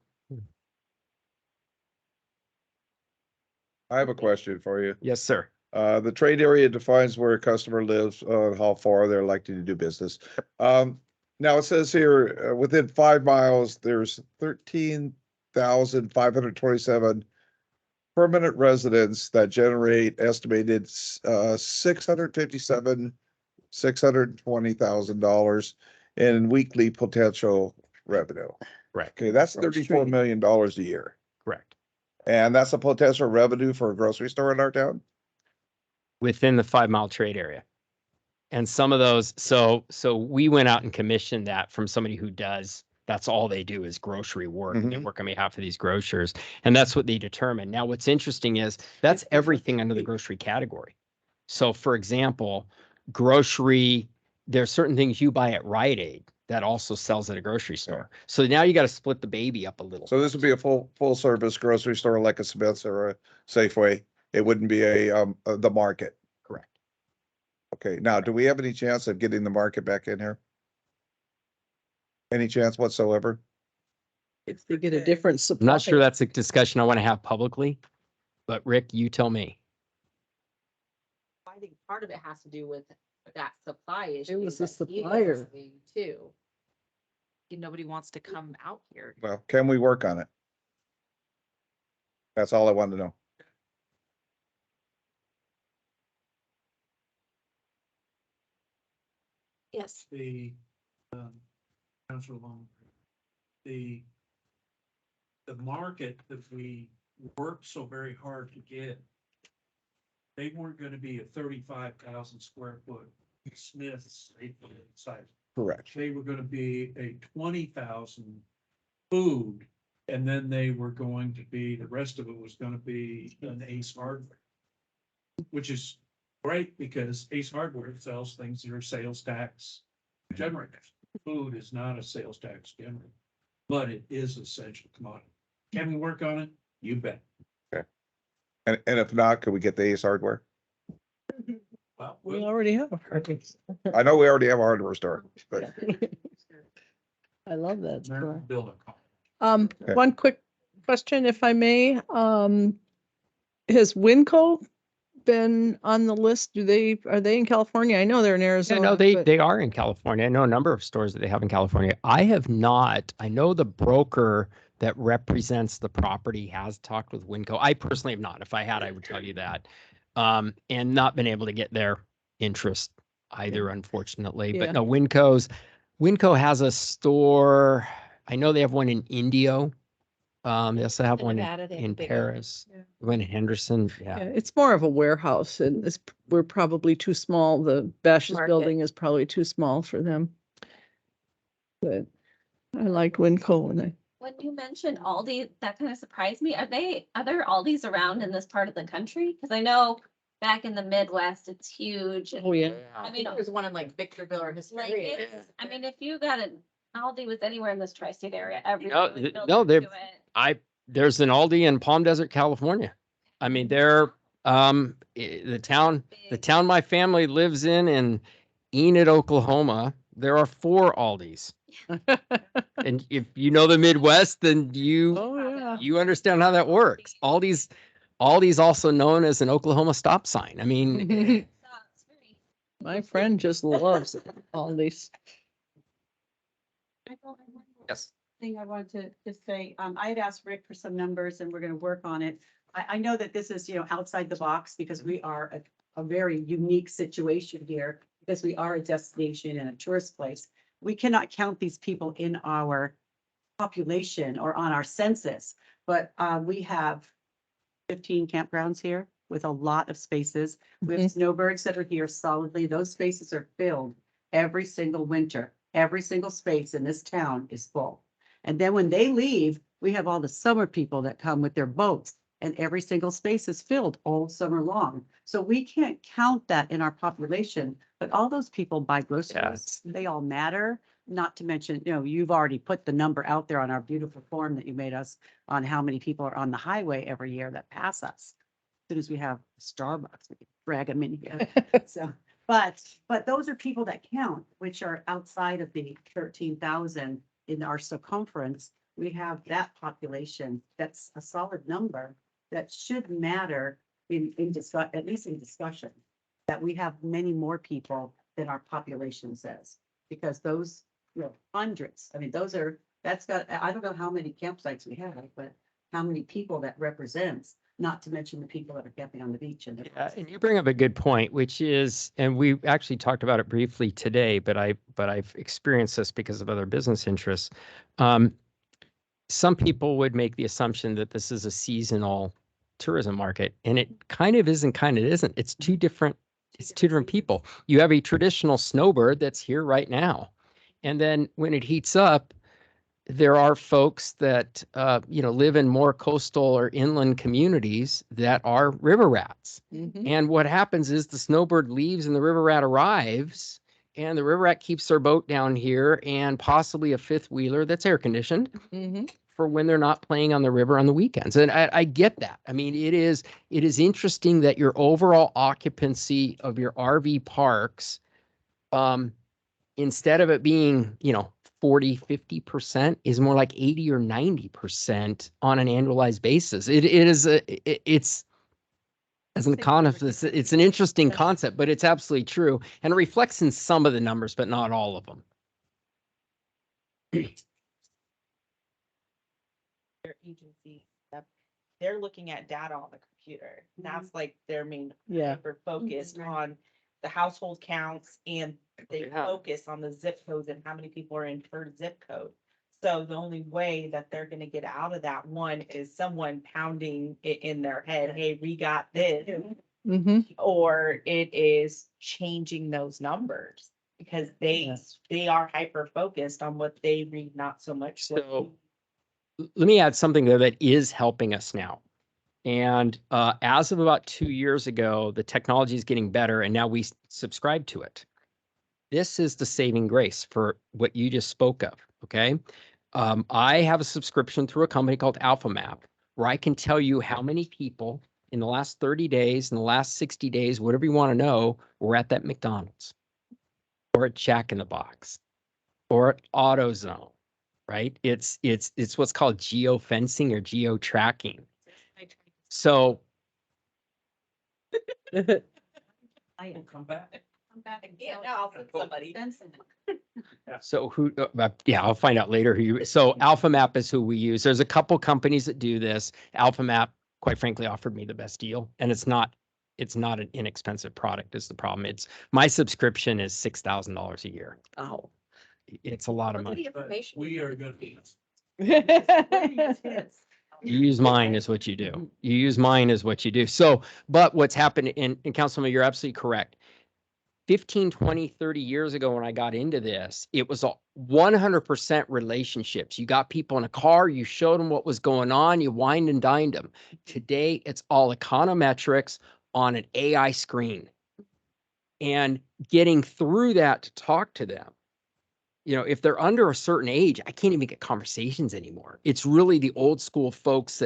[SPEAKER 4] I have a question for you.
[SPEAKER 20] yes, sir.
[SPEAKER 4] The trade area defines where a customer lives, how far they're likely to do business. Now it says here, within 5 miles, there's 13,527 permanent residents that generate estimated $620,000 in weekly potential revenue.
[SPEAKER 20] Correct.
[SPEAKER 4] Okay, that's $34 million a year.
[SPEAKER 20] Correct.
[SPEAKER 4] And that's a potential revenue for a grocery store in our town?
[SPEAKER 20] Within the 5 mile trade area. And some of those, so we went out and commissioned that from somebody who does, that's all they do is grocery work. They
[SPEAKER 4] Mhm.
[SPEAKER 20] work on behalf of these grocers, and that's what they determine. Now, what's interesting is that's everything under the grocery category. So for example, grocery, there's certain things you buy at Rite Aid that also sells at a grocery store. So now you got to split the baby up a little.
[SPEAKER 4] So this would be a full service grocery store like a Smith's or a Safeway. It wouldn't be the market.
[SPEAKER 20] Correct.
[SPEAKER 4] Okay, now, do we have any chance of getting the market back in here? Any chance whatsoever?
[SPEAKER 2] If they get a different
[SPEAKER 20] I'm
[SPEAKER 2] supply.
[SPEAKER 20] not sure that's a discussion I want to have publicly, but Rick, you tell me.
[SPEAKER 21] I think part of it has to do with that supply issue.
[SPEAKER 2] was the
[SPEAKER 21] that he was
[SPEAKER 2] supplier.
[SPEAKER 21] saying Too. Nobody wants to come out here.
[SPEAKER 4] Well, can we work on it? That's all I wanted to know.
[SPEAKER 1] Yes.
[SPEAKER 7] The, Councilor Long, the market that we worked so very hard to get, they weren't gonna be a 35,000 square foot Smith's site.
[SPEAKER 4] Correct.
[SPEAKER 7] They were gonna be a 20,000 food, and then they were going to be, the rest of it was gonna be an Ace Hardware. Which is great because Ace Hardware sells things that are sales tax generators. Food is not a sales tax generator, but it is essential commodity. Can we work on it? You bet.
[SPEAKER 4] And if not, could we get the Ace Hardware?
[SPEAKER 7] Well,
[SPEAKER 2] We already have a hardware.
[SPEAKER 4] I know we already have a hardware store, but
[SPEAKER 2] I love that.
[SPEAKER 7] American
[SPEAKER 2] store.
[SPEAKER 7] Builder.
[SPEAKER 4] Okay.
[SPEAKER 2] One quick question, if I may. Has Winco been on the list? Are they in California? I know they're in
[SPEAKER 20] Yeah,
[SPEAKER 2] Arizona.
[SPEAKER 20] no, they
[SPEAKER 2] but-
[SPEAKER 20] are in California. I know a number of stores that they have in California. I have not. I know the broker that represents the property has talked with Winco. I personally have not. If I had, I would tell you that. And not been able to get their interest either, unfortunately.
[SPEAKER 2] Yeah.
[SPEAKER 20] But no, Winco has a store. I know they have one in Indio. They also have
[SPEAKER 21] In
[SPEAKER 20] one
[SPEAKER 21] Nevada, they have a
[SPEAKER 20] in
[SPEAKER 21] big one.
[SPEAKER 20] Paris,
[SPEAKER 2] Yeah.
[SPEAKER 20] one in Henderson.
[SPEAKER 2] Yeah,
[SPEAKER 20] Yeah.
[SPEAKER 2] it's more of a warehouse and we're probably too small. The Bash's
[SPEAKER 1] Market.
[SPEAKER 2] building is probably too small for them. But I liked Winco and
[SPEAKER 16] When you mentioned Aldi, that kind of surprised me. Are there Aldis around in this part of the country? Because I know back in the Midwest, it's huge. and-
[SPEAKER 2] yeah.
[SPEAKER 16] I mean,
[SPEAKER 21] There's one in like Victorville or
[SPEAKER 16] like,
[SPEAKER 21] Hesperia.
[SPEAKER 16] I mean, if you got an Aldi was anywhere in this tri-state area,
[SPEAKER 20] No,
[SPEAKER 16] everybody would build
[SPEAKER 20] no,
[SPEAKER 16] into
[SPEAKER 20] they've,
[SPEAKER 16] it.
[SPEAKER 20] there's an Aldi in Palm Desert, California. I mean, they're, the town my family lives in Enid, Oklahoma, there are 4 Aldis. And if you know the Midwest, then
[SPEAKER 2] Oh, yeah.
[SPEAKER 20] you understand how that works. Aldi's also known as an Oklahoma stop sign. I mean,
[SPEAKER 16] So it's very-
[SPEAKER 2] My friend just loves all these.
[SPEAKER 20] yes.
[SPEAKER 13] Thing I wanted to just say, I had asked Rick for some numbers and we're gonna work on it. I know that this is, outside the box because we are a very unique situation here because we are a destination and a tourist place. We cannot count these people in our population or on our census, but we have 15 campgrounds here with a lot of spaces. We have snowbirds that are here solidly. Those spaces are filled every single winter. Every single space in this town is full. And then when they leave, we have all the summer people that come with their boats and every single space is filled all summer long. So we can't count that in our population, but all those people buy groceries. They all matter. Not to mention, you've already put the number out there on our beautiful form that you made us on how many people are on the highway every year that pass us. As soon as we have Starbucks, we can drag them in here. So, but those are people that count, which are outside of the 13,000 in our circumference. We have that population. That's a solid number that should matter in at least in discussion, that we have many more people than our population says, because those, hundreds, I mean, I don't know how many campsites we have, but how many people that represents, not to mention the people that are camping on the beach and.
[SPEAKER 20] And you bring up a good point, which is, and we actually talked about it briefly today, but I've experienced this because of other business interests. Some people would make the assumption that this is a seasonal tourism market, and it kind of is and kind of isn't. It's two different It's two different people. You have a traditional snowbird that's here right now. And then when it heats up, there are folks that, live in more coastal or inland communities that are river rats. And what happens is the snowbird leaves and the river rat arrives, and the river rat keeps their boat down here and possibly a fifth wheeler that's air conditioned for when they're not playing on the river on the weekends. And I get that. I mean, it is interesting that your overall occupancy of your RV parks, instead of it being, 40, 50% is more like 80 or 90% on an annualized basis. It's as an economist, it's an interesting concept, but it's absolutely true. And it reflects in some of the numbers, but not all of them.
[SPEAKER 10] Their agency, they're looking at data on the computer. That's like their main
[SPEAKER 2] Yeah.
[SPEAKER 10] hyper focused on the household counts, and they focus on the zip codes and how many people are in per zip code. So the only way that they're gonna get out of that one is someone pounding it in their head, hey, we got this. Or it is changing those numbers because they are hyper focused on what they read, not so much.
[SPEAKER 20] So let me add something there that is helping us now. And as of about 2 years ago, the technology is getting better, and now we subscribe to it. This is the saving grace for what you just spoke of. Okay. I have a subscription through a company called AlphaMap, where I can tell you how many people in the last 30 days, in the last 60 days, whatever you want to know, were at that McDonald's or at Jack in the Box or at AutoZone, right? It's what's called geofencing or geo-tracking. So
[SPEAKER 10] I am come back. Yeah, no, I'll put somebody.
[SPEAKER 20] So I'll find out later who you, so AlphaMap is who we use. There's a couple companies that do this. AlphaMap, quite frankly, offered me the best deal, and it's not an inexpensive product is the problem. It's my subscription is $6,000 a year.
[SPEAKER 1] Oh.
[SPEAKER 20] It's a lot of money.
[SPEAKER 7] We are gonna be.
[SPEAKER 20] You use mine is what you do. You use mine is what you do. So, but what's happened and Councilman, you're absolutely correct. 15, 20, 30 years ago when I got into this, it was 100% relationships. You got people in a car, you showed them what was going on, you wined and dined them. Today, it's all econometrics on an AI screen. And getting through that to talk to them. If they're under a certain age, I can't even get conversations anymore. It's really the old school folks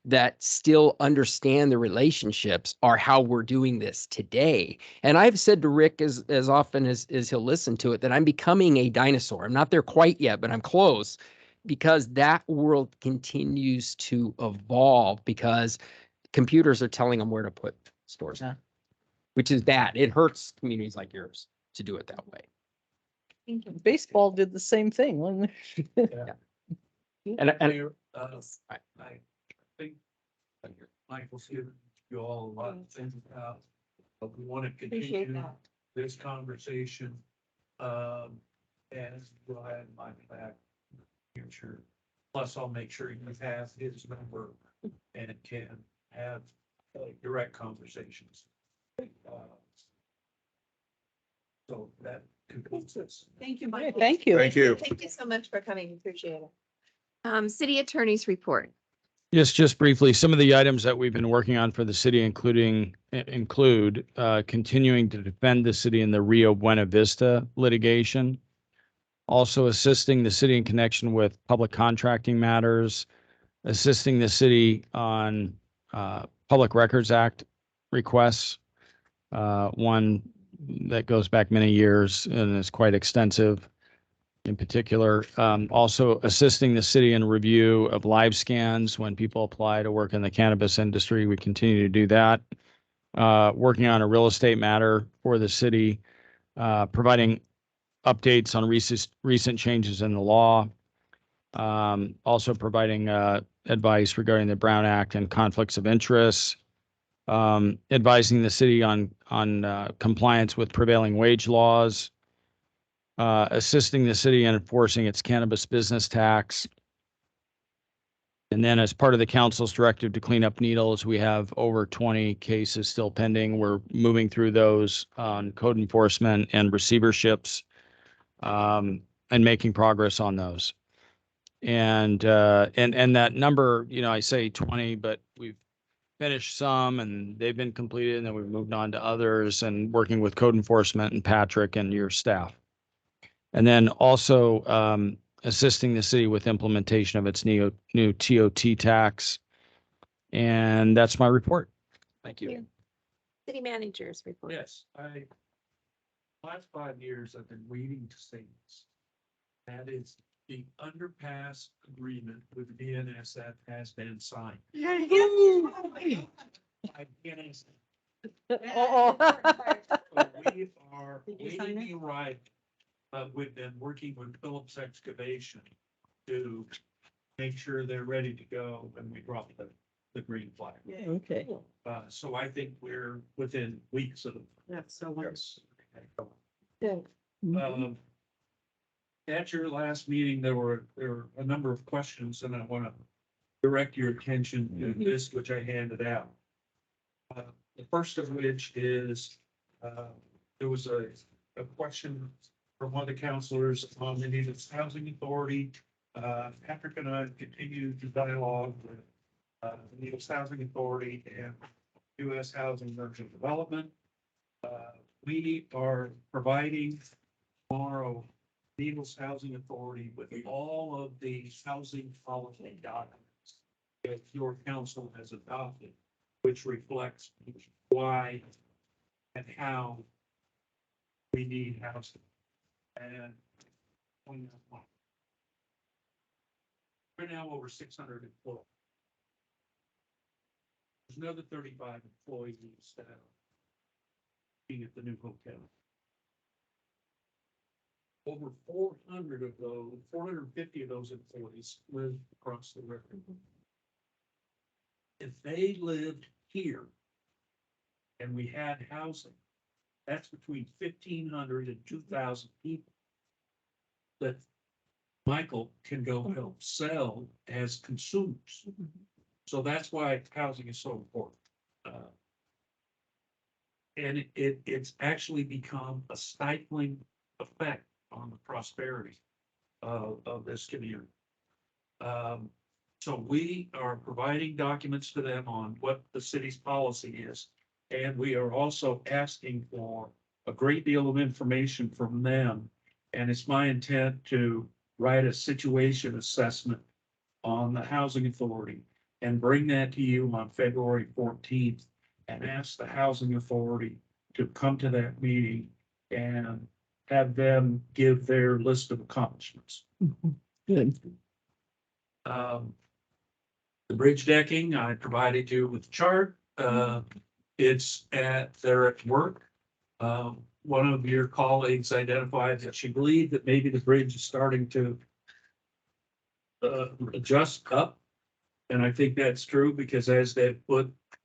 [SPEAKER 20] that still understand the relationships are how we're doing this today. And I've said to Rick as often as he'll listen to it, that I'm becoming a dinosaur. I'm not there quite yet, but I'm close, because that world continues to evolve because computers are telling them where to put stores, which is bad. It hurts communities like yours to do it that way.
[SPEAKER 2] Baseball did the same thing. Wasn't it?
[SPEAKER 20] And
[SPEAKER 7] I think Michael's given you all a lot of things about, but we want to continue this conversation. And we'll have Mike back in the future. Plus, I'll make sure you have his number and can have direct conversations. So that concludes this.
[SPEAKER 1] Thank you, Michael.
[SPEAKER 2] Thank you.
[SPEAKER 4] Thank you.
[SPEAKER 1] Thank you so much for coming. Appreciate it. City Attorney's report.
[SPEAKER 5] Yes, just briefly, some of the items that we've been working on for the city, include continuing to defend the city in the Rio Buena Vista litigation. Also assisting the city in connection with public contracting matters, assisting the city on Public Records Act requests. One that goes back many years and is quite extensive. In particular, also assisting the city in review of live scans when people apply to work in the cannabis industry. We continue to do that. Working on a real estate matter for the city, providing updates on recent changes in the law. Also providing advice regarding the Brown Act and conflicts of interest. Advising the city on compliance with prevailing wage laws. Assisting the city in enforcing its cannabis business tax. And then as part of the council's directive to clean up needles, we have over 20 cases still pending. We're moving through those on code enforcement and receiverships, and making progress on those. And that number, I say 20, but we've finished some and they've been completed, and then we've moved on to others and working with code enforcement and Patrick and your staff. And then also assisting the city with implementation of its new TOT tax. And that's my report. Thank you.
[SPEAKER 1] City managers report.
[SPEAKER 7] Yes, last 5 years, I've been waiting to say this. That is the underpass agreement with BNSF has been signed. By BNSF. So we are
[SPEAKER 13] Did you sign
[SPEAKER 7] waiting to arrive. We've been working with Phillips Excavation to make sure they're ready to go when we drop the green flag.
[SPEAKER 19] Okay.
[SPEAKER 7] So I think we're within weeks of.
[SPEAKER 13] That's so wonderful.
[SPEAKER 7] Yes. At your last meeting, there were a number of questions, and I want to direct your attention to this, which I handed out. The first of which is, there was a question from one of the counselors on the Needles Housing Authority. Patrick and I continued to dialogue with the Needles Housing Authority and U.S. Housing and Urban Development. We are providing tomorrow Needles Housing Authority with all of the housing policy documents that your council has adopted, which reflects why and how we need housing. And we're now over 600 employees. There's another 35 employees that are being at the new hotel. Over 400 of those, 450 of those employees live across the river. If they lived here and we had housing, that's between 1,500 and 2,000 people that Michael can go help sell as consumers. So that's why housing is so important. And it's actually become a stifling effect on the prosperity of this community. So we are providing documents to them on what the city's policy is. And we are also asking for a great deal of information from them. And it's my intent to write a situation assessment on the housing authority and bring that to you on February 14th and ask the housing authority to come to that meeting and have them give their list of accomplishments.
[SPEAKER 19] Good.
[SPEAKER 7] The bridge decking, I provided you with a chart. They're at work. One of your colleagues identified that she believed that maybe the bridge is starting to adjust up. And I think that's true because as they've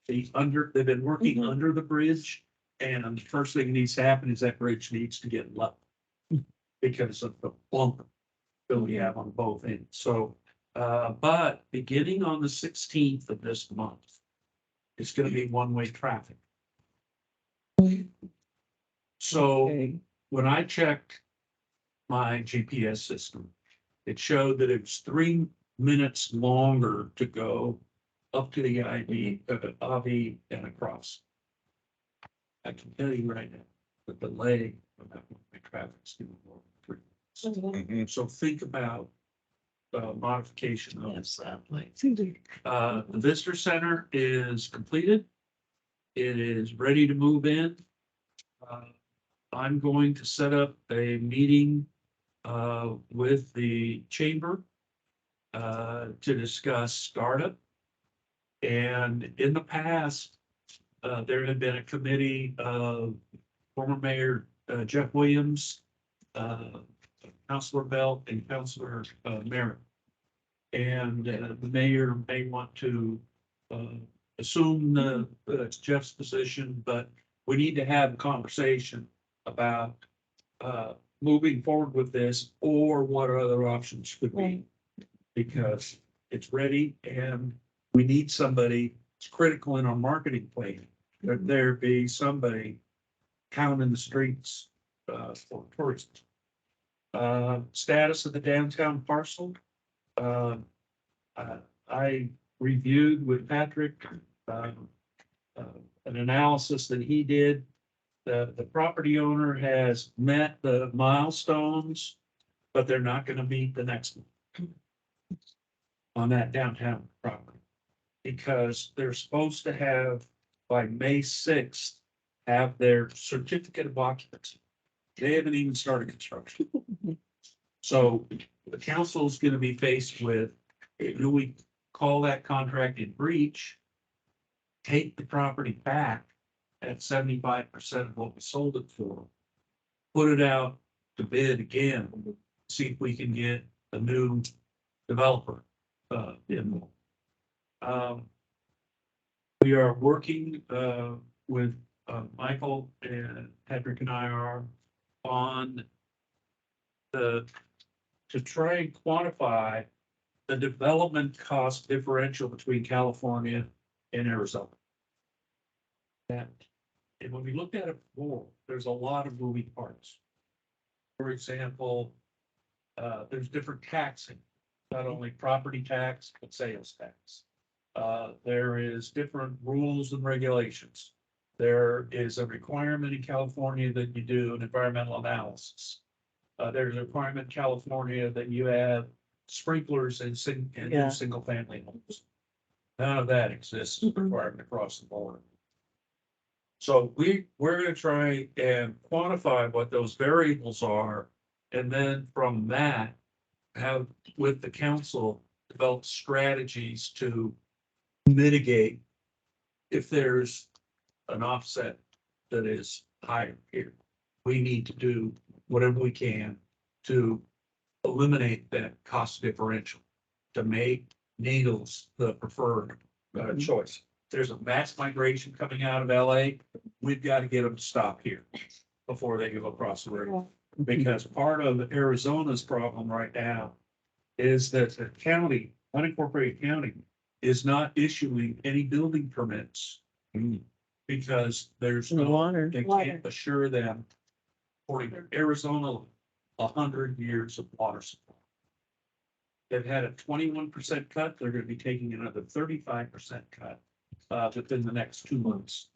[SPEAKER 7] they've been working under the bridge, and the first thing that needs to happen is that bridge needs to get level because of the bump that we have on both ends. So, but beginning on the 16th of this month, it's going to be one-way traffic. So when I checked my GPS system, it showed that it was 3 minutes longer to go up to the Avi and across. I can tell you right now, the delay of that one-way traffic is going to be more than 3 minutes. So think about modification of the visitor center is completed. It is ready to move in. I'm going to set up a meeting with the chamber to discuss startup. And in the past, there had been a committee of former Mayor Jeff Williams, Councilor Belt, and Councilor Merritt. And the mayor may want to assume Jeff's position, but we need to have a conversation about moving forward with this or what other options could be. Because it's ready and we need somebody, it's critical in our marketing plan. That there be somebody pounding the streets, for tourists. Status of the downtown parcel. I reviewed with Patrick, an analysis that he did. The property owner has met the milestones, but they're not gonna meet the next one on that downtown property. Because they're supposed to have, by May 6th, have their certificate of occupancy. They haven't even started construction. So the council is gonna be faced with, do we call that contract in breach? Take the property back at 75% of what we sold it for. Put it out to bid again, see if we can get a new developer in. We are working with Michael and Patrick and I are on to try and quantify the development cost differential between California and Arizona. And when we looked at it before, there's a lot of moving parts. For example, there's different taxing, not only property tax, but sales tax. There is different rules and regulations. There is a requirement in California that you do an environmental analysis. There's a requirement in California that you have sprinklers in
[SPEAKER 2] Yeah.
[SPEAKER 7] single family homes. None of that exists as a requirement across the board. So we're gonna try and quantify what those variables are, and then from that, have with the council, develop strategies to mitigate if there's an offset that is higher here. We need to do whatever we can to eliminate that cost differential, to make Needles the preferred choice. There's a mass migration coming out of LA. We've got to get them to stop here before they go across the river. Because part of Arizona's problem right now is that the county, unincorporated county, is not issuing any building permits. Because there's no water. They can't assure them, according to Arizona, 100 years of water supply. They've had a 21% cut. They're gonna be taking another 35% cut within the next 2 months.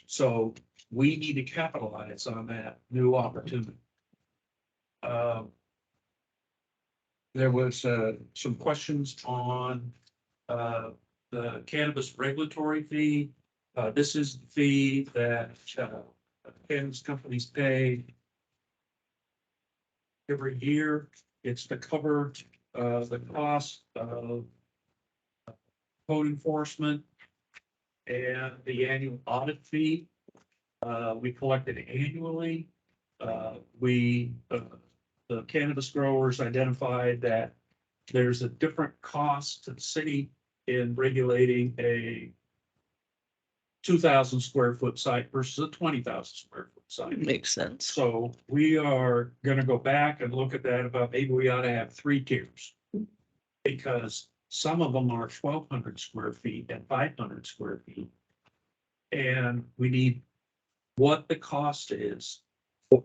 [SPEAKER 7] So we need to capitalize on that new opportunity. There was some questions on the cannabis regulatory fee. This is the fee that cannabis companies pay every year. It's to cover the cost of code enforcement and the annual audit fee. We collect it annually. The cannabis growers identified that there's a different cost to the city in regulating a 2,000 square foot site versus a 20,000 square foot site.
[SPEAKER 2] Makes sense.
[SPEAKER 7] So we are gonna go back and look at that about maybe we ought to have 3 tiers. Because some of them are 1,200 square feet and 500 square feet. And we need what the cost is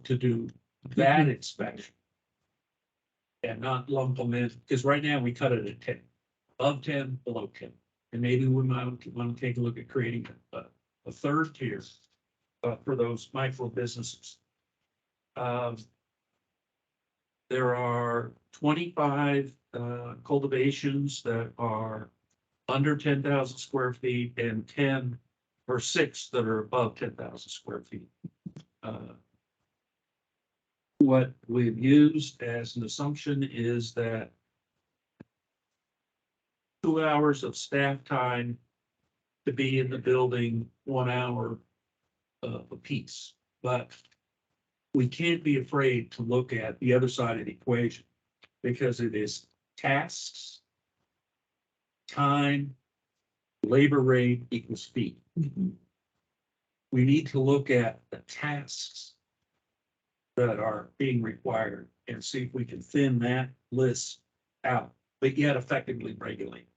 [SPEAKER 7] to do that inspection. And not lump them in, because right now we cut it at 10, above 10, below 10. And maybe we might want to take a look at creating a third tier for those micro businesses. There are 25 cultivations that are under 10,000 square feet and 10 or 6 that are above 10,000 square feet. What we've used as an assumption is that 2 hours of staff time to be in the building, 1 hour apiece. But we can't be afraid to look at the other side of the equation because it is tasks, time, labor rate equals fee. We need to look at the tasks that are being required and see if we can thin that list out but yet effectively regulate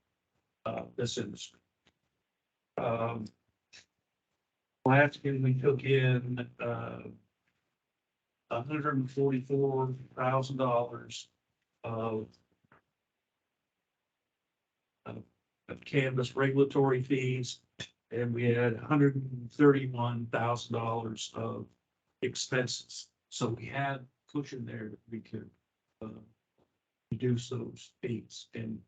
[SPEAKER 7] this industry. Last year, we took in $144,000 of cannabis regulatory fees, and we had $131,000 of expenses. So we had cushion there that we could reduce those fees and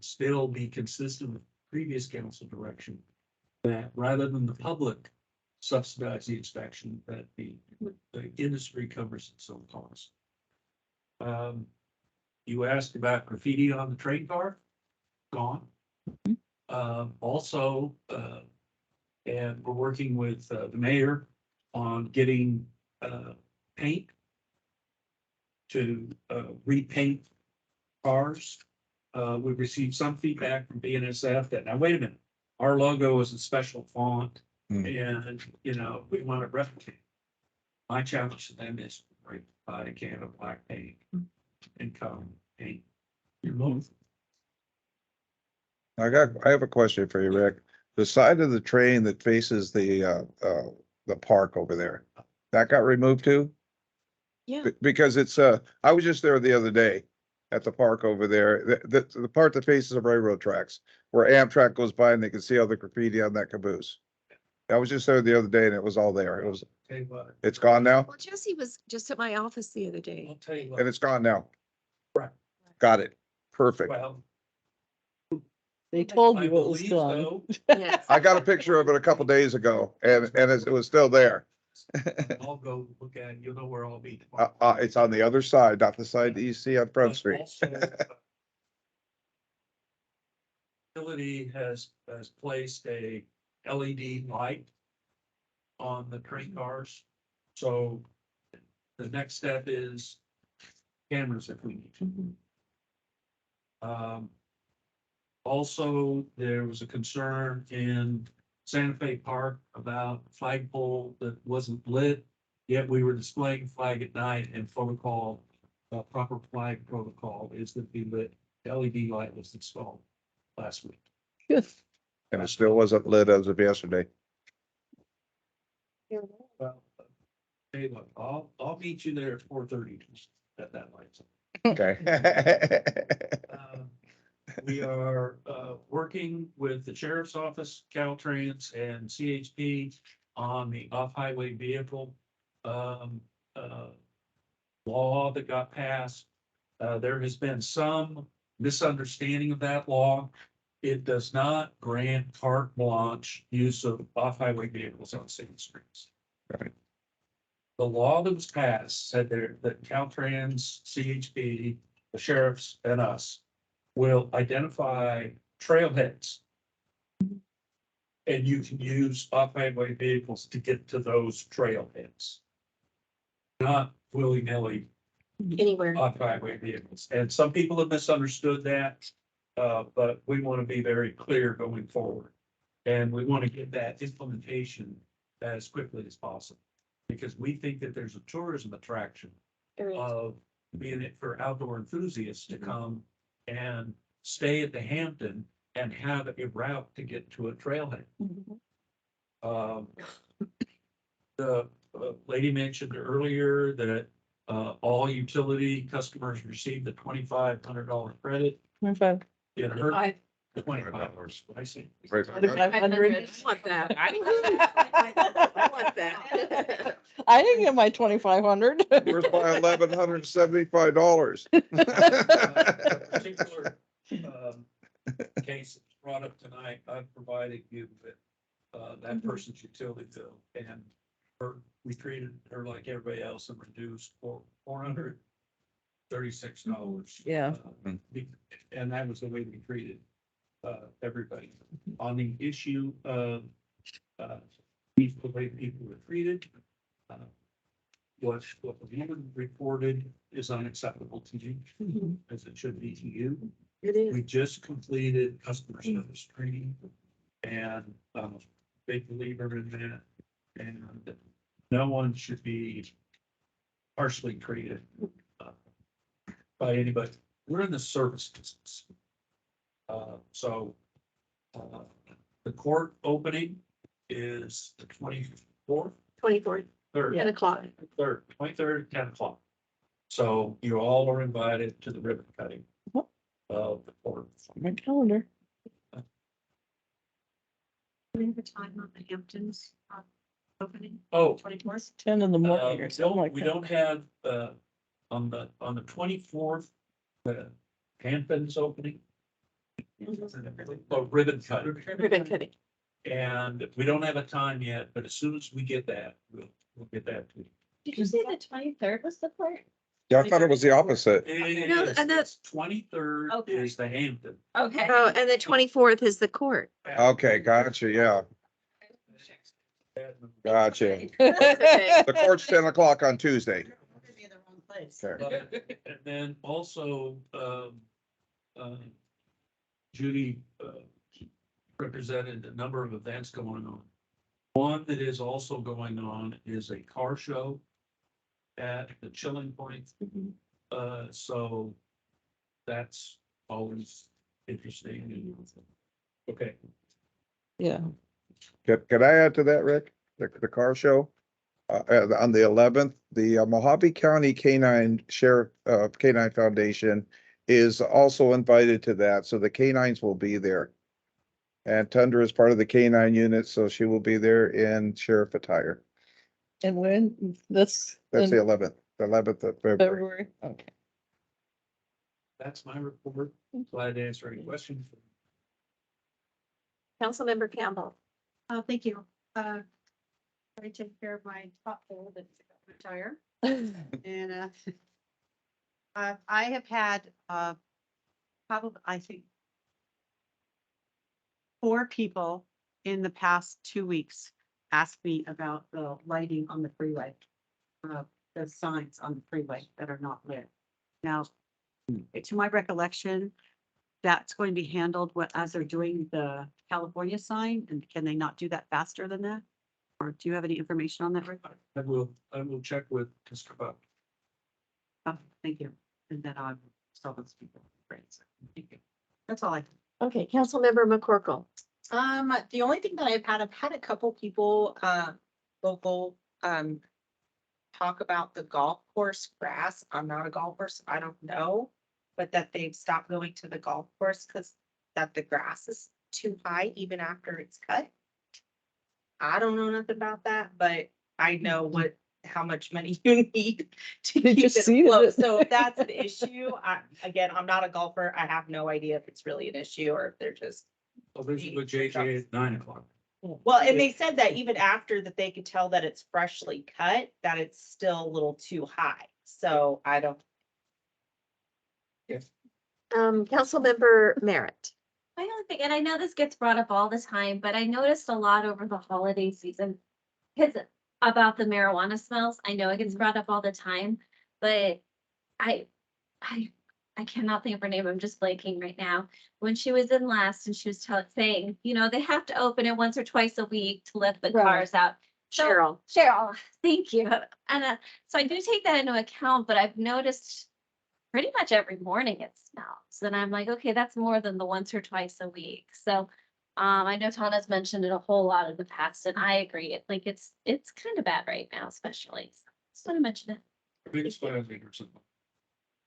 [SPEAKER 7] still be consistent with previous council direction, that rather than the public subsidize the inspection, that the industry covers its own costs. You asked about graffiti on the train car, gone. Also, and we're working with the mayor on getting paint to repaint cars. We've received some feedback from BNSF that, now wait a minute, our logo is a special font and, you know, we want to replicate. My challenge to them is buy a can of black paint and come paint your logo.
[SPEAKER 4] I have a question for you, Rick. The side of the train that faces the park over there, that got removed too?
[SPEAKER 1] Yeah.
[SPEAKER 4] Because it's, I was just there the other day at the park over there, the part that faces the railroad tracks, where Amtrak goes by and they can see all the graffiti on that caboose. I was just there the other day and it was all there. It was,
[SPEAKER 7] Tell you what,
[SPEAKER 4] it's gone now
[SPEAKER 1] Well, Jesse was just at my office the other
[SPEAKER 7] I'll
[SPEAKER 1] day.
[SPEAKER 7] tell you
[SPEAKER 4] and
[SPEAKER 7] what,
[SPEAKER 4] it's gone now.
[SPEAKER 7] Right.
[SPEAKER 4] Got it. Perfect.
[SPEAKER 7] well,
[SPEAKER 2] They told
[SPEAKER 7] I
[SPEAKER 2] you it was
[SPEAKER 7] believe
[SPEAKER 2] gone.
[SPEAKER 7] so.
[SPEAKER 1] Yes.
[SPEAKER 4] I got a picture of it a couple days ago and it was still there.
[SPEAKER 7] I'll go look at it. You'll know where I'll be.
[SPEAKER 4] It's on the other side, not the side that you see on Front
[SPEAKER 7] But
[SPEAKER 4] Street.
[SPEAKER 7] also, Utility has placed a LED light on the train cars. So the next step is cameras if we need to. Also, there was a concern in Santa Fe Park about a flagpole that wasn't lit, yet we were displaying flag at night, and protocol, proper flag protocol is that the lit LED light was installed last week.
[SPEAKER 4] And it still wasn't lit as of yesterday.
[SPEAKER 7] Well, hey, look, I'll meet you there at 4:30 at that light.
[SPEAKER 4] Okay.
[SPEAKER 7] We are working with the sheriff's office, Caltrans and CHP on the off-highway vehicle law that got passed. There has been some misunderstanding of that law. It does not grant carte blanche use of off-highway vehicles on city streets.
[SPEAKER 4] Right.
[SPEAKER 7] The law that was passed said there that Caltrans, CHP, the sheriffs and us will identify trailheads. And you can use off-highway vehicles to get to those trailheads. Not willy-nilly
[SPEAKER 1] Anywhere.
[SPEAKER 7] off-highway vehicles. And some people have misunderstood that. But we want to be very clear going forward. And we want to get that implementation as quickly as possible. Because we think that there's a tourism attraction of being it for outdoor enthusiasts to come and stay at the Hampton and have a route to get to a trailhead. The lady mentioned earlier that all utility customers received the $2,500 credit.
[SPEAKER 2] 25.
[SPEAKER 7] In her $25, I see.
[SPEAKER 2] 2,500.
[SPEAKER 21] I want that. I want that.
[SPEAKER 2] I didn't get my 2,500.
[SPEAKER 4] Where's my $1,175?
[SPEAKER 7] Particular case brought up tonight, I've provided you with that person's utility bill, and we treated her like everybody else and reduced $436.
[SPEAKER 2] Yeah.
[SPEAKER 7] And that was the way we treated everybody. On the issue of the way people were treated, what the woman reported is unacceptable to you, as it should be to you.
[SPEAKER 1] It is.
[SPEAKER 7] We just completed customer service training and big believer in that. And no one should be harshly treated by anybody. we're in the service business. The court opening is the 24th,
[SPEAKER 1] 24th,
[SPEAKER 7] 3rd.
[SPEAKER 1] 10 o'clock.
[SPEAKER 7] 3rd, 23rd, 10 o'clock. So you all are invited to the ribbon cutting of the court.
[SPEAKER 2] My calendar.
[SPEAKER 1] We have a time on the Hamptons opening.
[SPEAKER 7] Oh,
[SPEAKER 1] 24th.
[SPEAKER 2] 10 in the morning or something like
[SPEAKER 7] we
[SPEAKER 2] that.
[SPEAKER 7] don't have, on the 24th, the Hamptons opening. Oh, ribbon cutting.
[SPEAKER 1] Ribbon cutting.
[SPEAKER 7] And we don't have a time yet, but as soon as we get that, we'll get that to you.
[SPEAKER 16] Did you say the 23rd was the court?
[SPEAKER 4] Yeah, I thought it was the opposite.
[SPEAKER 1] No, and that's
[SPEAKER 7] 23rd
[SPEAKER 16] Okay.
[SPEAKER 7] is the Hampton.
[SPEAKER 16] Okay.
[SPEAKER 1] Oh, and the 24th is the court.
[SPEAKER 4] Okay, gotcha, yeah, gotcha.
[SPEAKER 1] Okay.
[SPEAKER 4] The court's 10 o'clock on Tuesday. Okay.
[SPEAKER 7] And then also, Judy, represented a number of events going on. One that is also going on is a car show at the Chilling Point. So that's always interesting. Okay.
[SPEAKER 2] Yeah.
[SPEAKER 4] Could I add to that, Rick? The car show? On the 11th, the Mojave County Canine Sheriff, Canine Foundation is also invited to that, so the canines will be there. And Tundra is part of the canine unit, so she will be there in sheriff attire.
[SPEAKER 2] And when, that's.
[SPEAKER 4] That's
[SPEAKER 2] in
[SPEAKER 4] the 11th of February.
[SPEAKER 2] February, okay.
[SPEAKER 7] That's my report. Glad to answer any questions.
[SPEAKER 1] Councilmember Campbell.
[SPEAKER 6] Thank you. I take care of my top hole that's retire. And, I have had, probably, I think, 4 people in the past 2 weeks ask me about the lighting on the freeway. The signs on the freeway that are not lit. Now, to my recollection, that's going to be handled as they're doing the California sign, and can they not do that faster than that? Or do you have any information on that, Rick?
[SPEAKER 7] I will check with Mr. Buck.
[SPEAKER 6] Oh, thank you. And then I'll tell those people. Great. Thank you. That's all I.
[SPEAKER 1] Okay, Councilmember McCorkle.
[SPEAKER 10] The only thing that I've had a couple people, local, talk about the golf course grass. I'm not a golfer, so I don't know. But that they've stopped going to the golf course because that the grass is too high even after it's cut. I don't know nothing about that, but I know how much money you need to
[SPEAKER 2] They
[SPEAKER 10] keep
[SPEAKER 2] just
[SPEAKER 10] it
[SPEAKER 2] seeded
[SPEAKER 10] afloat.
[SPEAKER 2] it.
[SPEAKER 10] So if that's an issue, I'm not a golfer. I have no idea if it's really an issue or if they're just.
[SPEAKER 7] I'll visit with JJ at 9 o'clock.
[SPEAKER 10] Well, and they said that even after that, they could tell that it's freshly cut, that it's still a little too high. So I don't.
[SPEAKER 1] Councilmember Merritt.
[SPEAKER 16] My only thing, and I know this gets brought up all the time, but I noticed a lot over the holiday season. Because about the marijuana smells, I know it gets brought up all the time, but I cannot think of her name. I'm just blanking right now. When she was in last and she was saying, they have to open it once or twice a week to let the
[SPEAKER 1] Right.
[SPEAKER 16] cars out. So,
[SPEAKER 1] Cheryl.
[SPEAKER 16] thank you. And so I do take that into account, but I've noticed pretty much every morning it smells. And I'm like, okay, that's more than the once or twice a week. So I know Tana's mentioned it a whole lot in the past, and I agree. It's kind of bad right now, especially. So just want to mention it.
[SPEAKER 7] Biggest fire or something.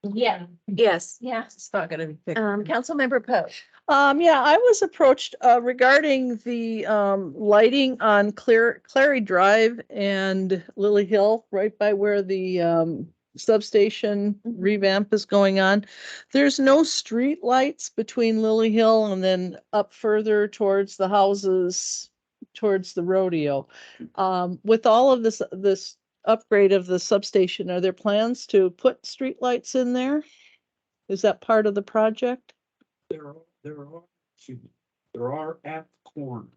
[SPEAKER 16] Yeah.
[SPEAKER 1] Yes.
[SPEAKER 16] Yeah.
[SPEAKER 19] It's not gonna be fixed.
[SPEAKER 1] Councilmember Poe.
[SPEAKER 2] Yeah, I was approached, regarding the, lighting on Clary Drive and Lily Hill, right by where the, substation revamp is going on. There's no street lights between Lily Hill and then up further towards the houses, towards the rodeo. With all of this upgrade of the substation, are there plans to put street lights in there? Is that part of the project?
[SPEAKER 7] There are at the corner.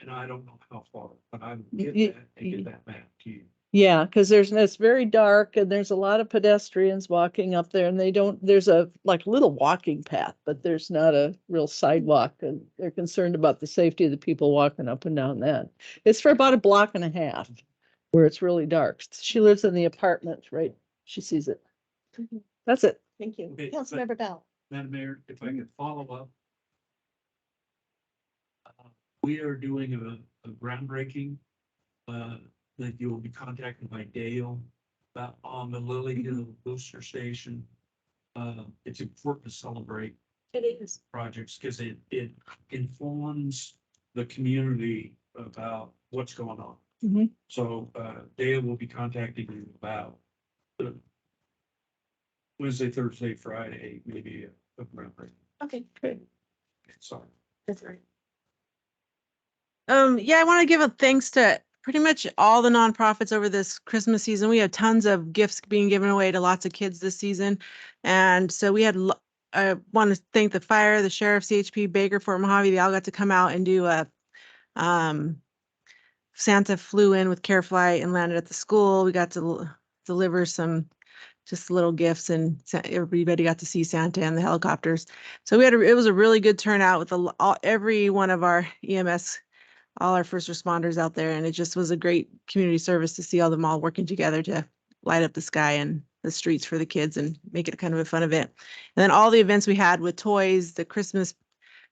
[SPEAKER 7] And I don't know how far, but I will get
[SPEAKER 2] Ye-
[SPEAKER 7] that and get that map to you.
[SPEAKER 2] Yeah, because it's very dark and there's a lot of pedestrians walking up there and there's a little walking path, but there's not a real sidewalk, and they're concerned about the safety of the people walking up and down that. It's for about a block and a half where it's really dark. She lives in the apartment, right? She sees it. That's it.
[SPEAKER 1] Thank you.
[SPEAKER 7] Okay,
[SPEAKER 1] Councilmember Bell.
[SPEAKER 7] Madam Mayor, if I could follow up. We are doing a groundbreaking, that you will be contacted by Dale about on the Lily Hill Booster Station. It's important to celebrate
[SPEAKER 1] It is.
[SPEAKER 7] projects because it informs the community about what's going on.
[SPEAKER 1] Mhm.
[SPEAKER 7] So, Dale will be contacting you about the Wednesday, Thursday, Friday, maybe a groundbreaking.
[SPEAKER 1] Okay, good.
[SPEAKER 7] Sorry.
[SPEAKER 1] That's right.
[SPEAKER 14] Yeah, I want to give a thanks to pretty much all the nonprofits over this Christmas season. We had tons of gifts being given away to lots of kids this season. And so we had, I want to thank the fire, the sheriff, CHP, Baker, Fort Mojave. They all got to come out and do Santa flew in with Carefly and landed at the school. We got to deliver some just little gifts, and everybody got to see Santa and the helicopters. So it was a really good turnout with every one of our EMS, all our first responders out there. And it just was a great community service to see all them all working together to light up the sky and the streets for the kids and make it kind of a fun event. And then all the events we had with toys, the Christmas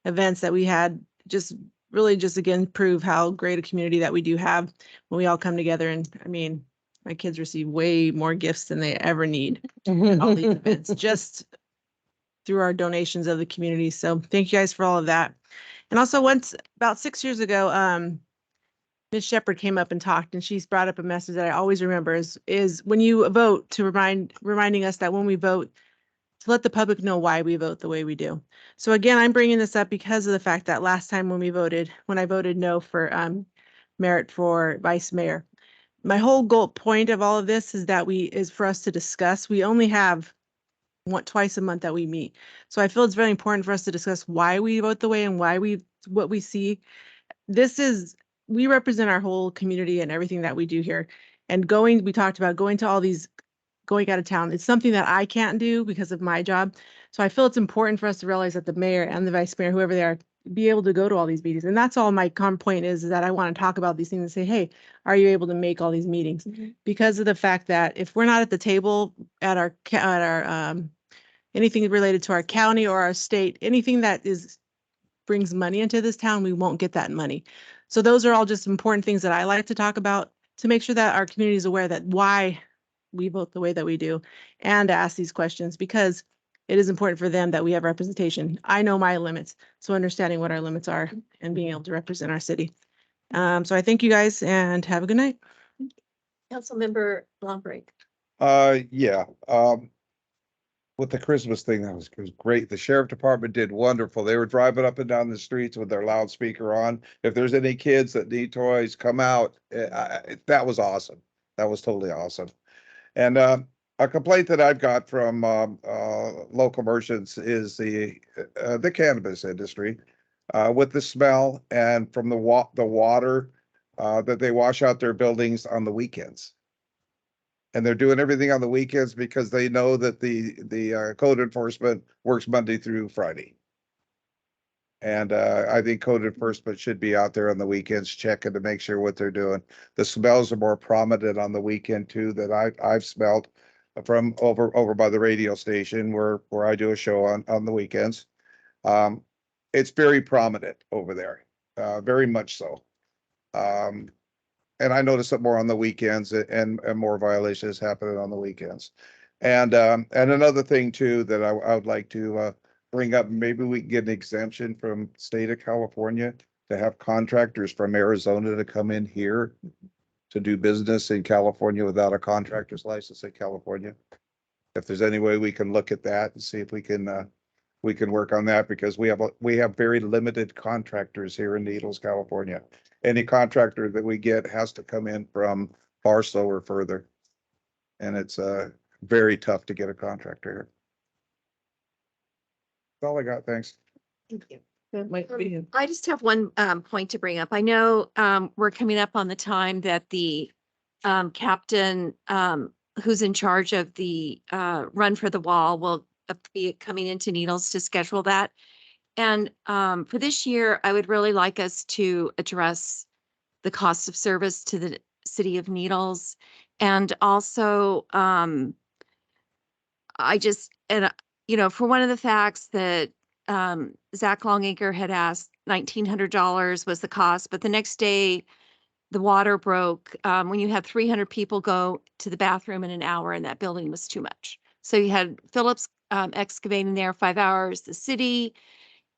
[SPEAKER 14] events that we had, just really just again prove how great a community that we do have when we all come together. And I mean, my kids receive way more gifts than they ever need at all these events, just through our donations of the community. So thank you guys for all of that. And also once about 6 years ago, Ms. Shepherd came up and talked, and she's brought up a message that I always remember is when you vote, to reminding us that when we vote, to let the public know why we vote the way we do. So again, I'm bringing this up because of the fact that last time when I voted no for Merritt for vice mayor, my whole point of all of this is for us to discuss. We only have twice a month that we meet. So I feel it's very important for us to discuss why we vote the way and what we see. We represent our whole community and everything that we do here. And we talked about going to all these, going out of town. It's something that I can't do because of my job. So I feel it's important for us to realize that the mayor and the vice mayor, whoever they are, be able to go to all these meetings. And that's all my point is that I want to talk about these things and say, hey, are you able to make all these meetings? Mm-hmm. Because of the fact that if we're not at the table at our anything related to our county or our state, anything that brings money into this town, we won't get that money. So those are all just important things that I like to talk about to make sure that our community is aware that why we vote the way that we do, and to ask these questions because it is important for them that we have representation. I know my limits, so understanding what our limits are and being able to represent our city. So I thank you guys and have a good night.
[SPEAKER 1] Councilmember Lombrick.
[SPEAKER 4] Yeah, with the Christmas thing, that was great. The sheriff department did wonderful. They were driving up and down the streets with their loudspeaker on. If there's any kids that need toys, come out. That was awesome. That was totally awesome. And a complaint that I've got from local merchants is the cannabis industry with the smell and from the water that they wash out their buildings on the weekends. And they're doing everything on the weekends because they know that the code enforcement works Monday through Friday. And I think code enforcement should be out there on the weekends checking to make sure what they're doing. The smells are more prominent on the weekend too that I've smelled from over by the radio station where I do a show on the weekends. It's very prominent over there, very much so. And I notice it more on the weekends and more violations happening on the weekends. And another thing too that I would like to bring up, maybe we can get an exemption from state of California to have contractors from Arizona to come in here to do business in California without a contractor's license in California. If there's any way we can look at that and see if we can work on that, because we have very limited contractors here in Needles, California. Any contractor that we get has to come in from Barstow or further. And it's very tough to get a contractor here. That's all I got. Thanks.
[SPEAKER 1] Thank you. I just have one point to bring up. I know we're coming up on the time that the captain who's in charge of the Run for the Wall will be coming into Needles to schedule that. And for this year, I would really like us to address the cost of service to the city of Needles. And also, for one of the facts that Zach Longacre had asked, $1,900 was the cost, but the next day the water broke. When you have 300 people go to the bathroom in an hour, and that building was too much. So you had Phillips excavating there 5 hours, the city,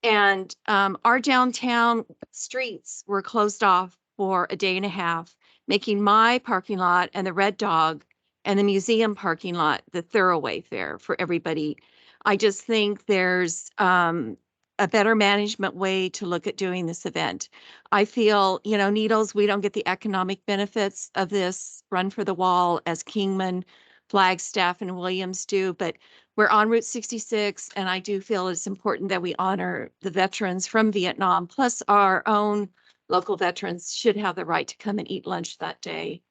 [SPEAKER 1] and our downtown streets were closed off for a day and a half, making my parking lot and the Red Dog and the museum parking lot the thoroughfare for everybody. I just think there's a better management way to look at doing this event. I feel, Needles, we don't get the economic benefits of this Run for the Wall as Kingman, Flagstaff, and Williams do, but we're on Route 66, and I do feel it's important that we honor the veterans from Vietnam, plus our own local veterans should have the right to come and eat lunch that day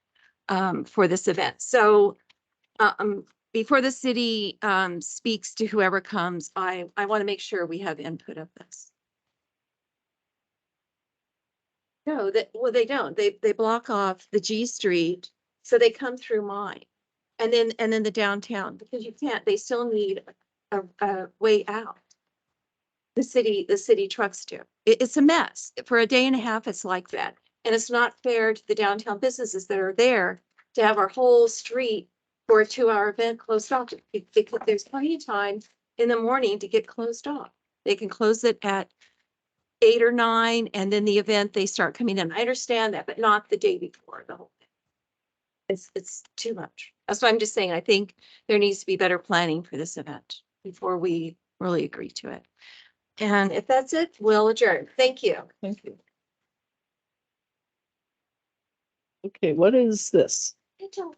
[SPEAKER 1] for this event. So before the city speaks to whoever comes, I want to make sure we have input of this. No, well, they don't. They block off the G Street, so they come through mine. And then the downtown, because you can't, they still need a way out. The city trucks do. It's a mess. For a day and a half, it's like that. And it's not fair to the downtown businesses that are there to have our whole street for a 2-hour event closed off, because there's plenty of time in the morning to get closed off. They can close it at 8 or 9, and then the event, they start coming in. I understand that, but not the day before the whole thing. It's too much. That's why I'm just saying, I think there needs to be better planning for this event before we really agree to it. And if that's it, we'll adjourn. Thank you.
[SPEAKER 2] Thank you. Okay, what is this?
[SPEAKER 16] Good job.